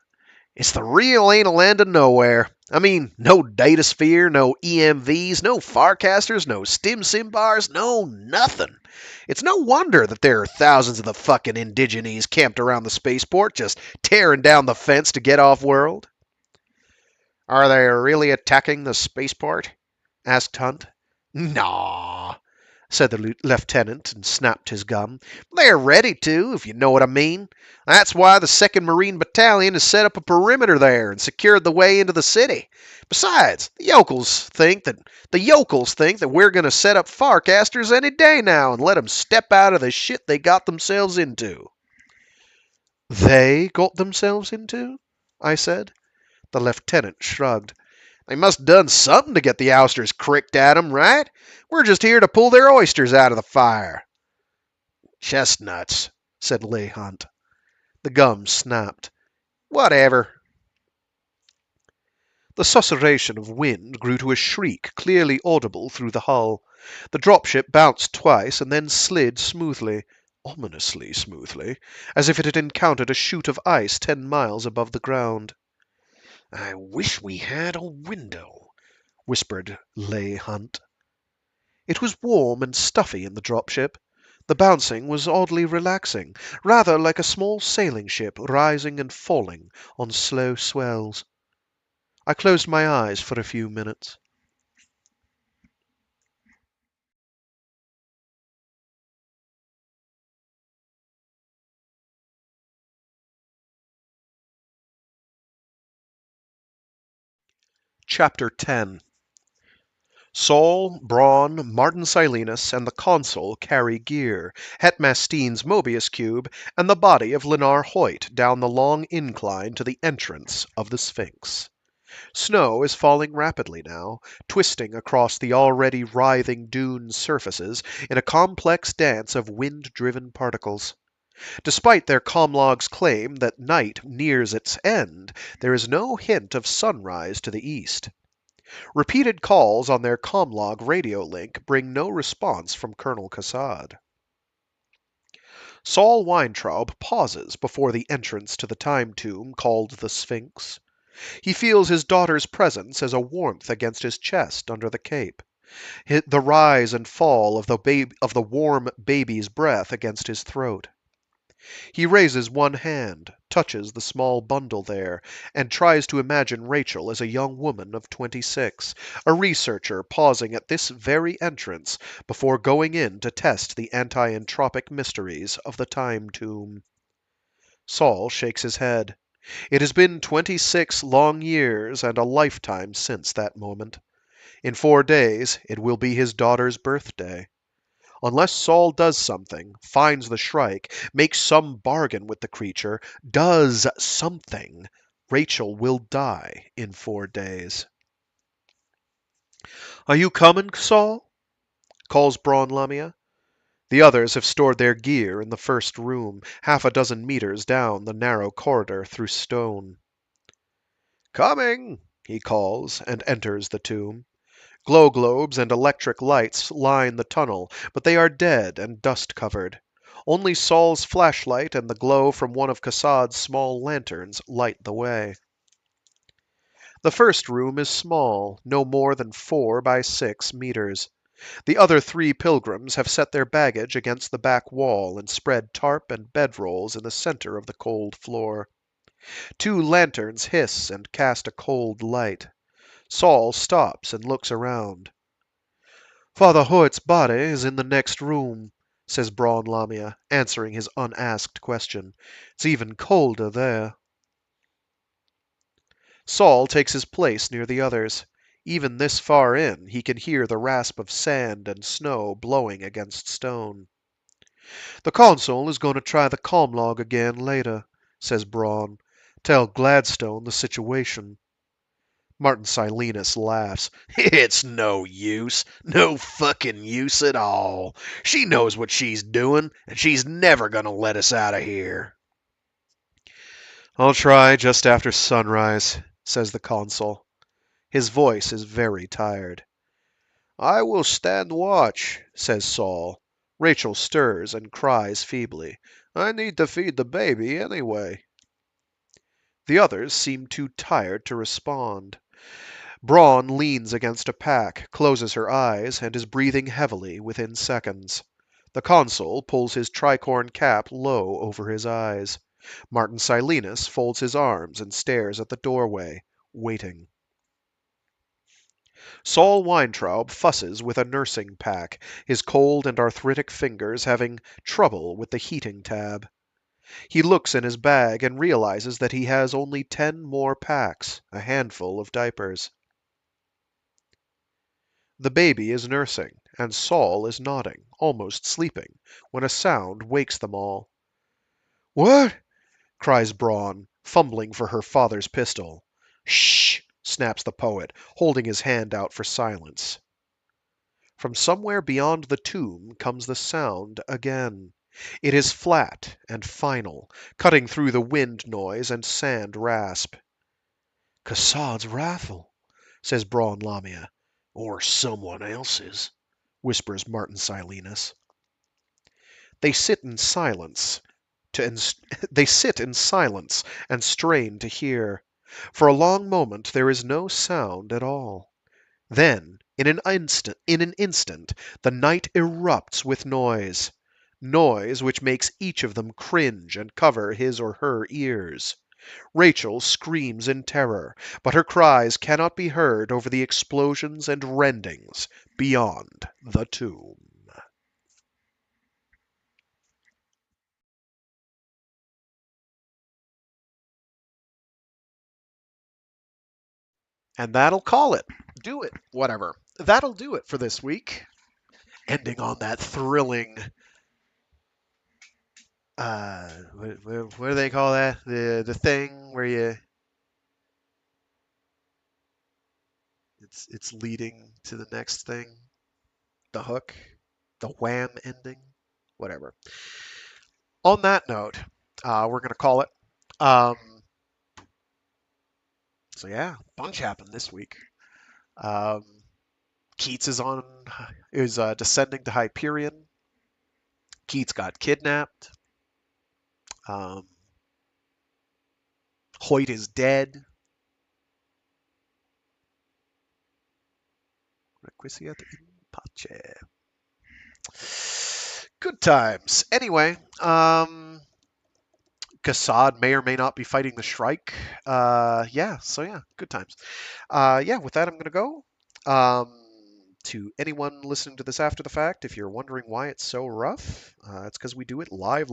Speaker 4: It's the real ain't a land of nowhere. I mean, no datasphere, no EMVs, no farcasters, no stim bars, no nothing. It's no wonder that there are thousands of the fucking indigenes camped around the spaceport just tearing down the fence to get off-world.
Speaker 2: Are they really attacking the spaceport? Asked Hunt.
Speaker 4: Nah,
Speaker 2: said the lieutenant and snapped his gum.
Speaker 4: They're ready to, if you know what I mean. That's why the 2nd Marine Battalion has set up a perimeter there and secured the way into the city. Besides, the yokels think that we're going to set up farcasters any day now and let them step out of the shit they got themselves into.
Speaker 2: They got themselves into? I said. The lieutenant shrugged.
Speaker 4: They must have done something to get the ousters cricked at 'em, right? We're just here to pull their oysters out of the fire.
Speaker 2: Chestnuts, said Leigh Hunt. The gum snapped.
Speaker 4: Whatever.
Speaker 2: The susurration of wind grew to a shriek clearly audible through the hull. The dropship bounced twice and then slid smoothly, ominously smoothly, as if it had encountered a sheet of ice 10 miles above the ground.
Speaker 4: I wish we had a window, whispered Leigh Hunt.
Speaker 2: It was warm and stuffy in the dropship. The bouncing was oddly relaxing, rather like a small sailing ship rising and falling on slow swells. I closed my eyes for a few minutes. Chapter 10. Saul, Brawne, Martin Silenus, and the consul carry gear, Het Mastine's Mobius cube, and the body of Lenar Hoyt down the long incline to the entrance of the Sphinx. Snow is falling rapidly now, twisting across the already writhing dune surfaces in a complex dance of wind-driven particles. Despite their comlogue's claim that night nears its end, there is no hint of sunrise to the east. Repeated calls on their comlog radio link bring no response from Colonel Cassad. Saul Weintraub pauses before the entrance to the time tomb called the Sphinx. He feels his daughter's presence as a warmth against his chest under the cape, the rise and fall of the warm baby's breath against his throat. He raises one hand, touches the small bundle there, and tries to imagine Rachel as a young woman of 26, a researcher pausing at this very entrance before going in to test the anti-entropic mysteries of the time tomb. Saul shakes his head. It has been 26 long years and a lifetime since that moment. In 4 days it will be his daughter's birthday. Unless Saul does something, finds the Shrike, makes some bargain with the creature, does something, Rachel will die in 4 days. Are you coming, Saul? Calls Brawne Lamia. The others have stored their gear in the first room, half a dozen meters down the narrow corridor through stone. Coming, he calls, and enters the tomb. Glow globes and electric lights line the tunnel, but they are dead and dust-covered. Only Saul's flashlight and the glow from one of Cassad's small lanterns light the way. The first room is small, no more than 4 by 6 meters. The other 3 pilgrims have set their baggage against the back wall and spread tarp and bedrolls in the center of the cold floor. 2 lanterns hiss and cast a cold light. Saul stops and looks around. Father Hoyt's body is in the next room, says Brawne Lamia, answering his unasked question. It's even colder there. Saul takes his place near the others. Even this far in, he can hear the rasp of sand and snow blowing against stone. The consul is going to try the comlog again later, says Brawne. Tell Gladstone the situation. Martin Silenus laughs.
Speaker 4: It's no use. No fucking use at all. She knows what she's doing, and she's never gonna let us out of here.
Speaker 2: I'll try just after sunrise, says the consul. His voice is very tired. I will stand watch, says Saul. Rachel stirs and cries feebly. I need to feed the baby anyway. The others seem too tired to respond. Brawne leans against a pack, closes her eyes, and is breathing heavily within seconds. The consul pulls his tricorn cap low over his eyes. Martin Silenus folds his arms and stares at the doorway, waiting. Saul Weintraub fusses with a nursing pack, his cold and arthritic fingers having trouble with the heating tab. He looks in his bag and realizes that he has only 10 more packs, a handful of diapers. The baby is nursing, and Saul is nodding, almost sleeping, when a sound wakes them all. What? Cries Brawne, fumbling for her father's pistol. Shh! Snaps the poet, holding his hand out for silence. From somewhere beyond the tomb comes the sound again. It is flat and final, cutting through the wind noise and sand rasp. Cassad's rifle, says Brawne Lamia.
Speaker 4: Or someone else's,
Speaker 2: whispers Martin Silenus. They sit in silence and strain to hear. For a long moment there is no sound at all. Then, in an instant, the night erupts with noise. Noise which makes each of them cringe and cover his or her ears. Rachel screams in terror, but her cries cannot be heard over the explosions and rendings beyond the tomb. And that'll call it. Do it. Whatever. That'll do it for this week. Ending on that thrilling. What do they call that? The thing where you. It's leading to the next thing. The hook. The wham ending. Whatever. On that note, we're gonna call it. So yeah, bunch happened this week. Um, Keats is descending to Hyperion. Keats got kidnapped. Um, Hoyt is dead. Requiescat in pace. Good times. Anyway, Kassad may or may not be fighting the Shrike. Yeah, good times. Yeah, with that, I'm going to go. To anyone listening to this after the fact, if you're wondering why it's so rough, it's because we do it live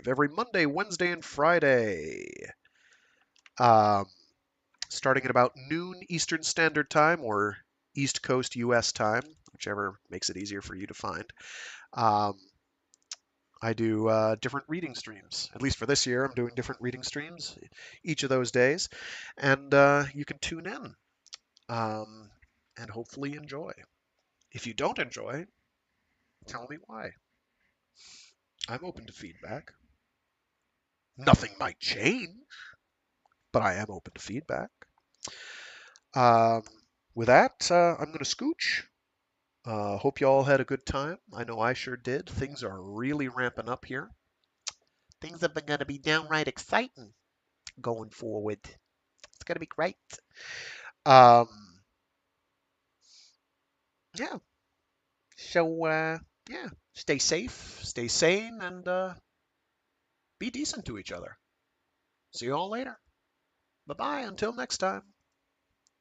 Speaker 2: every Monday, Wednesday, and Friday. Um, Starting at about noon Eastern Standard Time or East Coast US time, whichever makes it easier for you to find. Um, I do different reading streams. At least for this year, I'm doing different reading streams each of those days, and you can tune in and hopefully enjoy. If you don't enjoy, tell me why. I'm open to feedback. Nothing might change, but I am open to feedback. Um, with that, I'm going to scooch. Hope you all had a good time. I know I sure did. Things are really ramping up here. Things are going to be downright exciting going forward. It's going to be great. Um, yeah. So, yeah. Stay safe, stay sane, and be decent to each other. See you all later. Bye bye. Until next time.